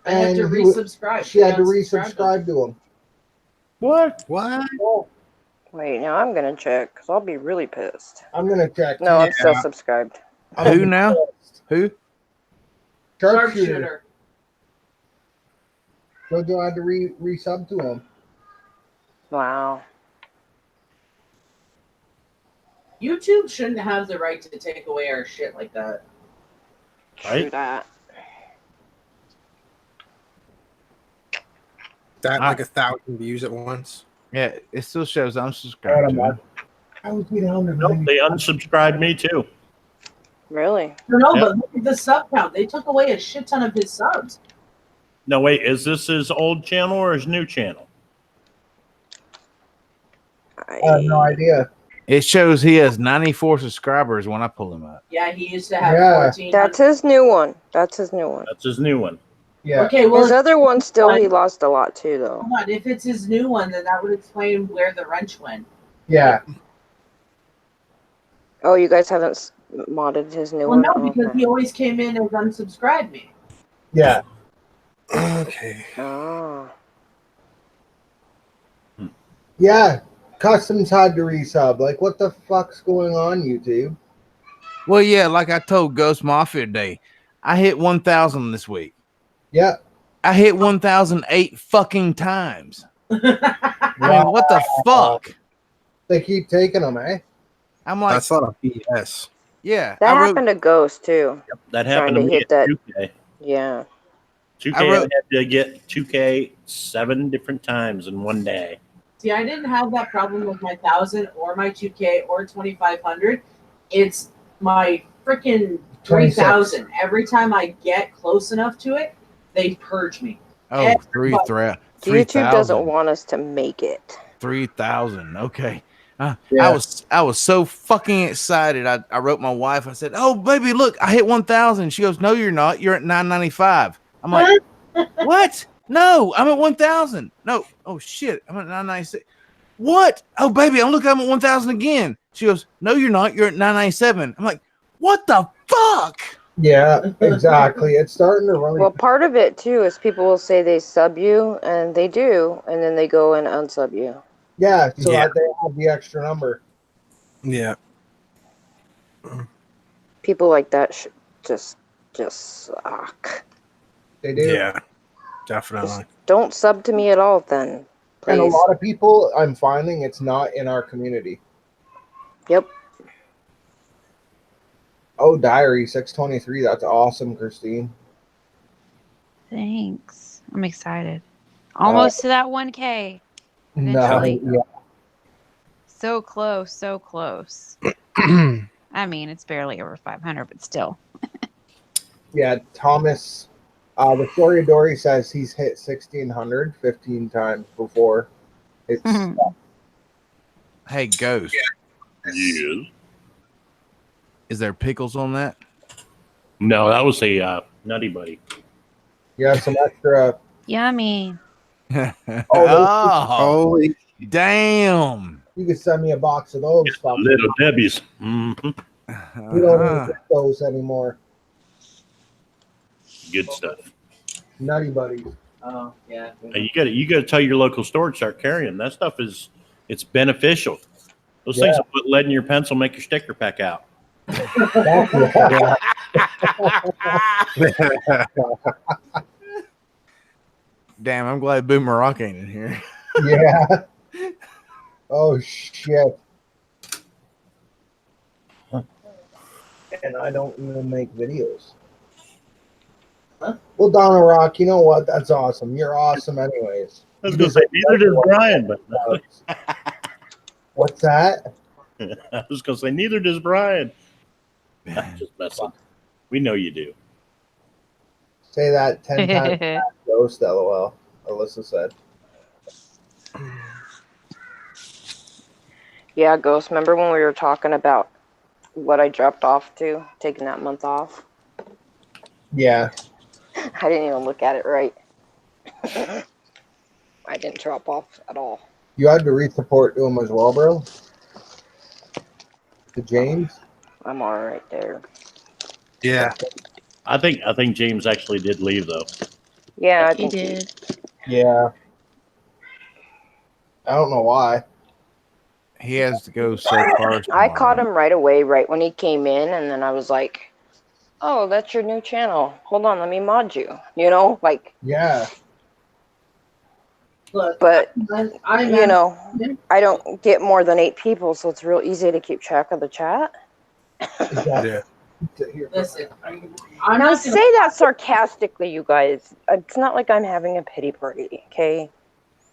I had to he wa- resubscribe. She had to Unsubscribed resubscribe to him. What? What? Wait, now I'm gonna check because I'll be really pissed. I'm gonna check. No, I'm still subscribed. Who now? Who? Sharpshooter. JoJo had to resub to him. Wow. YouTube shouldn't have the right to take away our shit like that. True Right? that. That like 1,000 views at once. Yeah, it still shows I'm subscribed to him. I was down to Nope, they unsubscribed me too. Really? No, Yep. but look at the sub count. They took away a shit ton of his subs. No, wait, is this his old channel or his new channel? I have no idea. It shows he has 94 subscribers when I pull him up. Yeah, he used to have Yeah. 14. That's his new one. That's his new one. That's his new one. Yeah. Okay, well, His other one still he lost a lot too though. hold on. If it's his new one, then that would explain where the wrench went. Yeah. Oh, you guys haven't modded his new Well, one? no, Oh, because okay. he always came in and unsubscribed me. Yeah. Okay. Oh. Yeah. Customs had to resub. Like, what the fuck's going on, YouTube? Well, yeah, like I told Ghost Mafia today, I hit 1,000 this week. Yeah. I hit 1,008 fucking times. Wow. I mean, what the fuck? They keep taking them, eh? I'm like, That's not a BS. yeah. That I wrote, happened to Ghost too. That Trying happened to to me hit at that. 2K. Yeah. 2K, I I, wrote- had to get 2K 7 different times in one day. See, I didn't have that problem with my 1,000 or my 2K or 2,500. It's my freaking 3,000. Every time I get close enough to it, they purge me. oh, 3,000. YouTube doesn't want us to make it. 3,000. Okay. Yeah. I was so fucking excited. I wrote my wife. I said, "Oh, baby, look, I hit 1,000." She goes, "No, you're not. You're at 995." I'm like, "What? No, I'm at 1,000. No. Oh shit, I'm at 996. What? Oh, baby, I'm looking. I'm at 1,000 again." She goes, "No, you're not. You're at 997." I'm like, "What the fuck?" Yeah, exactly. It's starting to really. Well, part of it too is people will say they sub you, and they do, and then they go and unsub you. Yeah, so Yeah. that they have the extra number. Yeah. People like that should just suck. They do. Yeah. Definitely. Don't sub to me at all, then, And a please. lot of people, I'm finding it's not in our community. Yep. Oh, Diary 623. That's awesome, Christine. Thanks. I'm excited. Almost to that 1K. No, Eventually. yeah. So close, so close. I mean, it's barely over 500, but still. Yeah, Thomas. The story of Dory says he's hit 1,600 15 times before. It's Hey, Ghost. Yeah. Is there pickles on that? No, that was a Nutty Buddy. you have some extra. Yummy. Oh, Holy. damn. You could send me a box of those. Fuck. Little Debbie's. Mhm. We don't Uh-huh. even get those anymore. Good stuff. Nutty Buddies. Oh, yeah. Hey, you gotta tell your local store to start carrying that stuff. It's beneficial. Those things Yeah. will put lead in your pencil, make your sticker pack out. Yeah. Damn, I'm glad Boomerang ain't in here. Yeah. Oh shit. And I don't even make videos. Huh? Well, Donna Rock, you know what? That's awesome. You're awesome, anyways. I was gonna say neither does Brian, but What's that? I was gonna say neither does Brian. I'm just messing. We know you do. Say that 10 times. Ghost, LOL. Alyssa said. Yeah, Ghost. Remember when we were talking about what I dropped off to, taking that month off? Yeah. I didn't even look at it right. I didn't drop off at all. You had to re-support to him as well, bro? To James? I'm all right there. Yeah. I think James actually did leave though. Yeah, I He think did. Yeah. I don't know why. He has to go so far. I caught him right away, right when he came in, and then I was like, "Oh, that's your new channel. Hold on, let me mod you." You know, like. Yeah. Look, But I'm you know, I don't get more than 8 people, so it's real easy to keep track of the chat. Exactly. Yeah. listen. I'm Now not gonna, say that sarcastically, you guys. It's not like I'm having a pity party, okay?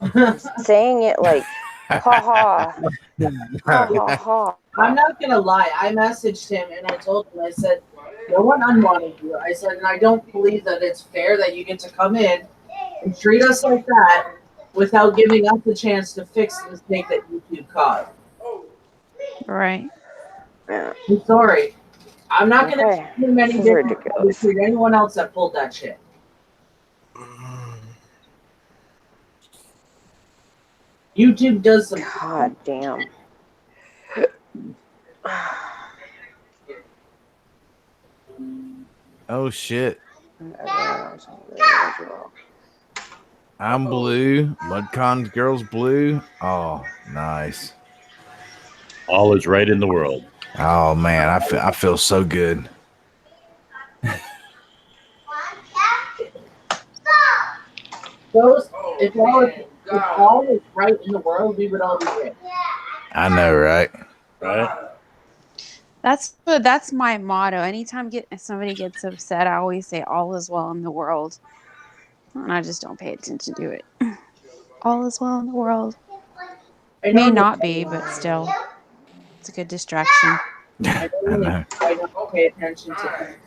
I'm saying it like, ha ha, ha ha ha. I'm not gonna lie. I messaged him and I told him. I said, "No one unwanted you." I said, and I don't believe that it's fair that you get to come in and treat us like that without giving us the chance to fix the mistake that YouTube caused. Right. Yeah. I'm sorry. I'm not going to Okay. treat him any This is different than I would ridiculous. treat anyone else that pulled that shit. YouTube does some. God damn. Oh shit. I'm blue. Mudcon's girl's blue. Oh, nice. All is right in the world. Oh man, I feel so good. Those, if all is right in the world, we would all be rich. I know, right? Right? That's my motto. Anytime somebody gets upset, I always say all is well in the world. And I just don't pay attention to it. All is well in the world. May not be, but still. It's a good distraction. I don't pay attention to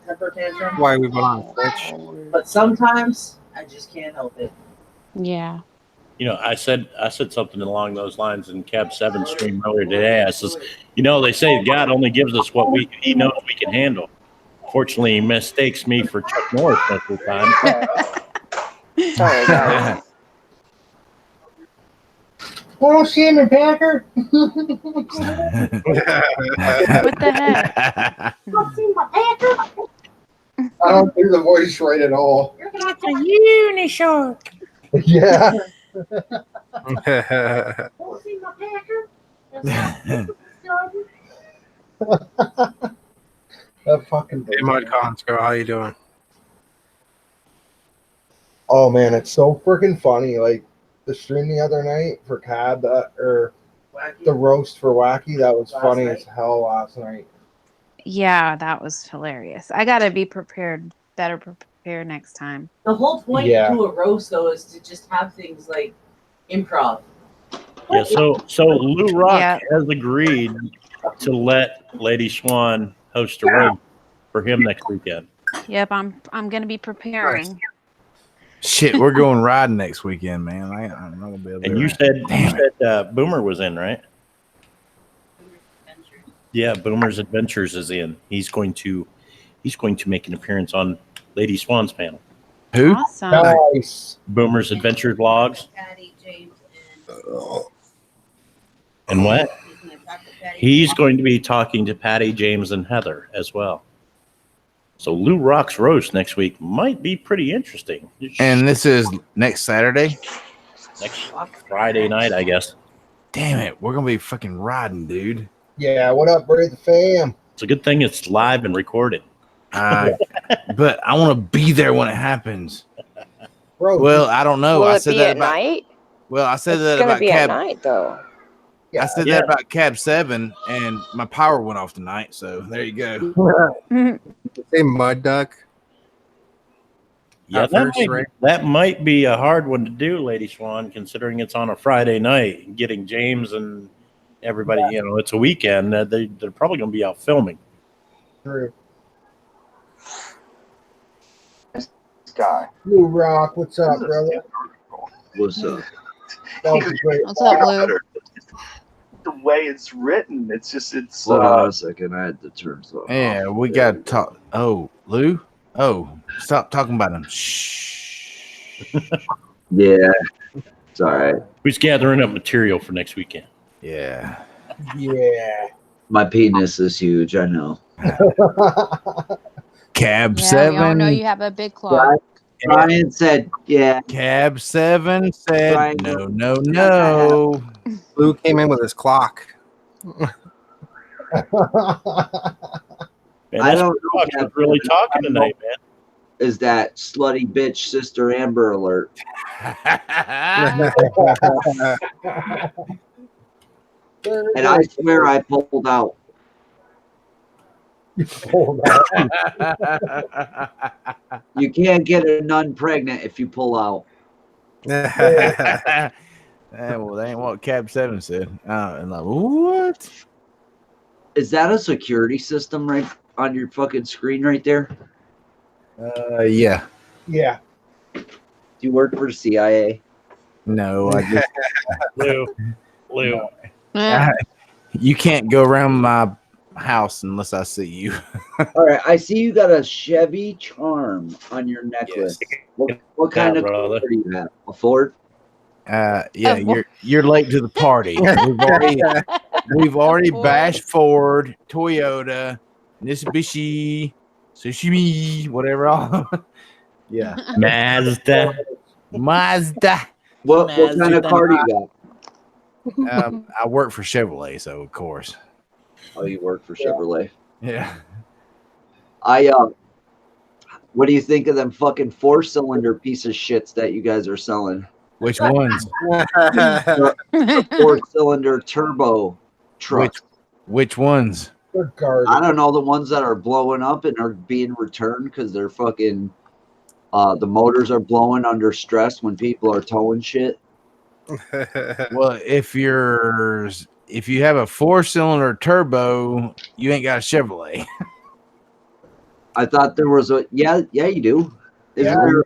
temper tantrum. Why we went on Twitch? But sometimes I just can't help it. Yeah. You know, I said something along those lines in Cab 7 stream earlier today. I says, you know, they say God only gives us what he knows we can handle. Fortunately, he mistakes me for Chuck Norris most of the time. Sorry, guys. Oh, Shannon Packer. What the heck? I don't do the voice right at all. You're gonna have to Unishark. Yeah. Won't see my Packer. That fucking. Hey, Mudcons girl, how you doing? Oh man, it's so freaking funny. Like the stream the other night for Cab or the roast for Wacky, that was funny as hell last night. Yeah, that was hilarious. I gotta be better prepared next time. The whole point Yeah. to a roast, though, is to just have things like improv. Yeah, so Lou Rock Yeah. has agreed to let Lady Swan host a roast for him next weekend. Yep, I'm gonna be preparing. Shit, we're going riding next weekend, man. I'm not gonna be able to. And you said Boomer was in, right? Yeah, Boomer's Adventures is in. He's going to make an appearance on Lady Swan's panel. Who? Awesome. Nice. Boomer's Adventure Vlogs. Patty, James, And what? he's gonna talk to Patty. He's going to be talking to Patty, James, and Heather as well. So Lou Rock's roast next week might be pretty interesting. And this is next Saturday. Next Friday night, I guess. Damn it, we're gonna be fucking riding, dude. Yeah. What up, Brave the fam? It's a good thing it's live and recorded. But I want to be there when it happens. Bro, Well, I don't know. Will I it said be that at about. night? Well, I said It's that gonna about be at Cab. night, though. yeah. I said Yeah. that about Cab 7, and my power went off tonight. So there you go. Say Mud Duck. Yeah, At first, right? that might be a hard one to do, Lady Swan, considering it's on a Friday night. Getting James and everybody, you know, it's a weekend. They're probably going to be out filming. True. Guy. Blue Rock, what's up, brother? What's up? That was great. What's up, Lou? The way it's written, it's. Hold on a second, I had to turn something Yeah, off. we got to talk. Oh, Lou. Oh, stop talking about him. Shh. Yeah, it's all right. Who's gathering up material for next weekend? Yeah. Yeah. My penis is huge, I know. Cab Yeah, we all know 7. you have a big clock. Brian said, yeah. Cab 7 said, Brian- no. Blue came in with his clock. Man, I that's don't what know, Rock was really talking tonight, man. Is that slutty bitch sister Amber alert? And I swear I pulled out. You can't get a nun pregnant if you pull out. Well, that ain't what Cab 7 said. And like, what? Is that a security system right on your fucking screen right there? Yeah. Yeah. you work for CIA? No, I just Lou. you can't go around my house unless I see you. All right, I see you got a Chevy Charm on your necklace. What kind of car brother. do you have? A Ford? Yeah, you're late to the party. We've already bashed Ford, Toyota, Mitsubishi, Sushimi, whatever. All yeah, Mazda. What kind of car do you got? I work for Chevrolet, so of course. Oh, you work for Chevrolet. Yeah. What do you think of them fucking 4-cylinder piece of shits that you guys are selling? Which ones? The 4-cylinder turbo trucks. Which ones? I don't know, the ones that are blowing up and are being returned because they're fucking the motors are blowing under stress when people are towing shit. Well, if you have a 4-cylinder turbo, you ain't got a Chevrolet. I thought there was yeah you do. Isn't there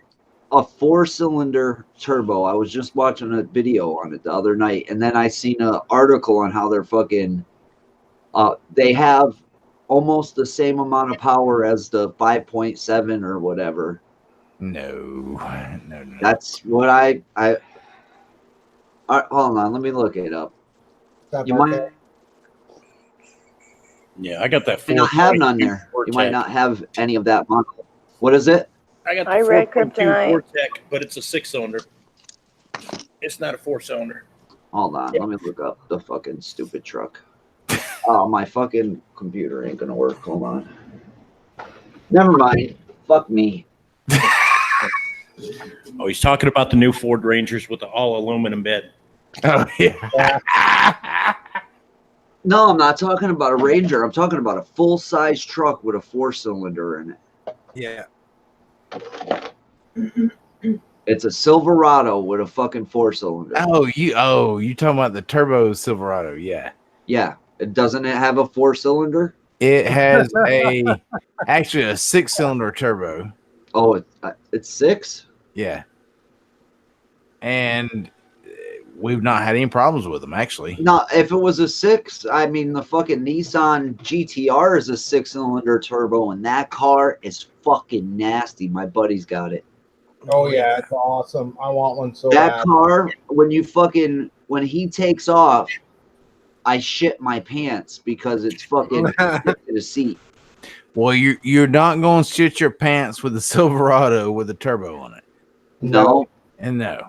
a 4-cylinder turbo? I was just watching a video on it the other night, and then I seen an article on how they're fucking they have almost the same amount of power as the 5.7 or whatever. No. That's what I hold on, let me look it up. You might Yeah, I got that. not have none there. You might not have any of that model. What is it? I got the I read 4.2 Kryptonite. Vortec, but it's a 6-cylinder. It's not a 4-cylinder. Hold on, let me look up the fucking stupid truck. Oh, my fucking computer ain't gonna work. Hold on. Never mind. Fuck me. Oh, he's talking about the new Ford Rangers with the all aluminum bed. Oh yeah. No, I'm not talking about a Ranger. I'm talking about a full-size truck with a 4-cylinder in it. Yeah. It's a Silverado with a fucking 4-cylinder. You talking about the turbo Silverado? Yeah. Yeah. Doesn't it have a 4-cylinder? It has actually a 6-cylinder turbo. Oh, it's 6? Yeah. And we've not had any problems with them, actually. No, if it was a 6, I mean, the fucking Nissan GTR is a 6-cylinder turbo, and that car is fucking nasty. My buddy's got it. Oh yeah, it's awesome. I want one so That bad. car, when he takes off, I shit my pants because it's fucking to the seat. Well, you're not going to shit your pants with the Silverado with a turbo on it. No. And no.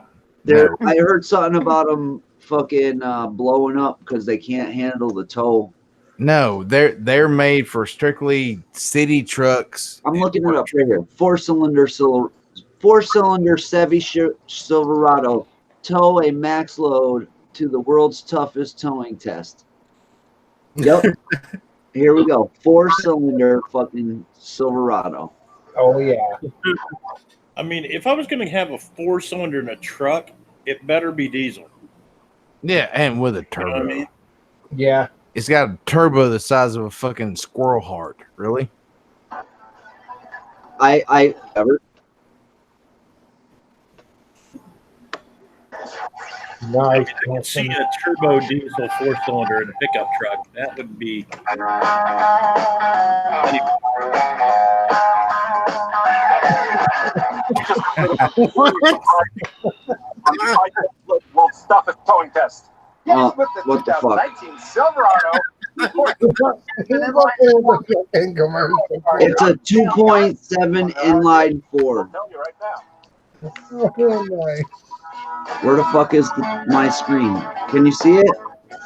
I heard something about them fucking blowing up because they can't handle the tow. No, they're made for strictly city trucks. I'm looking it up right here. 4-cylinder Chevy Silverado tow a max load to the world's toughest towing test. Yep. Here we go. 4-cylinder fucking Silverado. Oh yeah. I mean, if I was going to have a 4-cylinder in a truck, it better be diesel. Yeah, and with a turbo. You know what I mean? Yeah. It's got a turbo the size of a fucking squirrel heart. Really? I ever. Nice. I can see a turbo diesel 4-cylinder in a pickup truck. That would be. World's toughest towing test. What With the the fuck? 2019 Silverado. It's a 2.7 inline 4. Tell you right now. Where the fuck is my screen? Can you see it?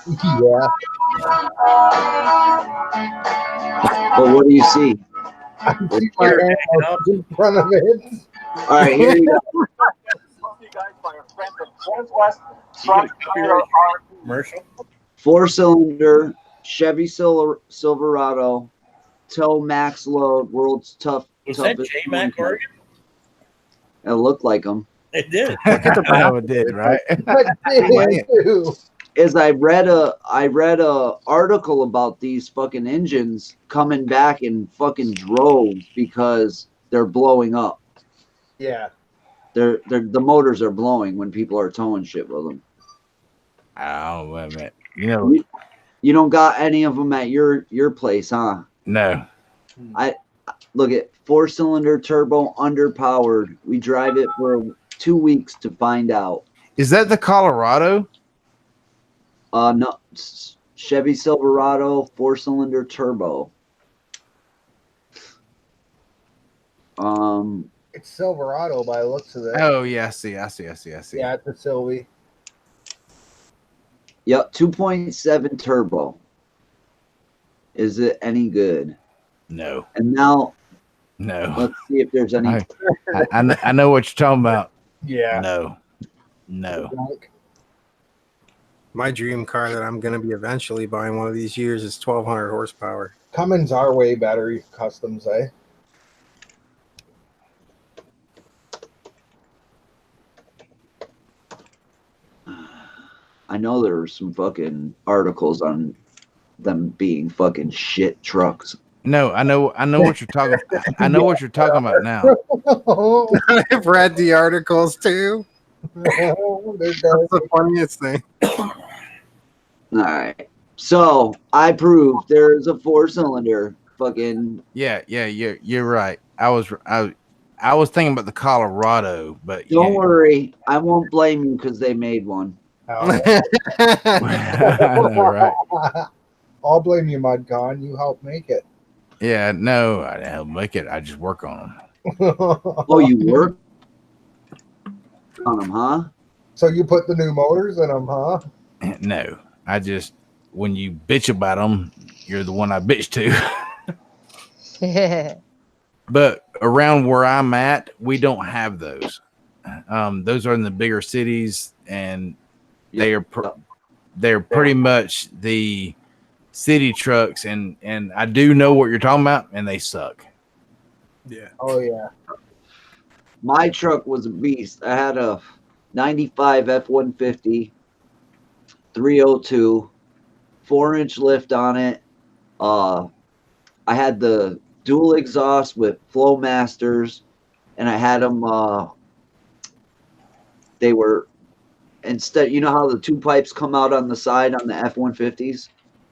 Yeah. But what do you see? I see my hand in front of it. All right, here you go. Commercial? 4-cylinder Chevy Silverado, tow max load, world's toughest. Was that J-Mac Oregon? It looked like them. It did. It did, right? Is I read a article about these fucking engines coming back in fucking droves because they're blowing up. Yeah. the motors are blowing when people are towing shit with them. Oh, wait a minute. You know, you don't got any of them at your place, huh? No. I look at 4-cylinder turbo underpowered. We drive it for 2 weeks to find out. Is that the Colorado? No, Chevy Silverado 4-cylinder turbo. It's Silverado by the looks of it. Oh yeah, I see. Yeah, it's a Sylvie. Yep, 2.7 turbo. Is it any good? No. And now, no. Let's see if there's any. I know what you're talking about. Yeah. No. My dream car that I'm going to be eventually buying one of these years is 1,200 horsepower. Cummins are way better customs, eh? I know there were some fucking articles on them being fucking shit trucks. No, I know what you're talking. I know what you're talking about now. I've read the articles too. That's the funniest thing. All right, so I proved there is a 4-cylinder fucking. Yeah, you're right. I was thinking about the Colorado, but Don't worry, I won't blame you because they made one. I know, right? I'll blame you, Mudcon. You helped make it. Yeah, no, I didn't help make it. I just work on them. Oh, you work on them, huh? So you put the new motors in them, huh? No, I just when you bitch about them, you're the one I bitch to. But around where I'm at, we don't have those. Those are in the bigger cities, and they're pretty much the city trucks, and I do know what you're talking about, and they suck. Yeah. Oh yeah. My truck was a beast. I had a 95 F-150 302 4-inch lift on it. I had the dual exhaust with Flowmasters, and I had them. They were instead. You know how the two pipes come out on the side on the F-150s?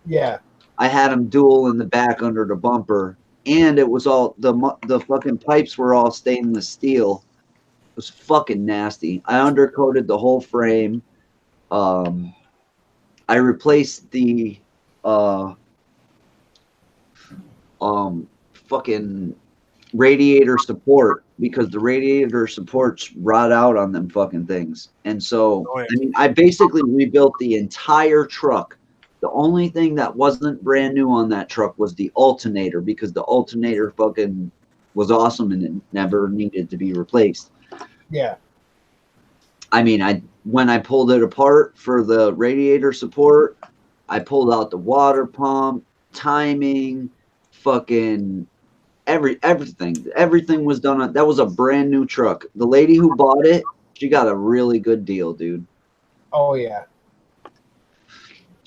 Yeah. I had them dual in the back under the bumper, and it was all the fucking pipes were all stainless steel. It was fucking nasty. I undercoated the whole frame. I replaced the fucking radiator support because the radiator supports rot out on them fucking things. And so I mean, I basically rebuilt the entire truck. The only thing that wasn't brand new on that truck was the alternator, because the alternator fucking was awesome and it never needed to be replaced. Yeah. I mean, when I pulled it apart for the radiator support, I pulled out the water pump, timing, fucking everything was done on. That was a brand new truck. The lady who bought it, she got a really good deal, dude. Oh yeah.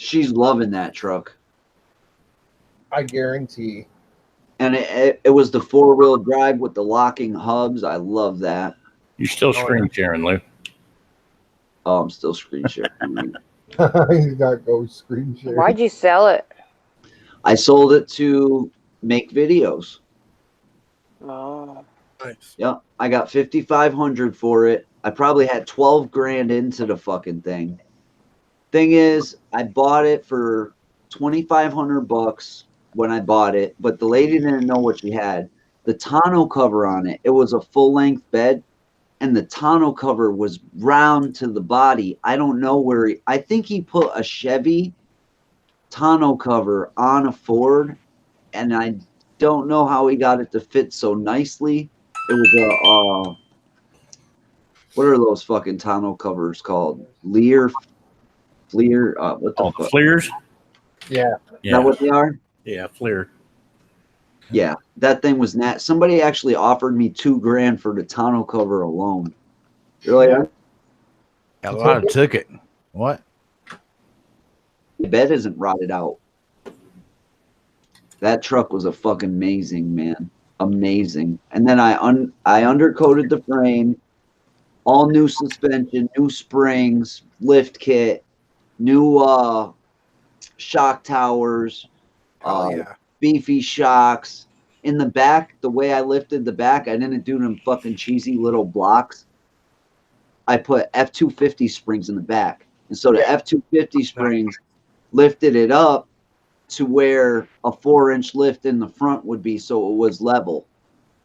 She's loving that truck. I guarantee. And it was the 4-wheel drive with the locking hubs. I love that. You're still screen sharing, Lou. Oh, I'm still screen sharing. He's got ghost screen share. Why'd you sell it? I sold it to make videos. Oh. Nice. Yeah, I got 5,500 for it. I probably had 12 grand into the fucking thing. Thing is, I bought it for 2,500 bucks when I bought it, but the lady didn't know what she had. The tonneau cover on it, it was a full-length bed, and the tonneau cover was round to the body. I don't know where I think he put a Chevy tonneau cover on a Ford, and I don't know how he got it to fit so nicely. It was what are those fucking tonneau covers called? Lear, what the fuck? Fleers? Yeah. Is that what they are? Yeah, Fleer. Yeah, that thing was somebody actually offered me $2,000 for the tonneau cover alone. You're like, A lot of took it. What? the bed isn't rotted out. That truck was a fucking amazing, man. Amazing. And then I undercoated the frame. All new suspension, new springs, lift kit, new shock towers, Hell yeah. beefy shocks. In the back, the way I lifted the back, I didn't do them fucking cheesy little blocks. I put F250 springs in the back. And so the F250 springs lifted it up to where a 4-inch lift in the front would be, so it was level.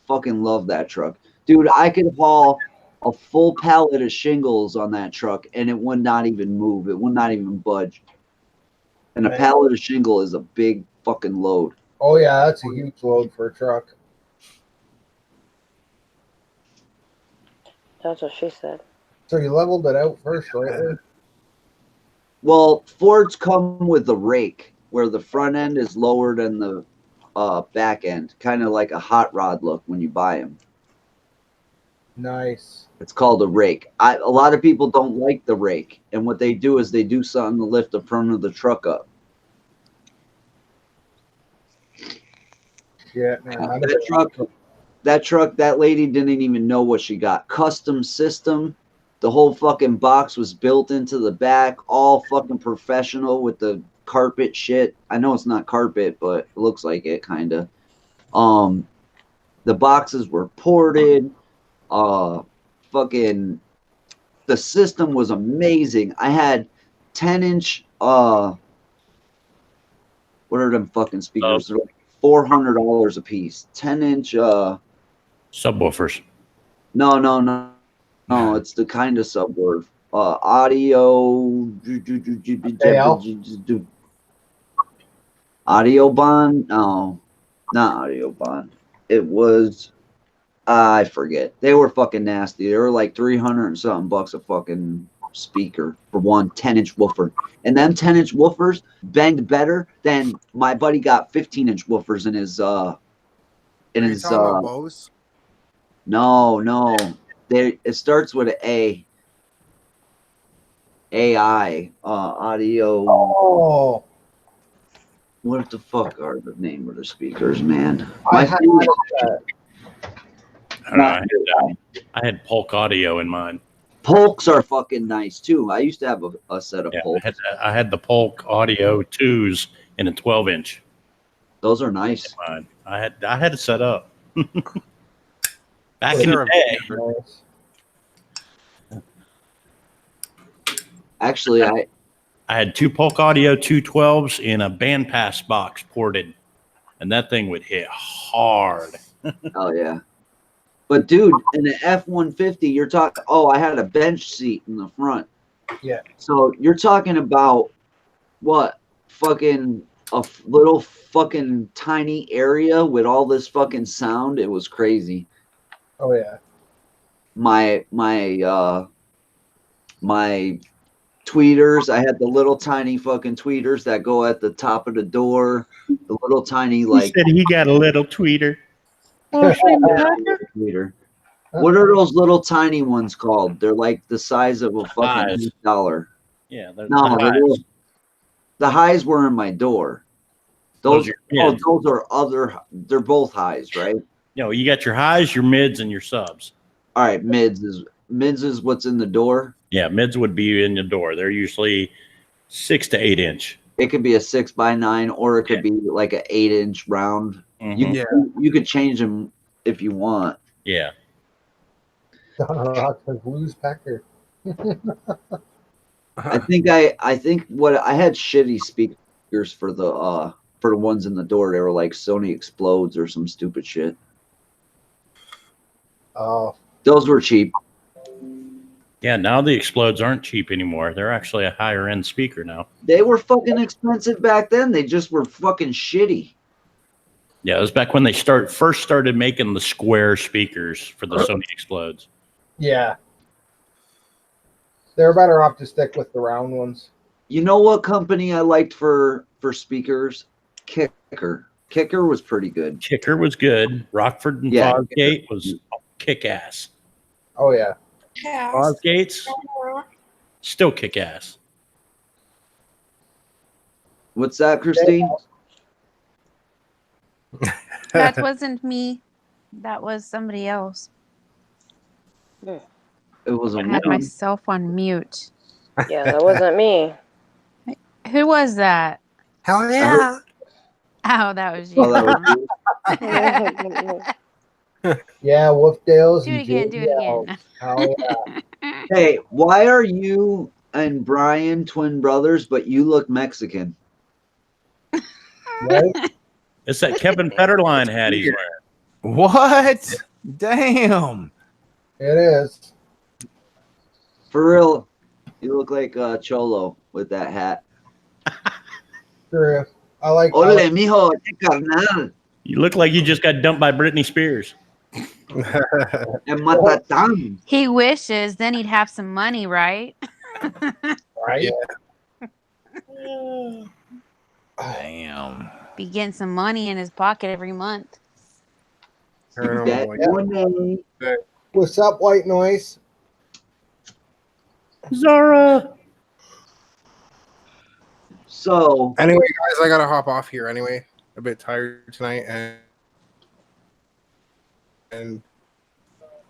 Fucking love that truck. Dude, I could haul a full pallet of shingles on that truck and it would not even move. It would not even budge. And a pallet of shingle is a big fucking load. Oh yeah, that's a huge load for a truck. That's what she said. So you leveled it out first, right? Well, Fords come with a rake where the front end is lower than the back end, kind of like a hot rod look when you buy them. Nice. It's called a rake. A lot of people don't like the rake, and what they do is they do something to lift the front of the truck up. Yeah, that truck, that lady didn't even know what she got. Custom system. The whole fucking box was built into the back, all fucking professional with the carpet shit. I know it's not carpet, but it looks like it kind of. The boxes were ported. Fucking the system was amazing. I had 10-inch what are them fucking speakers? They're like $400 a piece. 10-inch subwoofers. No, it's the kind of subwoofer. Audio Audio Bond? No, not Audio Bond. It was I forget. They were fucking nasty. They were like 300 and something bucks a fucking speaker for one 10-inch woofer. And them 10-inch woofers banged better than my buddy got 15-inch woofers in his Bose? No. It starts with an A. AI audio. Oh, what the fuck are the name of the speakers, man? I had Polk Audio in mine. Polks are fucking nice too. I used to have a set of Polks. I had the Polk Audio 2s in a 12-inch. Those are nice. I had it set up back in the day. Actually, I had two Polk Audio 212s in a bandpass box ported, and that thing would hit hard. Oh yeah. But dude, in the F-150, you're talking. Oh, I had a bench seat in the front. Yeah. So you're talking about what? Fucking a little fucking tiny area with all this fucking sound. It was crazy. Oh yeah. My tweeters. I had the little tiny fucking tweeters that go at the top of the door. The little tiny like. He said he got a little tweeter. Tweeter. What are those little tiny ones called? They're like the size of a fucking $8. Yeah, the highs were in my door. Those are other. They're both highs, right? No, you got your highs, your mids, and your subs. All right, mids is what's in the door. Yeah, mids would be in the door. They're usually 6 to 8 inch. It could be a 6x9, or it could be like an 8-inch round. Mm-hmm. You could change them if you want. Yeah. Blues Packer. I think what I had shitty speakers for the ones in the door. They were like Sony Explodes or some stupid shit. Oh. Those were cheap. Yeah, now the Explodes aren't cheap anymore. They're actually a higher end speaker now. They were fucking expensive back then. They just were fucking shitty. Yeah, it was back when they first started making the square speakers for the Sony Explodes. Yeah. They're better off to stick with the round ones. You know what company I liked for speakers? Kicker. Kicker was pretty good. Kicker was good. Rockford and Fosgate was kick-ass. Oh, yeah. Fosgates, still kick-ass. What's that, Christine? That wasn't me. That was somebody else. It was a I had woman. myself on mute. Yeah, that wasn't me. Who was that? Hell yeah. Oh, that was you. Oh, that was you? Yeah, Wolfdale's Do and it again. Do it JBL's. again. Hell yeah. Hey, why are you and Brian twin brothers, but you look Mexican? Right? It's that Kevin Federline hat he's wearing. What? Damn. It is. For real, you look like Cholo with that hat. True. I like Ole, mijo, carnal. You look like you just got dumped by Britney Spears. And Matatán. He wishes, then he'd have some money, right? right. Damn. Be getting some money in his pocket every month. What's up, White Noise? Zara. So anyway, guys, I gotta hop off here anyway. A bit tired tonight, and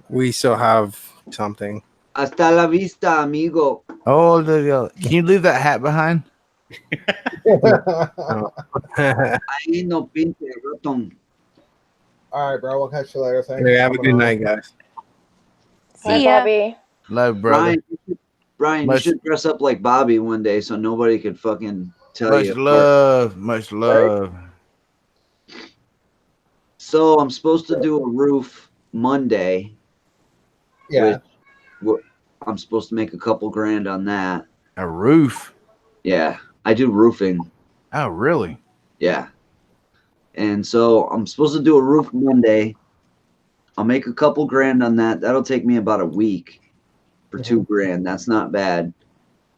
we still have something. Hasta la vista, amigo. Oh, can you leave that hat behind? Ahí no pinte, ratón. All right, bro. We'll catch you later. Thanks. Okay, have a good night, guys. See ya, Bobby. Love, brother. Brian, you should dress up like Bobby one day so nobody could fucking tell you. Much love. So I'm supposed to do a roof Monday. Yeah. I'm supposed to make a couple grand on that. A roof? Yeah, I do roofing. Oh, really? Yeah. And so I'm supposed to do a roof Monday. I'll make a couple grand on that. That'll take me about a week for $2 grand. That's not bad.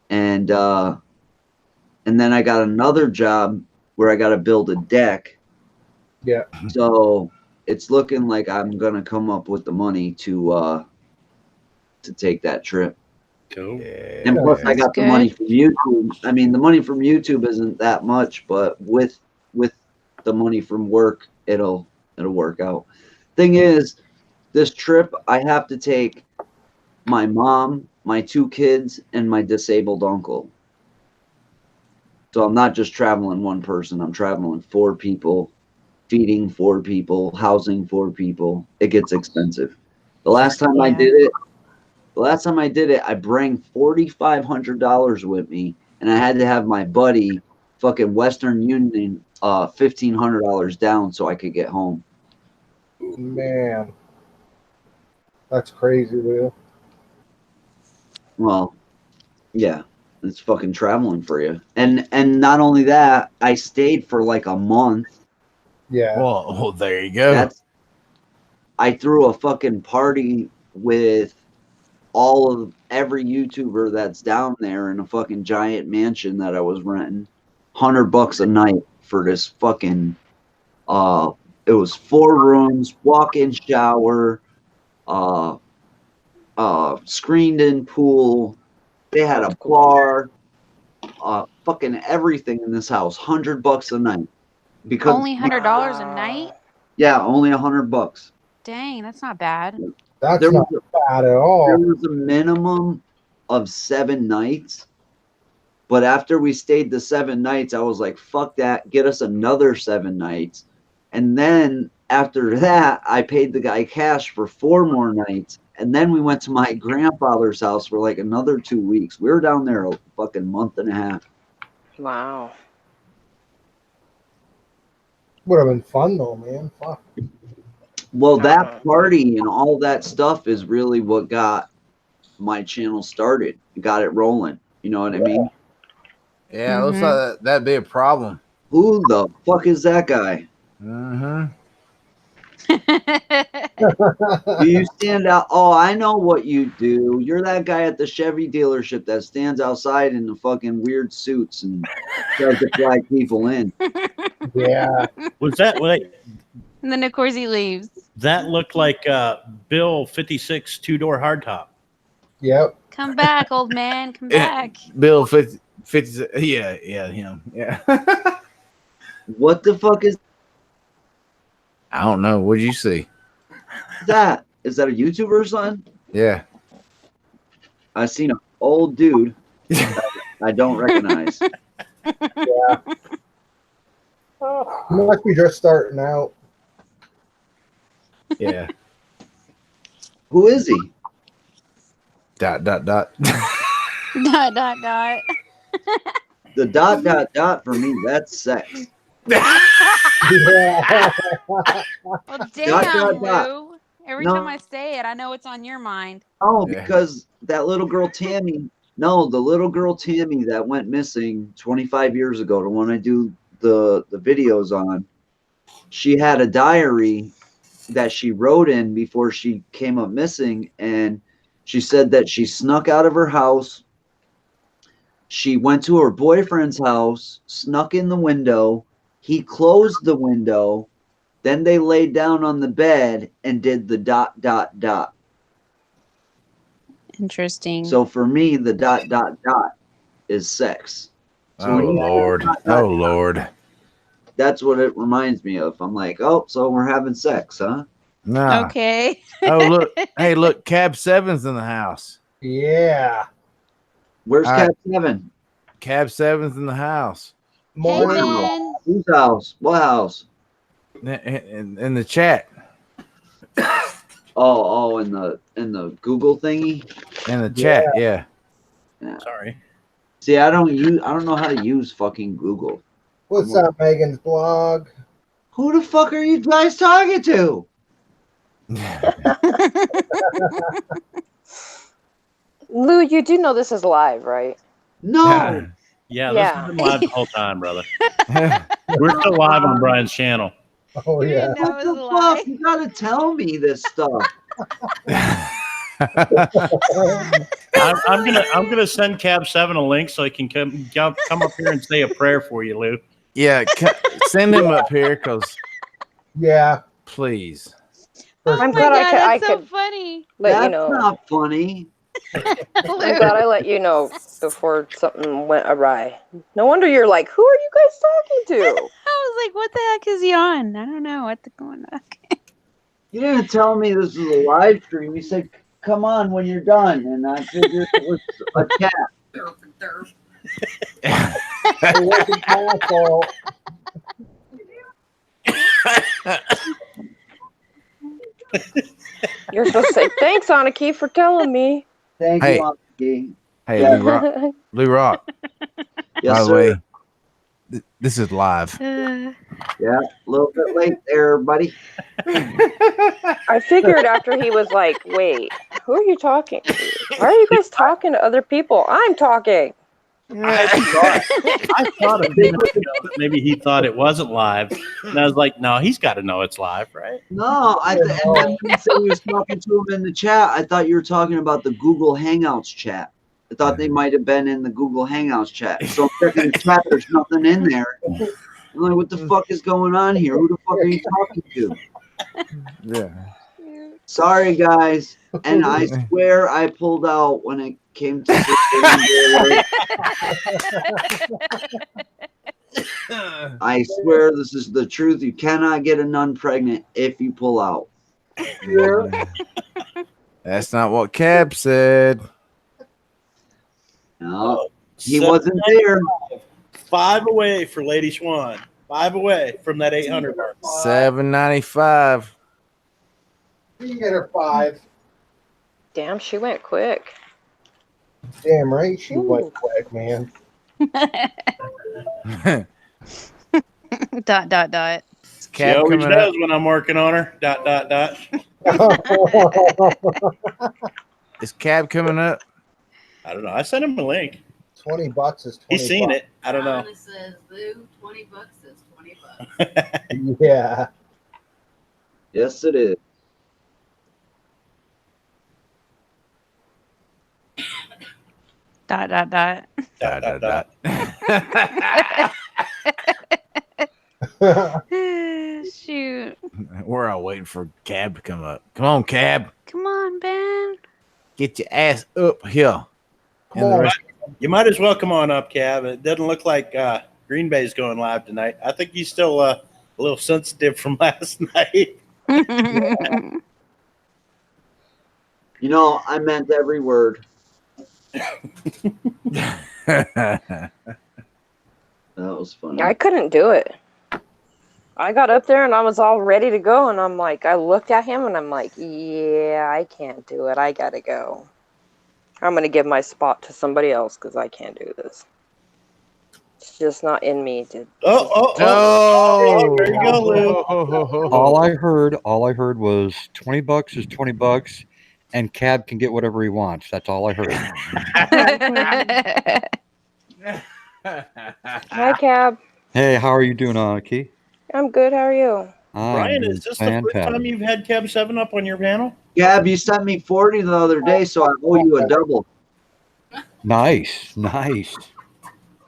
And then I got another job where I got to build a deck. Yeah. So it's looking like I'm gonna come up with the money to take that trip. Cool. Yeah. And plus, I got That's the money good. from YouTube. I mean, the money from YouTube isn't that much, but with the money from work, it'll work out. Thing is, this trip I have to take my mom, my 2 kids, and my disabled uncle. So I'm not just traveling one person. I'm traveling 4 people, feeding 4 people, housing 4 people. It gets expensive. The last time I did it, I bring $4,500 with me, and I had to have my buddy, fucking Western Union, $1,500 down so I could get home. Man, that's crazy, Will. Well, yeah, it's fucking traveling for you. And not only that, I stayed for like a month. Yeah. Well, there you go. I threw a fucking party with every YouTuber that's down there in a fucking giant mansion that I was renting. $100 a night for this fucking it was 4 rooms, walk-in shower, screened in pool. They had a bar, fucking everything in this house. $100 a night. Because Only $100 a night? yeah, only $100. Dang, that's not bad. That's There not was bad at all. There was a minimum of 7 nights. But after we stayed the 7 nights, I was like, fuck that. Get us another 7 nights. And then after that, I paid the guy cash for 4 more nights. And then we went to my grandfather's house for like another 2 weeks. We were down there a fucking month and a half. Wow. Would have been fun though, man. Fuck. Well, that party and all that stuff is really what got my channel started. Got it rolling. You know what I mean? Yeah, looks like that'd be a problem. Who the fuck is that guy? Do you stand out? Oh, I know what you do. You're that guy at the Chevy dealership that stands outside in the fucking weird suits and tries to flag people in. Yeah. Was that wait? And then of course he leaves. That looked like Bill 56 2-door hardtop. Yep. Come back, old man. Come back. Bill 50 yeah, him. Yeah. What the fuck is I don't know. What'd you see? that? Is that a YouTuber or something? Yeah. I seen an old dude that I don't recognize. Yeah. Must be just starting out. Yeah. Who is he? Dot. Dot. The ... for me, that's sex. Yeah. Well, damn, Dot. Lou. Every No. time I say it, I know it's on your mind. Oh, Yeah. because that little girl Tammy. No, the little girl Tammy that went missing 25 years ago, the one I do the videos on. She had a diary that she wrote in before she came up missing, and she said that she snuck out of her house. She went to her boyfriend's house, snuck in the window. He closed the window. Then they laid down on the bed and did the ... Interesting. So for me, the ... is sex. So Oh when you Lord. Oh Lord. that's what it reminds me of. I'm like, oh, so we're having sex, huh? Nah. Okay. Oh look. Hey, look. Cab 7's in the house. Yeah. Where's All Cat right. 7? Cab 7's in the house. Hey, Morning. Ben. Whose house? What house? In the chat. Oh, in the Google thingy. In the chat. Yeah. Sorry. See, I don't know how to use fucking Google. What's up, Megan's blog? Who the fuck are you guys talking to? Lou, you do know this is live, right? No. Yeah, this Yeah. has been live the whole time, brother. We're still live on Brian's channel. Oh You yeah. didn't know What it was the a lie. fuck? You gotta tell me this stuff. I'm gonna send Cab 7 a link so he can come up here and say a prayer for you, Lou. Yeah. Send him up here, cause Yeah. please. Oh I'm my glad god, I that's so could funny. let you That's know. not funny. I'm glad I let you know before something went awry. No wonder you're like, who are you guys talking to? I was like, what the heck is he on? I don't know what's going on. You didn't tell me this was a live stream. You said, come on when you're done. And I figured it was a chat. It wasn't my fault. You're supposed to say, thanks, Aniki, for telling me. Thank Hey. you, Anki. Hey, Yeah. Lou Rock. Yes, By the sir. way, this is live. Yeah, a little bit late there, buddy. I figured after he was like, wait, who are you talking to? Why are you guys talking to other people? I'm talking. I thought a few minutes ago that maybe he thought it wasn't live, and I was like, no, he's got to know it's live, right? No, and then when you said you was talking to him in the chat, I thought you were talking about the Google Hangouts chat. I thought they might have been in the Google Hangouts chat. So I'm checking the chat, there's nothing in there. I'm like, what the fuck is going on here? Who the fuck are you talking to? Yeah. Sorry, guys. And I swear I pulled out when it came to I swear this is the truth. You cannot get a nun pregnant if you pull out. That's not what Cab said. No, he wasn't there. 5 away for Lady Swan. 5 away from that 800 mark. $7.95. You can get her 5. Damn, she went quick. Damn right, she went quick, man. Dot. She always does when I'm working on her. ... Is Cab coming up? I don't know. I sent him a link. $20 is 20. He's seen it. I don't know. It says, Lou, $20 is $20. Yeah. Yes, it is. Dot. Shoot. We're all waiting for Cab to come up. Come on, Cab. Come on, Ben. Get your ass up here. You might as well come on up, Cav. It doesn't look like Green Bay's going live tonight. I think he's still a little sensitive from last night. You know, I meant every word. That was funny. I couldn't do it. I got up there and I was all ready to go, and I'm like, I looked at him and I'm like, yeah, I can't do it. I gotta go. I'm gonna give my spot to somebody else because I can't do this. It's just not in me to. Oh, there you go, Lou. All I heard was $20 is $20, and Cab can get whatever he wants. That's all I heard. Hi, Cab. Hey, how are you doing, Anaki? I'm good. How are you? Brian, is this the first time you've had Cab 7 up on your panel? Gab, you sent me 40 the other day, so I owe you a double. Nice. I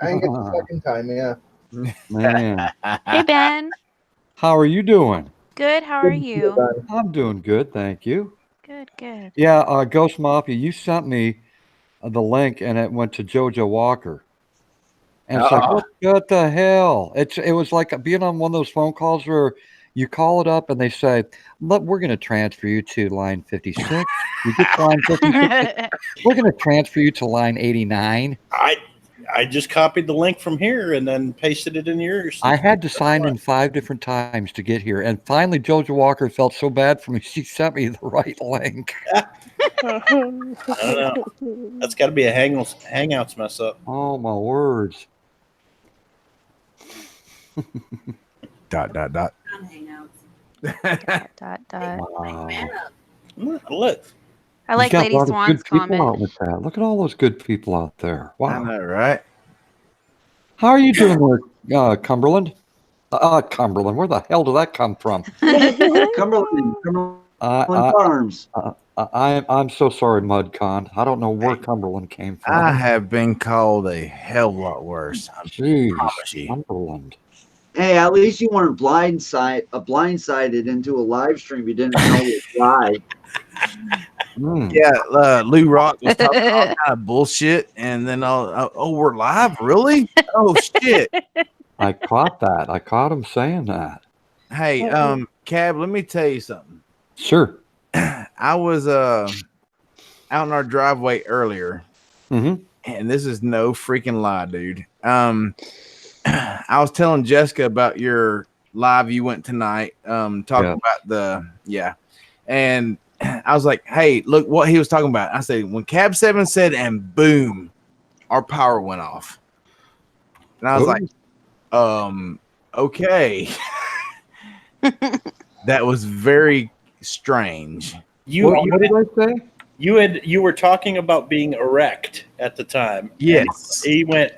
didn't get the second time, yeah. Man. Hey, Ben. How are you doing? Good. How are you? I'm doing good, thank you. Good. Yeah, Ghost Mafia, you sent me the link, and it went to JoJo Walker. And it's like, what the hell? It was like being on one of those phone calls where you call it up and they say, look, we're going to transfer you to line 56. You get to line 56. We're going to transfer you to line 89. I just copied the link from here and then pasted it in yours. I had to sign in 5 different times to get here. And finally, JoJo Walker felt so bad for me, she sent me the right link. I don't know. That's got to be a Hangouts mess up. Oh, my words. ... On Hangouts. Wow. Look. I like got Lady a lot of Swan's good people comment. out with that. Look at all those good people out there. Wow. I know, right? How are you doing there, Cumberland? Cumberland, where the hell did that come from? Cumberland Farms. I'm so sorry, Mudcon. I don't know where Cumberland came from. I have been called a hell of a lot worse. Jeez, Cumberland. Hey, at least you weren't blindsided into a live stream you didn't know was live. Yeah, Lou Rock was talking all kind of bullshit, and then we're live, really? Oh shit! I caught that. I caught him saying that. Hey, Cab, let me tell you something. Sure. I was out in our driveway earlier, and this is no freaking lie, dude. I was telling Jessica about your live you went tonight, talking about and I was like, hey, look what he was talking about. I said, when Cab 7 said, and boom, our power went off. And I was like, okay. That was very strange. What did I say? You were talking about being erect at the time. Yes. He went,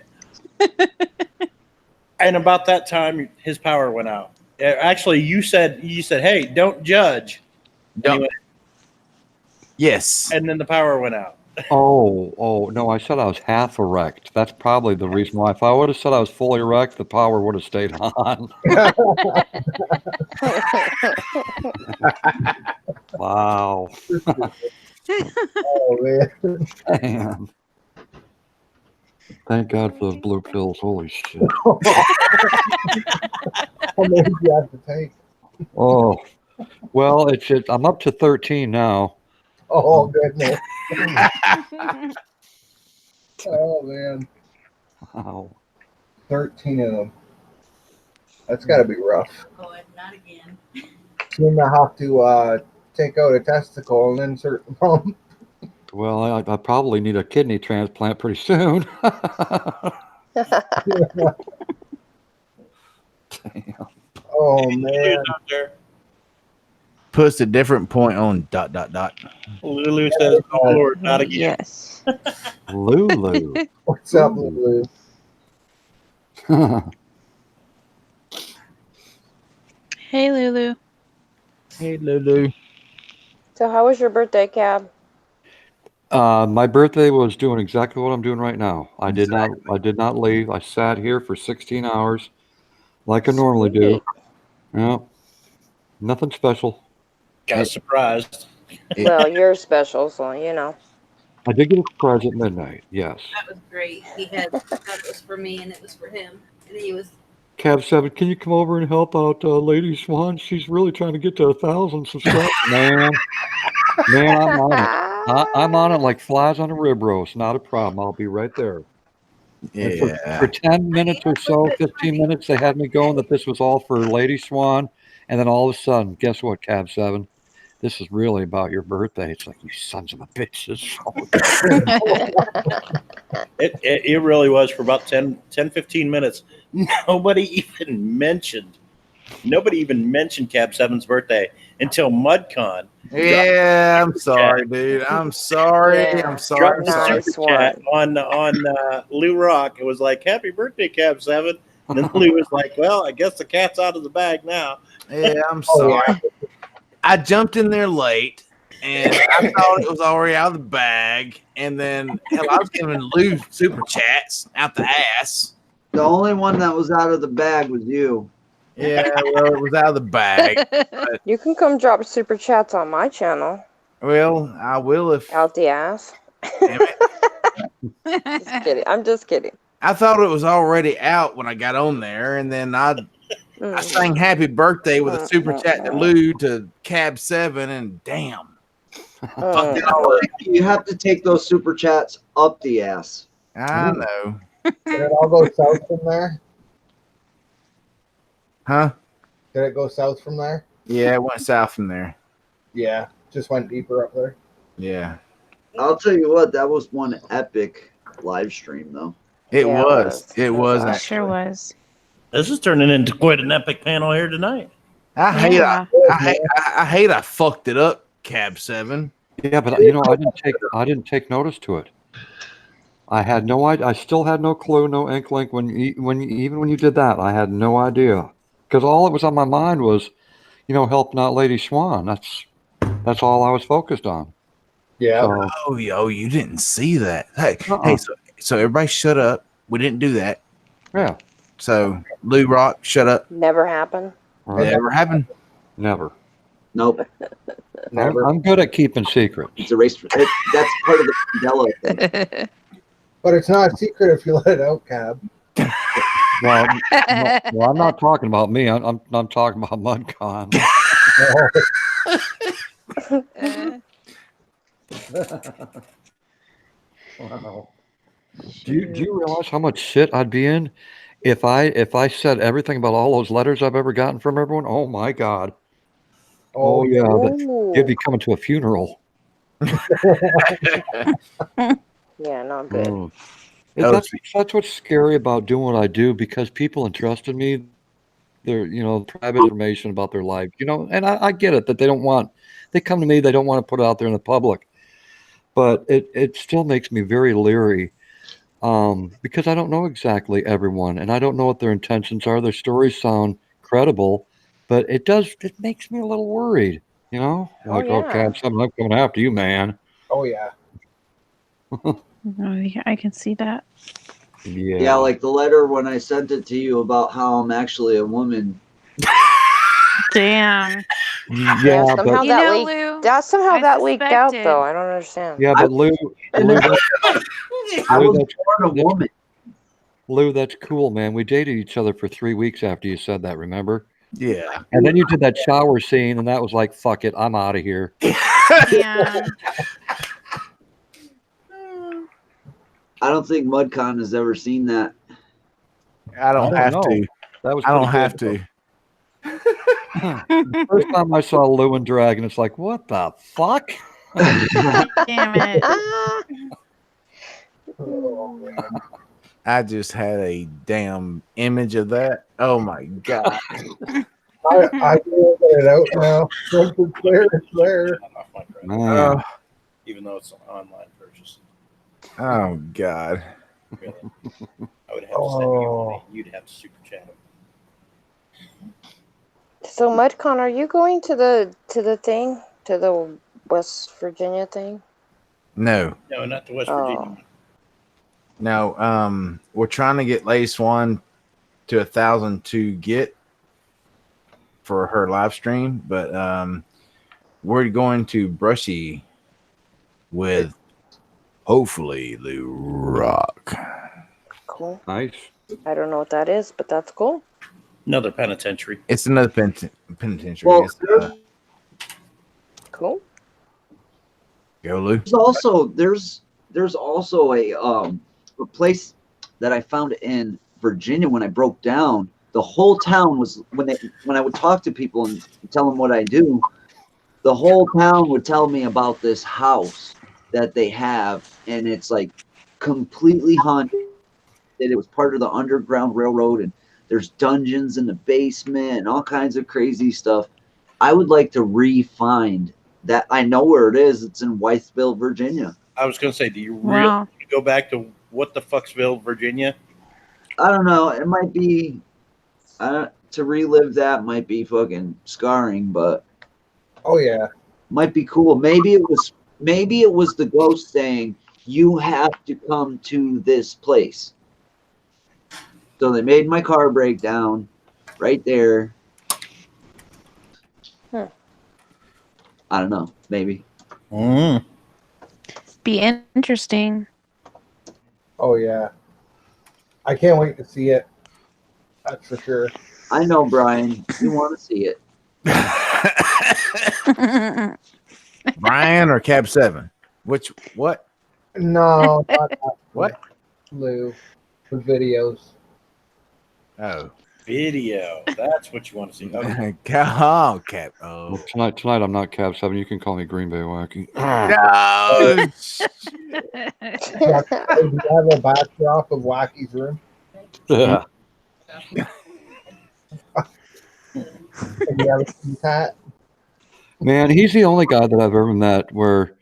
and about that time, his power went out. Actually, you said, hey, don't judge. Don't. Yes. And then the power went out. Oh, no, I said I was half erect. That's probably the reason why. If I would have said I was fully erect, the power would have stayed on. Wow. Oh, man. Thank God for those blue pills. Holy shit. How many do you have to take? Oh, well, I'm up to 13 now. Oh, goodness. Oh, man. Wow. 13 of them. That's got to be rough. Oh, not again. Soon I have to take out a testicle and insert the pump. Well, I probably need a kidney transplant pretty soon. Damn. Oh, man. Puts a different point on ... Lulu says, oh, Lord, not again. Yes. Lulu. What's up, Lulu? Hey, Lulu. Hey, Lulu. So, how was your birthday, Cab? My birthday was doing exactly what I'm doing right now. I did not leave. I sat here for 16 hours like I normally do. Yeah. Nothing special. Got surprised. Well, you're special, so you know. I did get a surprise at midnight, yes. That was great. He had thought it was for me and it was for him. And he was Cab 7, can you come over and help out Lady Swan? She's really trying to get to 1,000 subscribers. Man, I'm on it. I'm on it like flies on a rib roast. Not a problem. I'll be right there. And for 10 minutes or so, 15 minutes, they had me going that this was all for Lady Swan. And then all of a sudden, guess what, Cab 7? This is really about your birthday. It's like, you sons of a bitches. It really was for about 10, 15 minutes. Nobody even mentioned Cab 7's birthday until MudCon. Yeah, I'm sorry, dude. I'm sorry. Yeah. I'm sorry. I'm Dropped sorry. a super chat on Lou Rock. It was like, "Happy birthday, Cab 7." And then Lou was like, "Well, I guess the cat's out of the bag now." Yeah, I'm sorry. I jumped in there late, and I thought it was already out of the bag. And then, hell, I was giving Lou super chats out the ass. The only one that was out of the bag was you. Yeah, well, it was out of the bag. But, You can come drop super chats on my channel. well, I will if. Out the ass. Damn it. Just kidding. I'm just kidding. I thought it was already out when I got on there, and then I sang happy birthday with a super chat to Lou to Cab 7, and damn. Fucked it all up. You have to take those super chats up the ass. I know. Did it all go south from there? Huh? Did it go south from there? Yeah, it went south from there. Yeah, just went deeper up there. Yeah. I'll tell you what, that was one epic live stream, though. It was. It was. It sure was. This is turning into quite an epic panel here tonight. I hate Yeah. I hate I fucked it up, Cab 7. Yeah, but you know, I didn't take notice to it. I had no idea. I still had no clue, no inkling even when you did that. I had no idea because all that was on my mind was, helping out Lady Swan. That's all I was focused on. Yeah. Oh, you didn't see that. Hey, so everybody shut up. We didn't do that. Yeah. So Lou Rock, shut up. Never happened. Never happened. Never. Nope. I'm good at keeping secrets. It's a race. That's part of the Mandela thing. But it's not a secret if you let it out, Cab. Well, I'm not talking about me. I'm talking about MudCon. Wow. Do you realize how much shit I'd be in if I said everything about all those letters I've ever gotten from everyone? Oh my God. Oh yeah, you'd be coming to a funeral. Yeah, not good. That's what's scary about doing what I do, because people entrusted me their private information about their life, and I get it that they come to me, they don't want to put it out there in the public, but it still makes me very leery, because I don't know exactly everyone, and I don't know what their intentions are. Their stories sound credible, but it makes me a little worried, yeah. Okay, I'm coming after you, man. Oh yeah. Oh, yeah, I can see that. Yeah, like the letter when I sent it to you about how I'm actually a woman. Damn. Yeah, somehow Lou, that leaked out, though. I don't understand. Yeah, but Lou, I was born a woman. Lou, that's cool, man. We dated each other for 3 weeks after you said that, remember? Yeah. And then you did that shower scene, and that was like, fuck it, I'm out of here. Yeah. I don't think MudCon has ever seen that. I don't have to. That was I don't pretty have good, to. First time I saw Lou and Dragon, it's like, what the fuck? Damn it. I just had a damn image of that. Oh my God. I can get it out now. Once it's there, it's there. Man. Even though it's an online purchase. Oh God. Really? I would have to send you money. You'd have to super chat it. So MudCon, are you going to the West Virginia thing? No. No, not to West Virginia. No. We're trying to get Lady Swan to 1,000 to get for her live stream, but we're going to Brushy with hopefully Lou Rock. Cool. Nice. I don't know what that is, but that's cool. Another penitentiary. It's another penitentiary. Well, It's, Cool. Go, Lou. There's also a place that I found in Virginia when I broke down. The whole town was when I would talk to people and tell them what I do, the whole town would tell me about this house that they have, and it's like completely haunted. It was part of the Underground Railroad, and there's dungeons in the basement and all kinds of crazy stuff. I would like to re-find that. I know where it is. It's in Whitesville, Virginia. I was going to say, do you really go back to what the fucksville, Virginia? I don't know. It might be to relive that might be fucking scarring, but oh yeah, might be cool. Maybe it was the ghost saying you have to come to this place. So they made my car break down right there. Huh. I don't know. Maybe. Be interesting. oh yeah. I can't wait to see it. That's for sure. I know, Brian. You want to see it. Brian or Cab 7? What? No, not that. What? Lou. The videos. Oh. Video. That's what you want to see. Okay. Oh, Cap. Oh. Well, tonight I'm not Cab 7. You can call me Green Bay Wacky. No. Do you have a backdrop of Wacky's room? Yeah. And you have a ski hat? Man, he's the only guy that I've ever met where,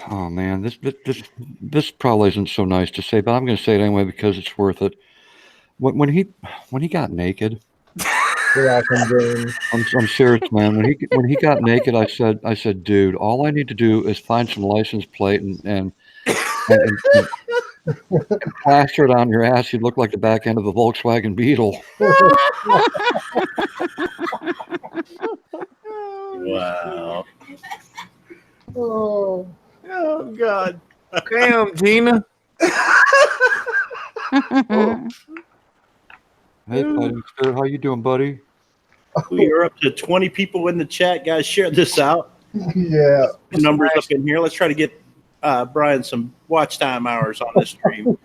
oh man, this probably isn't so nice to say, but I'm going to say it anyway because it's worth it. When he got naked, I'm serious, man. When he got naked, I said, dude, all I need to do is find some license plate and plaster it on your ass. You'd look like the back end of a Volkswagen Beetle. Wow. Oh God. Damn, Gina. Hey, Fighting Spirit, how you doing, buddy? We are up to 20 people in the chat, guys. Share this out. Yeah. Numbers up in here. Let's try to get Brian some watch time hours on this stream.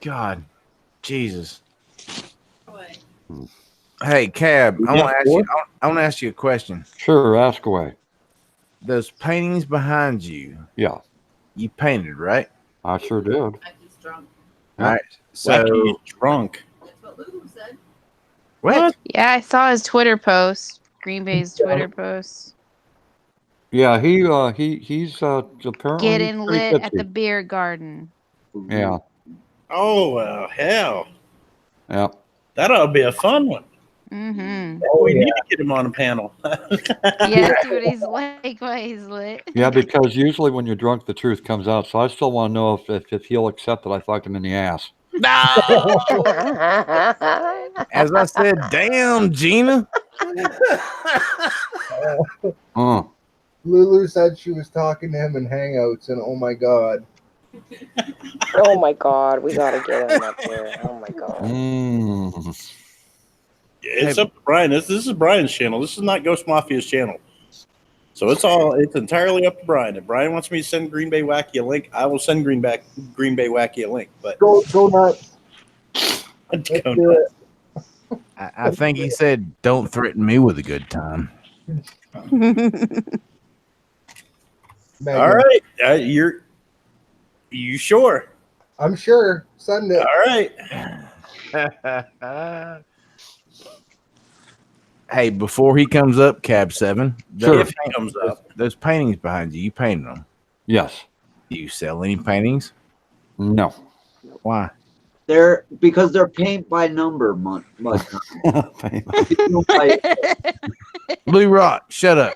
God. Jesus. Hey, Cab, I want to ask you a question. Sure, ask away. Those paintings behind you. Yeah. You painted, right? I sure did. Wacky's drunk. All right. So Wacky is drunk. That's what Lulu said. What? Yeah, I saw his Twitter post. Green Bay's Twitter post. Yeah, he's apparently Getting pretty lit at tipsy. the beer garden. Yeah. Oh, well, hell. Yeah. That ought to be a fun one. Mm-hmm. We need to get him on a panel. Yeah, see what he's like while he's lit. Yeah, because usually when you're drunk, the truth comes out. So I still want to know if he'll accept that I fucked him in the ass. No. As I said, damn, Gina. Lulu said she was talking to him in Hangouts, and oh my god. Oh my god, we gotta get him up here. Oh my god. It's up to Brian. This is Brian's channel. This is not Ghost Mafia's channel. So it's entirely up to Brian. If Brian wants me to send Green Bay Wacky a link, I will send Green Bay Wacky a link. But go nuts. Go nuts. I think he said, "Don't threaten me with a good time." All right, you sure? I'm sure. Send it. All right. Hey, before he comes up, Cab 7. Sure. If he comes up, those paintings behind you, you painted them. Yes. Do you sell any paintings? No. Why? Because they're paint by number, mud. Blue Rock, shut up.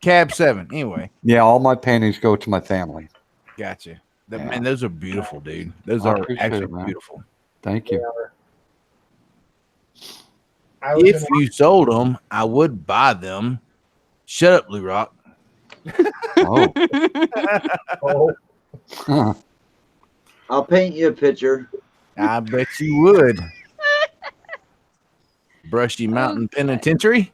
Cab 7. Anyway. Yeah, all my paintings go to my family. Gotcha. Man, those are beautiful, dude. Those are actually beautiful. Thank you. If you sold them, I would buy them. Shut up, Blue Rock. I'll paint you a picture. I bet you would. Brushy Mountain Penitentiary.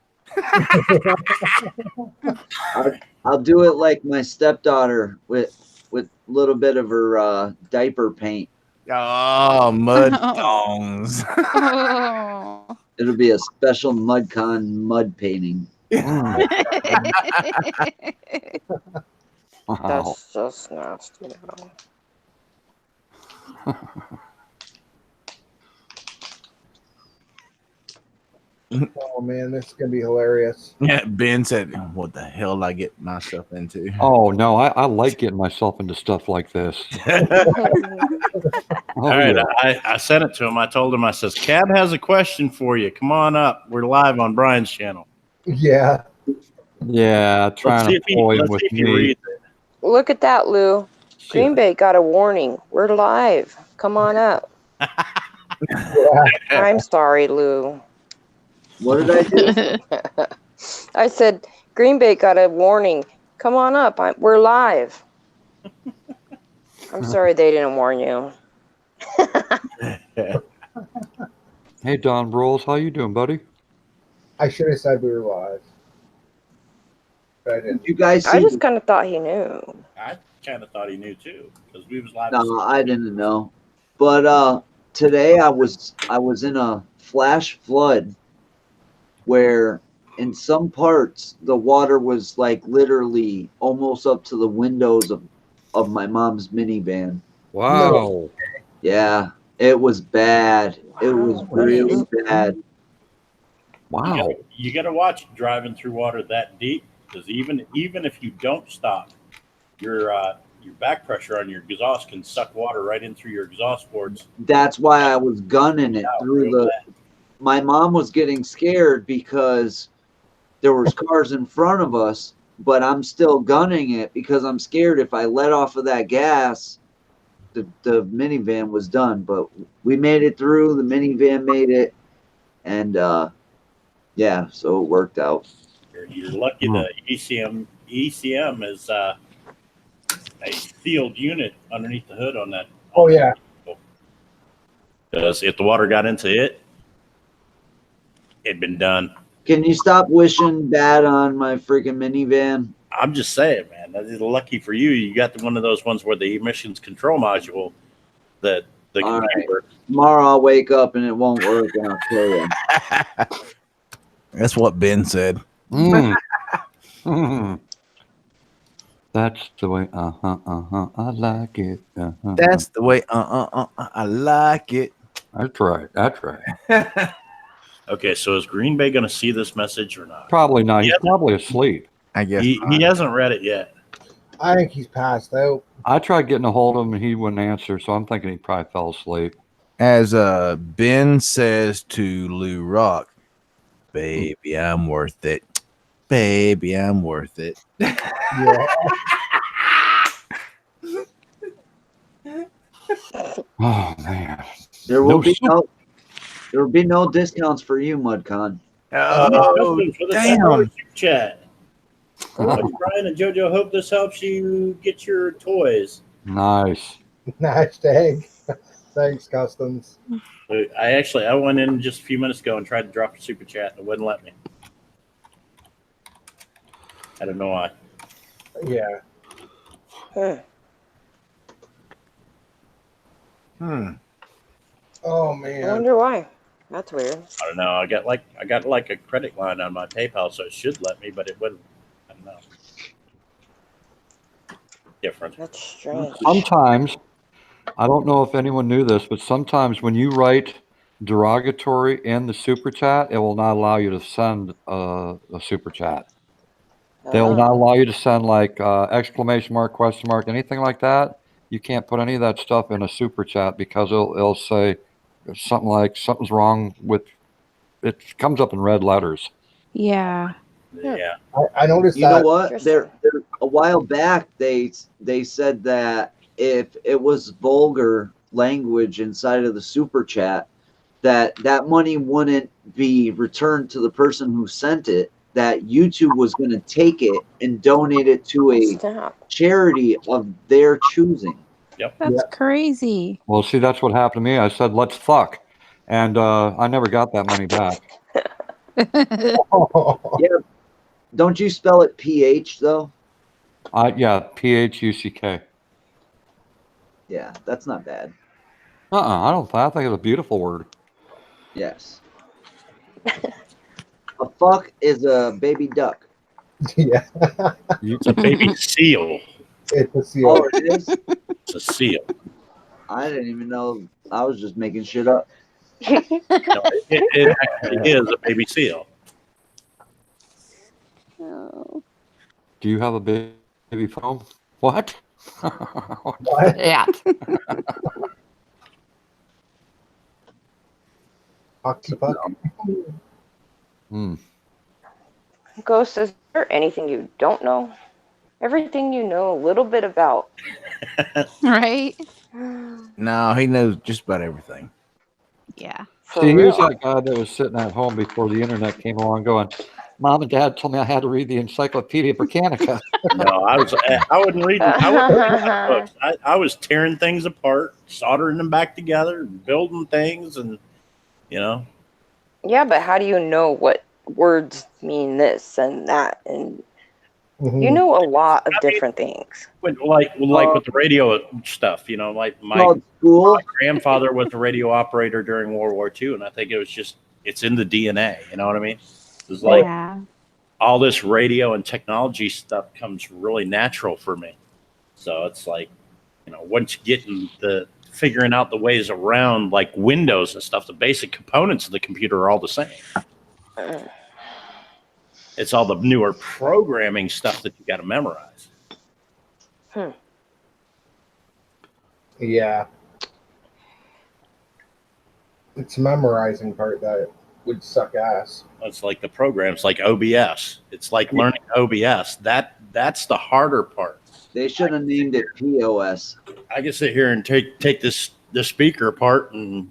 I'll do it like my stepdaughter with a little bit of her diaper paint. Oh, mud thongs. Oh. It'll be a special MudCon mud painting. Wow. That's just nasty. Oh man, this is gonna be hilarious. Yeah, Ben said, "What the hell did I get myself into?" Oh no, I like getting myself into stuff like this. All right, I sent it to him. I told him, I says, Cab has a question for you. Come on up. We're live on Brian's channel. Yeah. Yeah, trying to ploy him with me. Look at that, Lou. Green Bay got a warning. We're live. Come on up. I'm sorry, Lou. What did I do? I said, Green Bay got a warning. Come on up. We're live. I'm sorry they didn't warn you. Hey, Don Broles, how you doing, buddy? I should have said we were live. But I didn't. You guys I see just kind of thought he knew. I kind of thought he knew too, because we was live. No, I didn't know. But today I was in a flash flood where in some parts the water was like literally almost up to the windows of my mom's minivan. Wow. Yeah, it was bad. It was really bad. Wow. You got to watch driving through water that deep, because even if you don't stop, your back pressure on your exhaust can suck water right in through your exhaust ports. That's why I was gunning it through the. My mom was getting scared because there was cars in front of us, but I'm still gunning it because I'm scared if I let off of that gas, the minivan was done. But we made it through. The minivan made it, and yeah, so it worked out. You're lucky the ECM is a sealed unit underneath the hood on that. Oh yeah. Because if the water got into it, it'd been done. Can you stop wishing bad on my freaking minivan? I'm just saying, man. That is lucky for you. You got one of those ones where the emissions control module that the All computer. right. Tomorrow I'll wake up and it won't work, and I'll kill you. That's what Ben said. That's the way. I like it. That's the way. I like it. That's right. That's right. Okay, so is Green Bay going to see this message or not? Probably not. He's probably asleep. I guess he hasn't read it yet. I think he's passed out. I tried getting a hold of him and he wouldn't answer, so I'm thinking he probably fell asleep. As Ben says to Lou Rock, "Baby, I'm worth it. Baby, I'm worth it." Yeah. Oh man. There will be no discounts for you, MudCon. Oh, damn. Chat. Brian and JoJo, hope this helps you get your toys. Nice. Nice tag. Thanks, Customs. I went in just a few minutes ago and tried to drop a super chat and it wouldn't let me. I don't know why. Yeah. Oh man. I wonder why. That's weird. I don't know. I got like a credit line on my PayPal, so it should let me, but it wouldn't. I don't know. Different. That's strange. Sometimes, I don't know if anyone knew this, but sometimes when you write derogatory in the super chat, it will not allow you to send a super chat. They will not allow you to send like exclamation mark, question mark, anything like that. You can't put any of that stuff in a super chat because it'll say something like something's wrong with it. Comes up in red letters. Yeah. Yeah. I noticed You that. know what? There a while back they said that if it was vulgar language inside of the super chat, that money wouldn't be returned to the person who sent it. That YouTube was going to take it and donate it to a charity of their choosing. Yep. That's crazy. Well, see, that's what happened to me. I said, let's fuck. And I never got that money back. Yeah. Don't you spell it PH though? Yeah, PHUCK. Yeah, that's not bad. I don't. I think it's a beautiful word. Yes. A fuck is a baby duck. Yeah. It's a baby seal. It's a Oh, seal. it is? It's a seal. I didn't even know. I was just making shit up. No, it actually is a baby seal. Oh. Do you have a baby phone? What? What? Yeah. Hockey puck. Hmm. Ghost, is there anything you don't know? Everything you know a little bit about. Right? No, he knows just about everything. Yeah. For See, here's real. that guy that was sitting at home before the internet came along going, Mom and Dad told me I had to read the Encyclopedia Britannica. No, I wasn't reading. I wasn't reading my books. I was tearing things apart, soldering them back together, and building things, and you know. Yeah, but how do you know what words mean this and that? And you Mhm. know a lot of different things. Like with the radio stuff, you know, like my Called school. grandfather was a radio operator during World War II, and I think it's in the DNA. You know what I mean? It's like Yeah. all this radio and technology stuff comes really natural for me. So it's like, you know, once you get in the figuring out the ways around like Windows and stuff, the basic components of the computer are all the same. Mm. It's all the newer programming stuff that you got to memorize. Yeah. It's memorizing part that would suck ass. It's like the programs like OBS. It's like learning OBS. That's the harder part. They should have named it POS. I can sit here and take the speaker apart and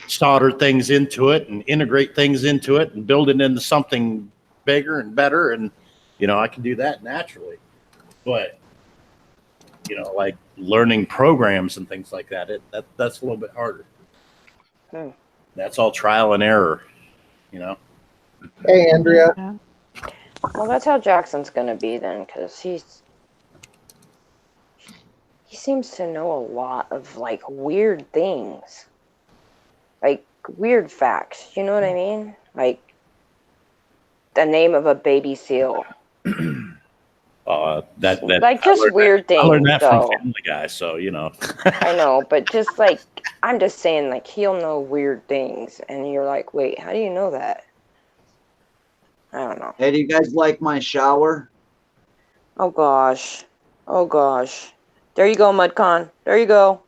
solder things into it and integrate things into it and build it into something bigger and better, and you know I can do that naturally. But you know, like learning programs and things like that, that's a little bit harder. That's all trial and error, you know. Hey, Andrea. Well, that's how Jackson's gonna be then, because he seems to know a lot of like weird things, like weird facts. You know what I mean? Like the name of a baby seal. That Like just weird things. I learned that from though. Family Guy, so you know. I know, but just like I'm just saying, like he'll know weird things, and you're like, wait, how do you know that? I don't know. Hey, do you guys like my shower? Oh gosh, oh gosh. There you go, Mudcon. There you go,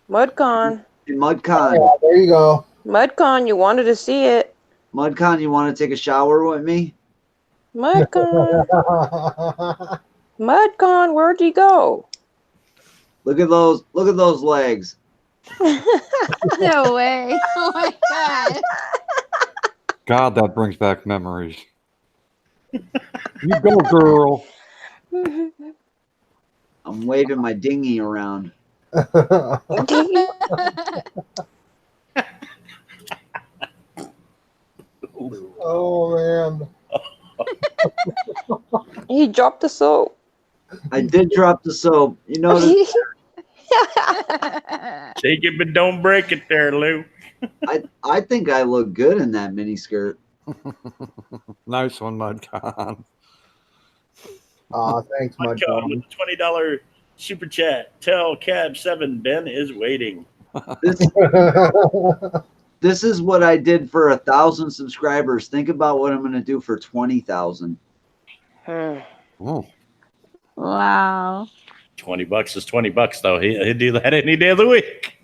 Mudcon. Mudcon. Yeah, there you go. Mudcon, you wanted to see it. Mudcon, you want to take a shower with me? Mudcon. Mudcon, where'd you go? Look at those legs. No way. Oh my God. God, that brings back memories. You go, girl. I'm waving my dinghy around. Oh man. He dropped the soap. I did drop the soap. You notice? Take it, but don't break it, there, Lou. I think I look good in that mini skirt. Nice one, Mudcon. Aw, thanks, Mudcon with the $20 super chat. Tell Cab 7 Ben is waiting. This is what I did for 1,000 subscribers. Think about what I'm going to do for 20,000. Oh. Wow. $20 is $20 though. He'd do that any day of the week.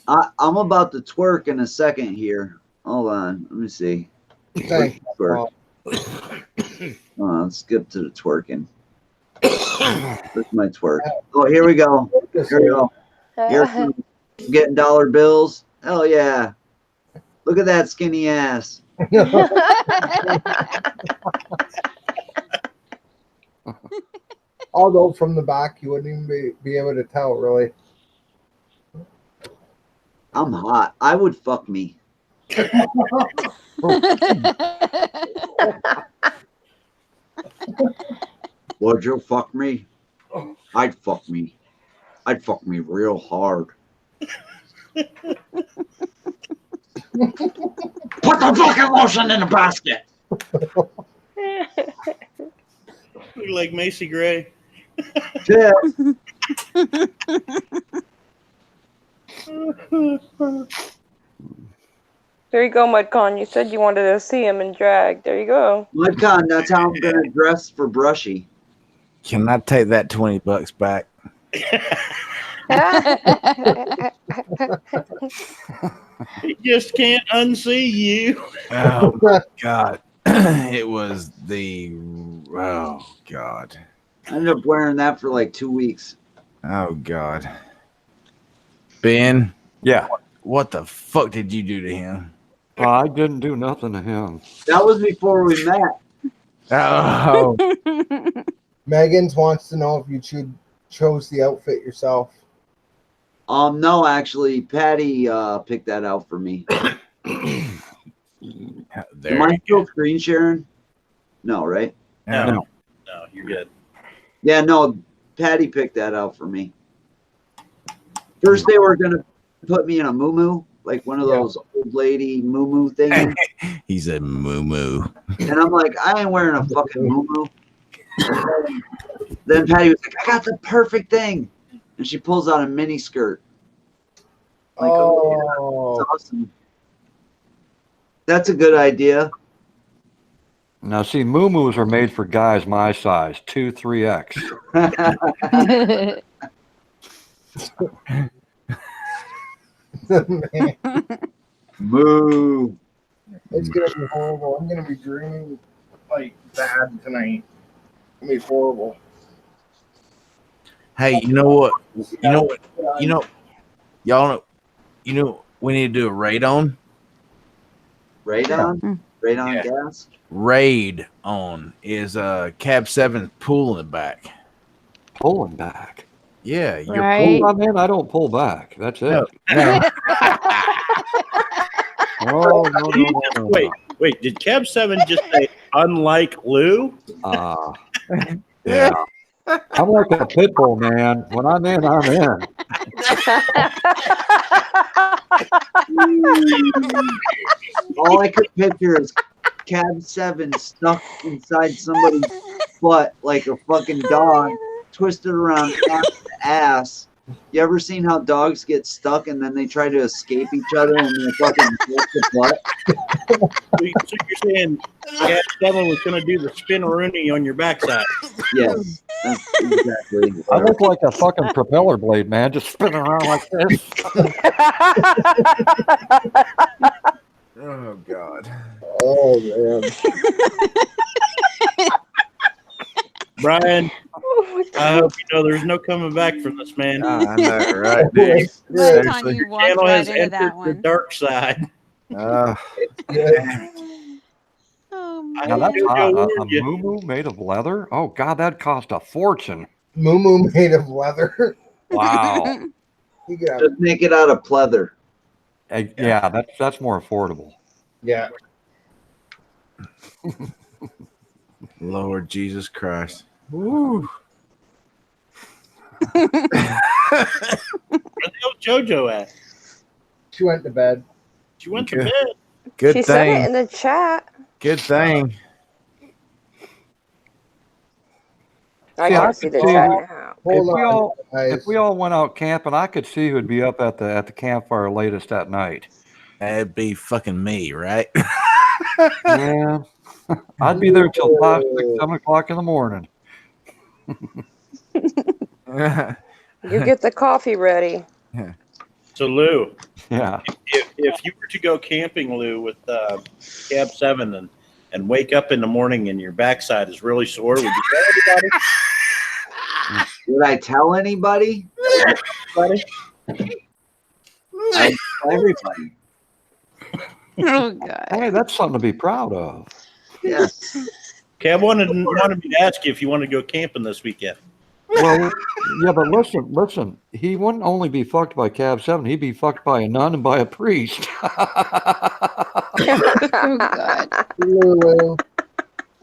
I'm about to twerk in a second here. Hold on. Let me see. Thanks. Twerk. Hold on, let's skip to the twerking. Where's my twerk? Oh, here we go. Here we go. Here's some getting dollar bills. Hell yeah. Look at that skinny ass. Although from the back, you wouldn't even be able to tell, really. I'm hot. I would fuck me. Would you fuck me? I'd fuck me. I'd fuck me real hard. Put the fucking lotion in the basket. Look like Macy Gray. Yeah. There you go, Mudcon. You said you wanted to see him in drag. There you go. Mudcon, that's how I'm gonna dress for Brushy. Can I take that $20 back? He just can't unsee you. Oh my God. It was oh God. I ended up wearing that for like 2 weeks. Oh God. Ben. Yeah. What the fuck did you do to him? I didn't do nothing to him. That was before we met. Oh. Megan's wants to know if you chose the outfit yourself. No, actually, Patty picked that out for me. Am I still screen sharing? No, right? No, you're good. Yeah, no, Patty picked that out for me. First, they were gonna put me in a muumuu, like one of those old lady muumuu things. He said moo. And I'm like, I ain't wearing a fucking muumuu. Then Patty was like, I got the perfect thing. And she pulls out a mini skirt. Like, oh, that's awesome. That's a good idea. Now, see, muumuus are made for guys my size, 2, 3X. Moo. It's gonna be horrible. I'm gonna be dreaming like bad tonight. It's gonna be horrible. Hey, you know what? Y'all know, we need to do a raid on. Radon? Radon gas? Raid on is Cab 7 pulling back. Pulling back? Yeah, you're Right. I mean, I don't pull back. That's it. No. No. Wait, did Cab 7 just say unlike Lou? Yeah. I'm like a pit bull, man. When I'm in, I'm in. All I could picture is Cab 7 stuck inside somebody's butt like a fucking dog, twisted around ass to ass. You ever seen how dogs get stuck and then they try to escape each other and they fucking twist the butt? So you're saying Cab 7 was going to do the spin-a-rooney on your backside? Yes, that's exactly. I look like a fucking propeller blade, man, just spinning around like this. Oh God. Oh man. Brian, I hope you know there's no coming back from this, man. I know, right, dude? Mudcon, you walked Channel right has into that entered the one. dark side. Oh, Now that's I hot. A warned you. muumuu made of leather? Oh God, that cost a fortune. Muumuu made of leather. Wow. You got Just make it out of pleather. Yeah, that's more affordable. Yeah. Lord Jesus Christ. Woo. Where the hell's JoJo at? She went to bed. She went to bed. Good She said it thing. in the chat. Good thing. I See, I can't see could the see- chat now. If we all went out camping, I could see who'd be up at the campfire latest at night. That'd be fucking me, right? Yeah. I'd be there till 5, 6, 7 o'clock in the morning. You get the coffee ready. So Lou, Yeah. if you were to go camping, Lou, with Cab 7 and wake up in the morning and your backside is really sore, would you tell everybody? Would I tell anybody? I'd tell everybody. Oh God. Hey, that's something to be proud of. Yes. Cab wanted me to ask you if you want to go camping this weekend. Well, yeah, but listen. He wouldn't only be fucked by Cab 7, he'd be fucked by a nun and by a priest. Oh God. Lulu,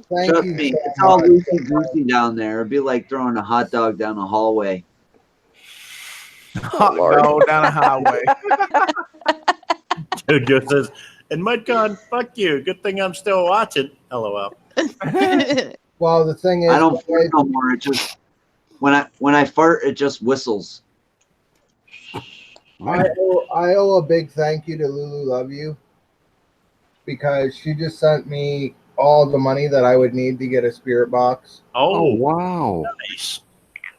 thank Trust you me, so it's all much. loosey goosey down there. It'd be like throwing a hot dog down a hallway. Hot dog down a highway. JoJo says, and Mudcon, fuck you. Good thing I'm still watching. LOL. Well, the thing is, I don't fart no more. It just when I fart, it just whistles. I owe a big thank you to Lulu Love You because she just sent me all the money that I would need to get a spirit box. Oh, wow. Nice.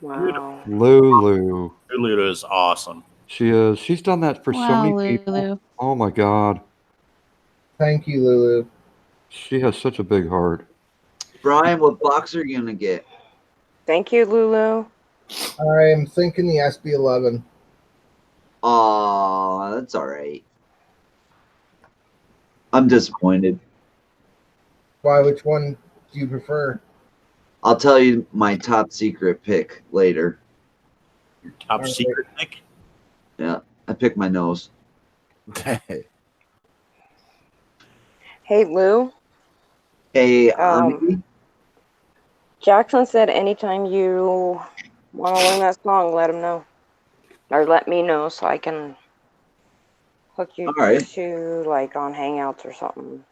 Wow. Lulu. Lulu is awesome. She is. She's done that for so Wow, many people. Lulu. Oh my God. Thank you, Lulu. She has such a big heart. Brian, what box are you gonna get? Thank you, Lulu. I'm thinking the SB11. Aw, that's all right. I'm disappointed. Why? Which one do you prefer? I'll tell you my top secret pick later. Your top secret pick? Yeah, I picked my nose. Hey, Lou. Hey, Jackson said anytime you want to learn that song, let him know. Or let me know so I can hook you All right. to, like, on Hangouts or something.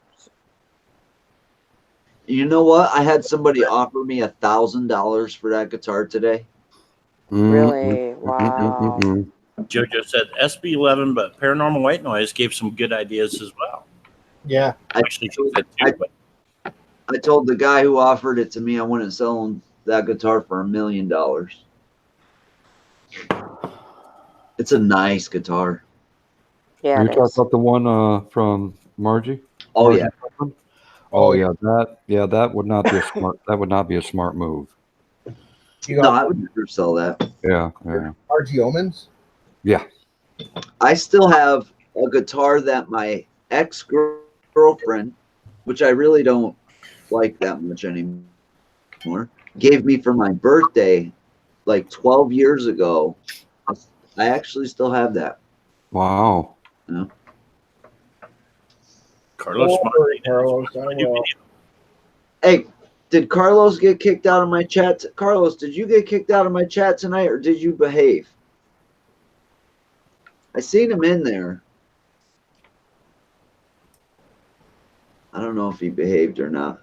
You know what? I had somebody offer me $1,000 for that guitar today. Really? Wow. JoJo said SB11, but Paranormal White Noise gave some good ideas as well. Yeah. Actually, she said too, but I told the guy who offered it to me I wouldn't sell him that guitar for $1 million. It's a nice guitar. Yeah, Are you it talking is. about the one from Margie? Oh, Margie yeah. Chapman? Oh yeah, that would not be a smart. That would not be a smart move. No, I would never sell that. Yeah. RG Omens? Yeah. I still have a guitar that my ex-girlfriend, which I really don't like that much anymore, gave me for my birthday like 12 years ago. I actually still have that. Wow. Yeah. Carlos Hey, did Carlos get kicked out of my chat? Carlos, did you get kicked out of my chat tonight, or did you behave? I seen him in there. I don't know if he behaved or not.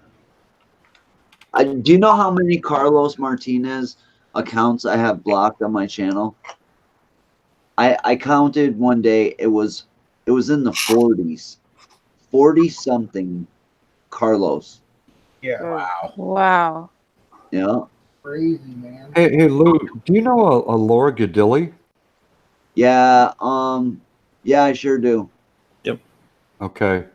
Do you know how many Carlos Martinez accounts I have blocked on my channel? I counted one day. It was in the 40s, 40 something Carlos. Yeah. Wow. Wow. Yeah. Crazy, man. Hey, Lou. Do you know a Laura Gadilli? Yeah. Yeah, I sure do. Yep. Okay.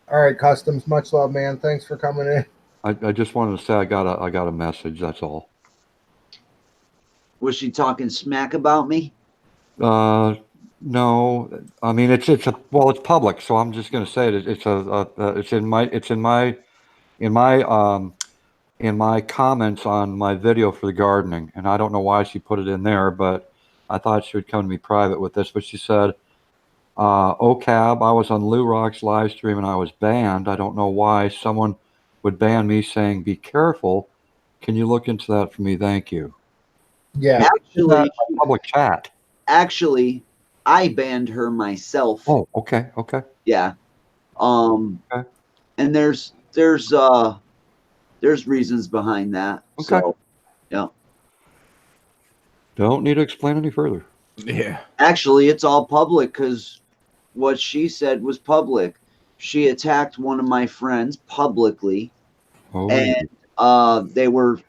All right, Customs. Much love, man. Thanks for coming in. I just wanted to say I got a message. That's all. Was she talking smack about me? No. I mean it's public, so I'm just going to say it. It's in my comments on my video for the gardening, and I don't know why she put it in there, but I thought she would come to me private with this. But she said, "Cab, I was on Lou Rock's live stream and I was banned. I don't know why someone would ban me, saying be careful. Can you look into that for me? Thank you." Yeah. Actually, public chat. Actually, I banned her myself. Oh, okay. Yeah. And there's reasons behind that. Okay. So, yeah. Don't need to explain any further. Yeah. Actually, it's all public because what she said was public. She attacked one of my friends publicly, and they were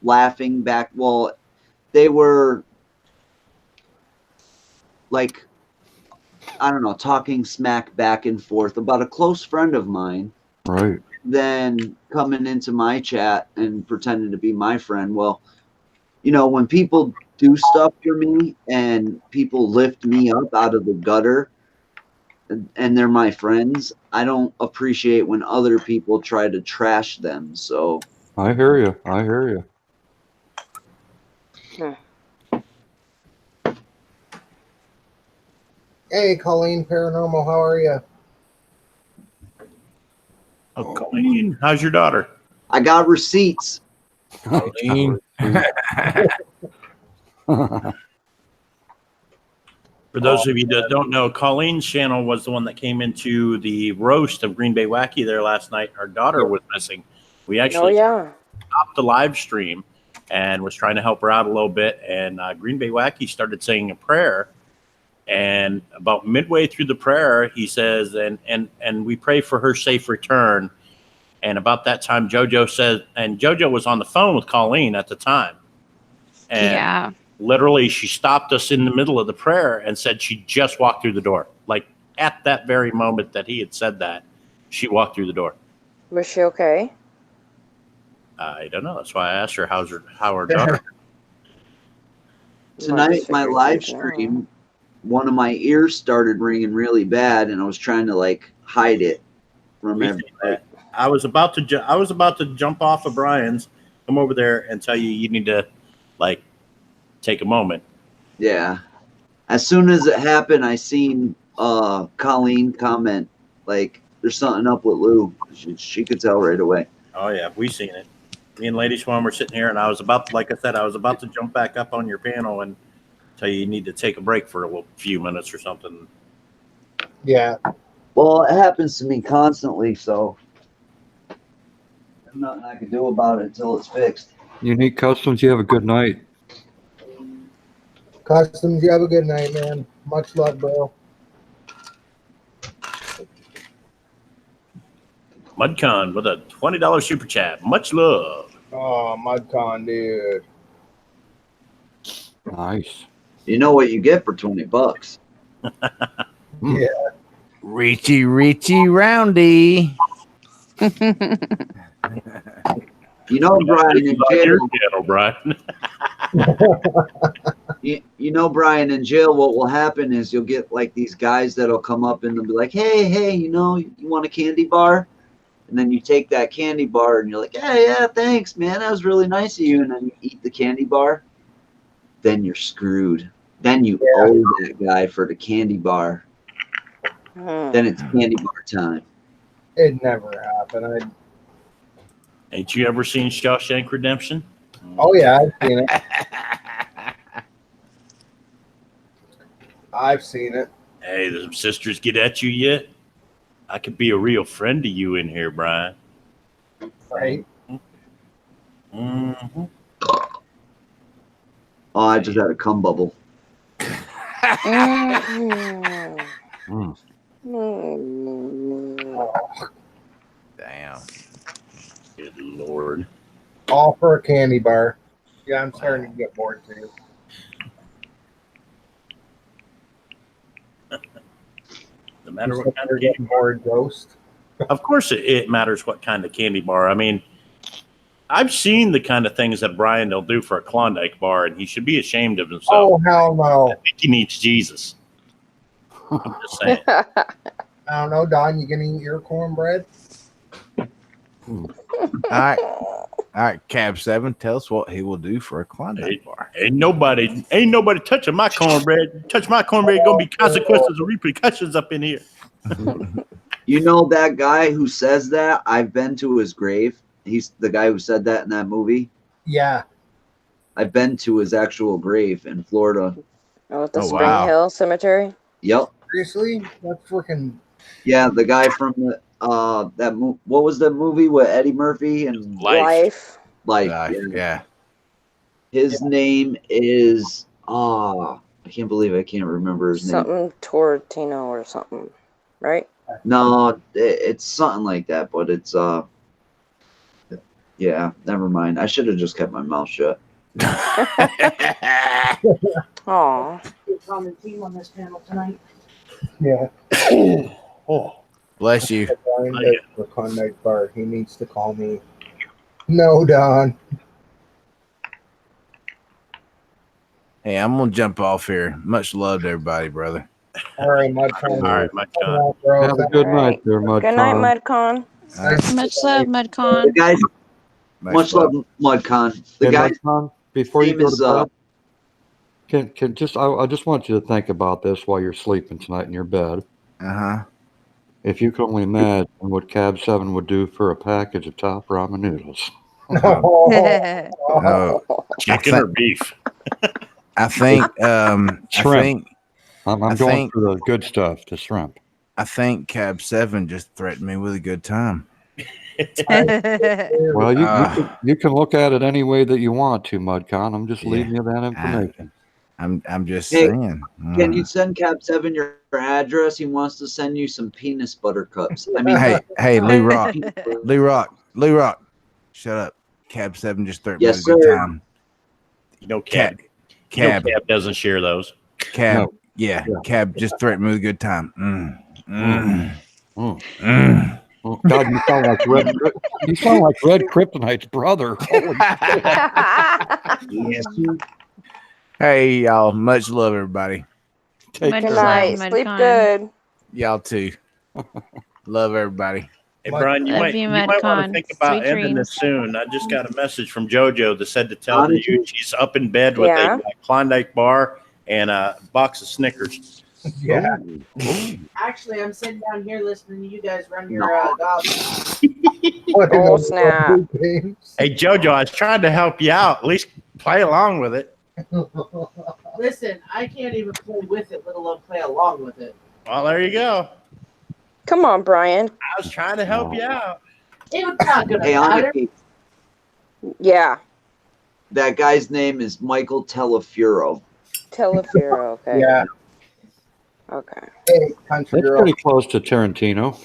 laughing back. Well, they were like, I don't know, talking smack back and forth about a close friend of mine. Right. Then coming into my chat and pretending to be my friend. Well, you know, when people do stuff for me and people lift me up out of the gutter and they're my friends, I don't appreciate when other people try to trash them. So I hear you. Hey, Colleen Paranormal, how are you? Oh, Colleen, how's your daughter? I got receipts. Colleen. For those of you that don't know, Colleen's channel was the one that came into the roast of Green Bay Wacky there last night. Her daughter was missing. We actually stopped the live stream and was trying to help her out a little bit. And Green Bay Wacky started saying a prayer. And about midway through the prayer, he says, and we pray for her safe return. And about that time, JoJo said, and JoJo was on the phone with Colleen at the time. And literally, she stopped us in the middle of the prayer and said she just walked through the door. Like at that very moment that he had said that, she walked through the door. Was she okay? I don't know. That's why I asked her how her daughter. Tonight, my live stream, one of my ears started ringing really bad, and I was trying to like hide it from everybody. I was about to jump off of Brian's, come over there and tell you need to like take a moment. Yeah. As soon as it happened, I seen Colleen comment like, "There's something up with Lou." She could tell right away. Oh yeah, we seen it. Me and Lady Swan were sitting here, and I was about to jump back up on your panel and tell you need to take a break for a few minutes or something. Yeah. Well, it happens to me constantly, so there's nothing I can do about it until it's fixed. Unique Customs, you have a good night. Customs, you have a good night, man. Much love, bro. Mudcon with a $20 super chat. Much love. Oh, Mudcon, dude. Nice. You know what you get for $20? Yeah. Reachy, roundy. You know, Brian in jail. Brian. You know, Brian, in jail, what will happen is you'll get like these guys that'll come up and they'll be like, hey, you know, you want a candy bar? And then you take that candy bar and you're like, hey, yeah, thanks, man. That was really nice of you. And then you eat the candy bar. Then you're screwed. Then you owe that guy for the candy bar. Then it's candy bar time. It never happened. Ain't you ever seen Shawshank Redemption? Oh, yeah, I've seen it. I've seen it. Hey, the sisters get at you yet? I could be a real friend to you in here, Brian. Right. Mm-hmm. Oh, I just had a cum bubble. Damn. Good Lord. All for a candy bar. Yeah, I'm starting to get bored too. No matter what kind of candy bored, Ghost. Of course, it matters what kind of candy bar. I mean, I've seen the kind of things that Brian will do for a Klondike bar, and he should be ashamed of himself. Oh, hell no. I think he needs Jesus. I'm just saying. I don't know, Don. You gonna eat your cornbread? All right, Cab 7, tell us what he will do for a Klondike bar. Ain't nobody touching my cornbread. Touch my cornbread, gonna be consequences and repercussions up in here. You know that guy who says that? I've been to his grave. He's the guy who said that in that movie. Yeah. I've been to his actual grave in Florida. Oh, at the Spring Hill Cemetery? Yep. Seriously? That's freaking... Yeah, the guy from the what was that movie with Eddie Murphy and Life. Yeah. His name is I can't believe I can't remember his name. Something Tortino or something, right? No, it's something like that, but it's yeah, never mind. I should have just kept my mouth shut. Aw. Common team on this panel tonight. Yeah. Oh. Bless you. For Klondike bar, he needs to call me. No, Don. Hey, I'm gonna jump off here. Much love to everybody, brother. All right, Mudcon. All right, Mudcon. Have a good night there, Mudcon. Good night, Mudcon. Much love, Mudcon. The guys, Nice much love, Mudcon. The Hey, guy, Mudcon, before you name go is to bed, Can just I just want you to think about this while you're sleeping tonight in your bed. Uh-huh. If you could only imagine what Cab 7 would do for a package of top ramen noodles. Oh, Chicken or beef? I think Shrimp. I'm I going think- for the good stuff, the shrimp. I think Cab 7 just threatened me with a good time. Well, you can look at it any way that you want to, Mudcon. I'm just Yeah. leaving you that information. I'm just Hey, saying. Can you send Cap 7 your address? He wants to send you some penis butter cups. I mean, Hey, Lee Rock. Lee Rock. Shut up. Cab 7 just threatened Yes, me with a sir. good time. You know, Cab doesn't share those. Cab, No. yeah, Cab just threatened me with a good time. Oh, God, you sound like Red. You sound like Red Kryptonite's brother. Holy shit. Hey, y'all. Much love, everybody. Take Good care. night. Sleep good. Y'all too. Love everybody. Hey, Brian, you Love might you, want to Medcon. think about Sweet ending dreams. this soon. I just got a message from JoJo that said to tell you she's up in bed with Yeah. a Klondike bar and a box of Snickers. Yeah. Actually, I'm sitting down here listening to you guys run your goblins. Oh, snap. Hey, JoJo, I was trying to help you out. At least play along with it. Listen, I can't even play with it, let alone play along with it. Well, there you go. Come on, Brian. I was trying to help you out. It's not gonna Hey, matter. Aniki, Yeah. that guy's name is Michael Telefuro. Telefero, okay. Yeah. Okay. Hey, country That's girl. pretty close to Tarantino.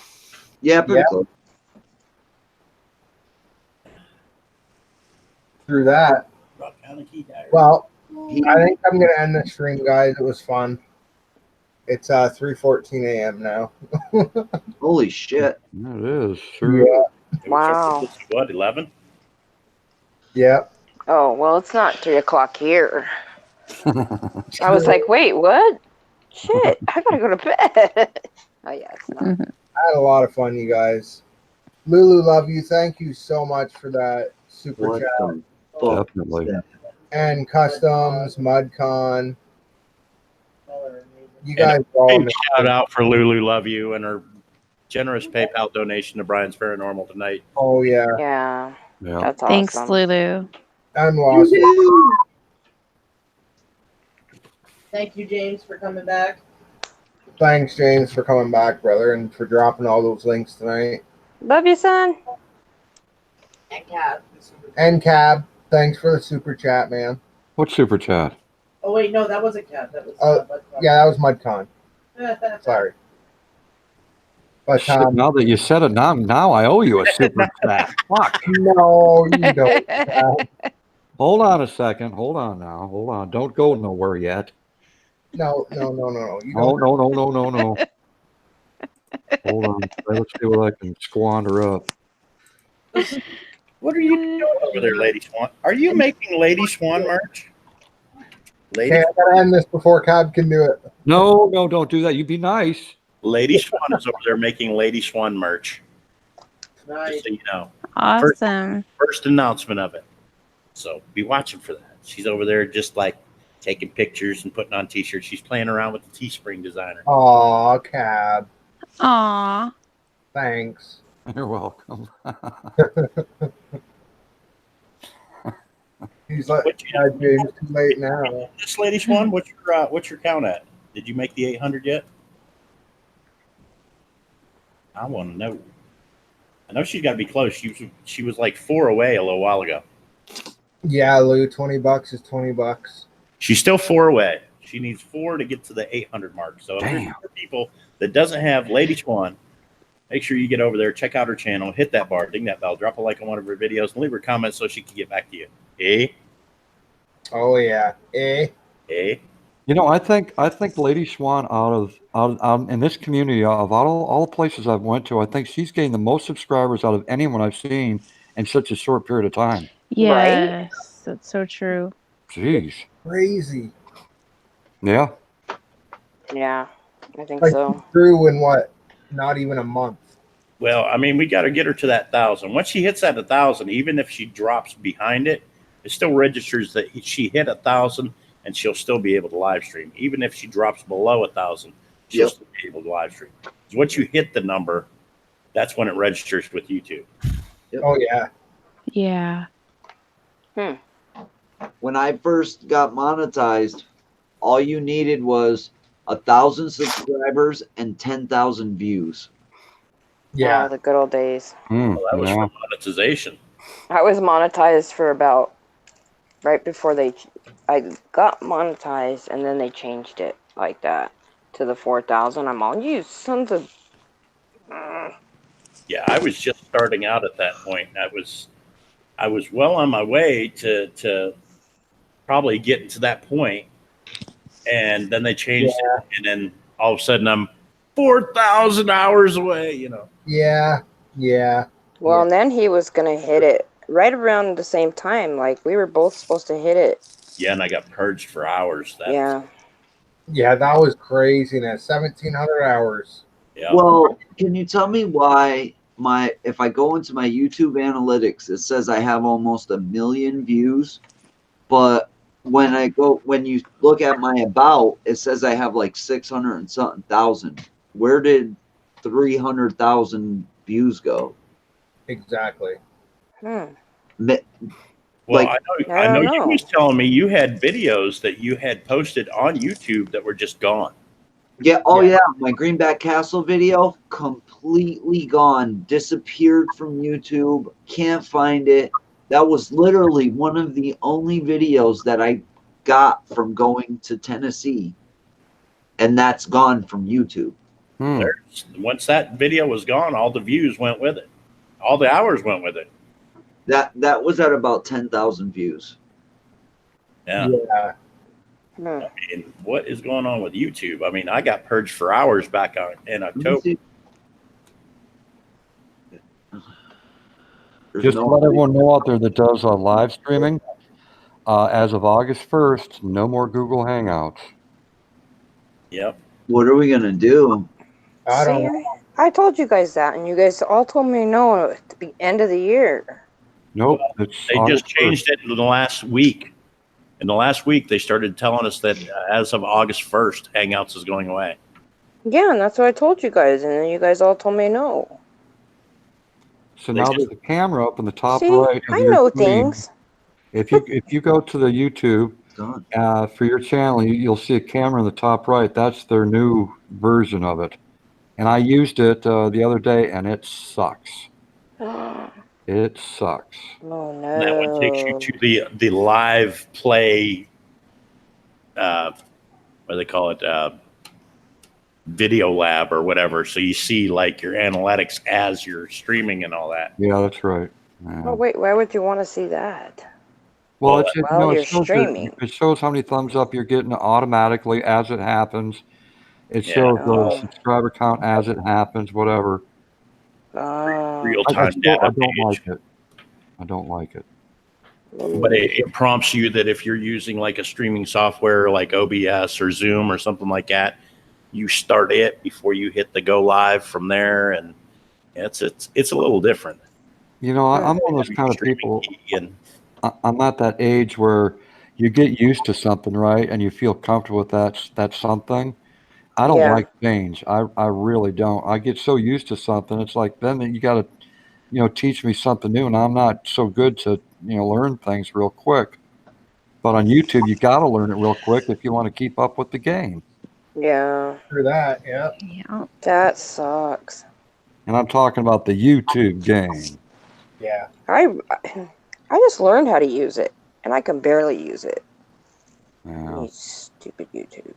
Yeah, pretty Yeah. close. Through that. Well, I think I'm gonna end the stream, guys. It was fun. It's 3:14 a.m. now. Holy shit. Yeah, it is. Sure. Yeah. Wow. What, 11? Yeah. Oh, well, it's not 3 o'clock here. I was like, wait, what? Shit, I gotta go to bed. Oh, yeah, it's not. I had a lot of fun, you guys. Lulu, love you. Thank you so much for that super What chat. the fuck? Definitely. And Customs, Mudcon. You guys are all Big shout out for Lulu Love You and her generous PayPal donation to Brian's Paranormal tonight. Oh, yeah. Yeah. Yeah. That's Thanks, awesome. Lulu. I'm lost. Thank you, James, for coming back. Thanks, James, for coming back, brother, and for dropping all those links tonight. Love you, son. And Cat. And Cab, thanks for the super chat, man. What super chat? Oh, wait, no, that wasn't Cat. That was Yeah, that was Mudcon. Sorry. But Shit, now that you said it, now I owe you a super chat. Fuck. No, you don't. Hold on a second. Hold on now. Hold on. Don't go nowhere yet. No. You Oh, don't. no. Hold on. Let's see what I can squander up. What are you doing over there, Lady Swan? Are you making Lady Swan merch? Lady, Okay, I gotta end this before Cab can do it. No, don't do that. You be nice. Lady Swan is over there making Lady Swan merch. Just so you know. Awesome. First announcement of it. So be watching for that. She's over there just like taking pictures and putting on t-shirts. She's playing around with the Teespring designer. Aw, Cab. Aw. Thanks. You're welcome. He's like, James, too late now. This Lady Swan, what's your count at? Did you make the 800 yet? I want to know. I know she's got to be close. She was like 4 away a little while ago. Yeah, Lou, $20 is $20. She's still 4 away. She needs 4 to get to the 800 mark. So if there's more people that doesn't have Lady Swan, make sure you get over there, check out her channel, hit that bar, ding that bell, drop a like on one of her videos, and leave her comments so she can get back to you. Oh yeah. You know, I think Lady Swan out of in this community of all the places I've went to, I think she's gained the most subscribers out of anyone I've seen in such a short period of time. Yes, that's so true. Jeez. Crazy. Yeah. Yeah, I think Like so. through in what? Not even a month. Well, I mean, we got to get her to that 1,000. Once she hits that 1,000, even if she drops behind it, it still registers that she hit 1,000 and she'll still be able to live stream. Even if she drops below 1,000, she'll still be able to live stream. Because once you hit the number, that's when it registers with YouTube. Oh yeah. Yeah. When I first got monetized, all you needed was 1,000 subscribers and 10,000 views. Yeah. Oh, the good old days. Well, that was for monetization. I was monetized for about right before I got monetized, and then they changed it like that to the 4,000. I'm all, you sons of. Yeah, I was just starting out at that point. I was well on my way to probably getting to that point, and then they changed it, and then all of a sudden I'm 4,000 hours away. You know. Yeah. Yeah. Well, and then he was gonna hit it right around the same time. Like we were both supposed to hit it. Yeah, and I got purged for hours. Yeah. Yeah, that was craziness. 1,700 hours. Yeah. Well, can you tell me why if I go into my YouTube analytics, it says I have almost 1 million views, but when you look at my about, it says I have like 600 and something thousand. Where did 300,000 views go? Exactly. Well, Like, I know you was telling me you had videos that you had posted on YouTube that were just gone. Yeah. Oh, yeah. My Greenback Castle video completely gone, disappeared from YouTube. Can't find it. That was literally one of the only videos that I got from going to Tennessee, and that's gone from YouTube. Once that video was gone, all the views went with it. All the hours went with it. That was at about 10,000 views. Yeah. I mean, what is going on with YouTube? I mean, I got purged for hours back in October. Just to let everyone know out there that does live streaming, as of August 1st, no more Google Hangouts. Yep. What are we going to do? I told you guys that, and you guys all told me no at the end of the year. Nope. They just changed it in the last week. In the last week, they started telling us that as of August 1st, Hangouts is going away. Yeah, and that's what I told you guys, and then you guys all told me no. So now there's a camera up in the top See, right of I your know screen. things. If you go to the YouTube for your channel, you'll see a camera in the top right. That's their new version of it. And I used it the other day, and it sucks. It sucks. Oh no! And that one takes you to the live play. What do they call it? Video lab or whatever. So you see like your analytics as you're streaming and all that. Yeah, that's right. Oh wait, why would you want to see that? Well, While it you're shows streaming. it shows how many thumbs up you're getting automatically as it happens. It shows the subscriber count as it happens, whatever. Real-time I data don't like it. I don't like it. But it prompts you that if you're using like a streaming software like OBS or Zoom or something like that, you start it before you hit the go live from there, and it's a little different. You know, I'm one of those kind of people. I'm not that age where you get used to something, right, and you feel comfortable with that something. I don't like change. I really don't. I get so used to something. It's like then you got to, teach me something new, and I'm not so good to, learn things real quick. But on YouTube, you got to learn it real quick if you want to keep up with the game. Yeah. For that, yeah. That sucks. And I'm talking about the YouTube game. Yeah. I just learned how to use it, and I can barely use it. Yeah. You stupid YouTube.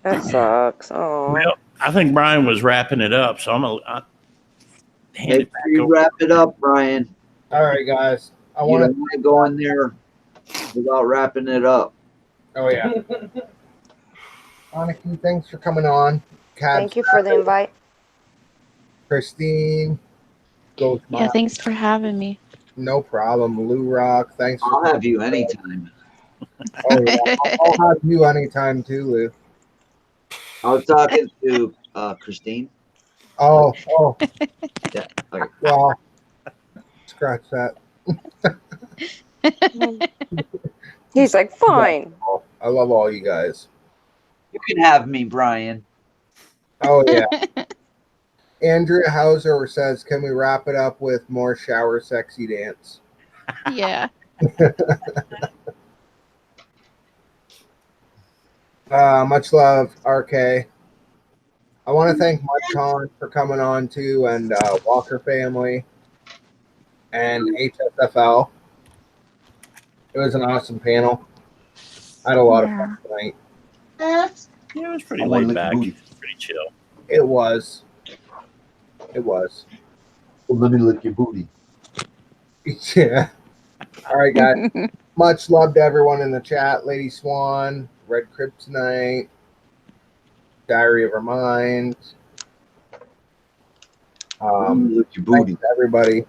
That sucks. Oh. Well, I think Brian was wrapping it up, so I'm gonna hand it back over. Wrap it up, Brian. All right, guys. I You want don't want to go in there without wrapping it up. Oh yeah. Aniki, thanks for coming on. Thank you for the invite. Christine. Yeah, thanks for having me. No problem. Lou Rock, thanks. I'll have you anytime. Oh yeah, I'll have you anytime too, Lou. I was talking to Christine. Oh. Yeah. Okay. Well, scratch that. He's like, fine. I love all you guys. You can have me, Brian. Oh yeah. Andrea Hauser says, "Can we wrap it up with more shower sexy dance?" Yeah. Much love, RK. I want to thank Mike Kahn for coming on too, and Walker family and HSFL. It was an awesome panel. I had a lot of fun tonight. Yeah, it was pretty laid back, pretty chill. It was. It was. Well, let me lick your booty. Yeah. All right, guys. Much love to everyone in the chat. Lady Swan, Red Kryptonite, Diary of Her Mind. Lick your booty. Thanks to everybody.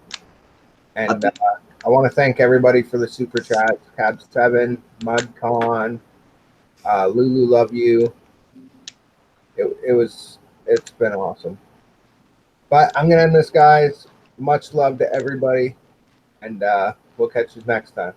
And I want to thank everybody for the super chats. Cab7, Mudcon, Lulu, love you. It's been awesome. But I'm gonna end this, guys. Much love to everybody, and we'll catch you next time.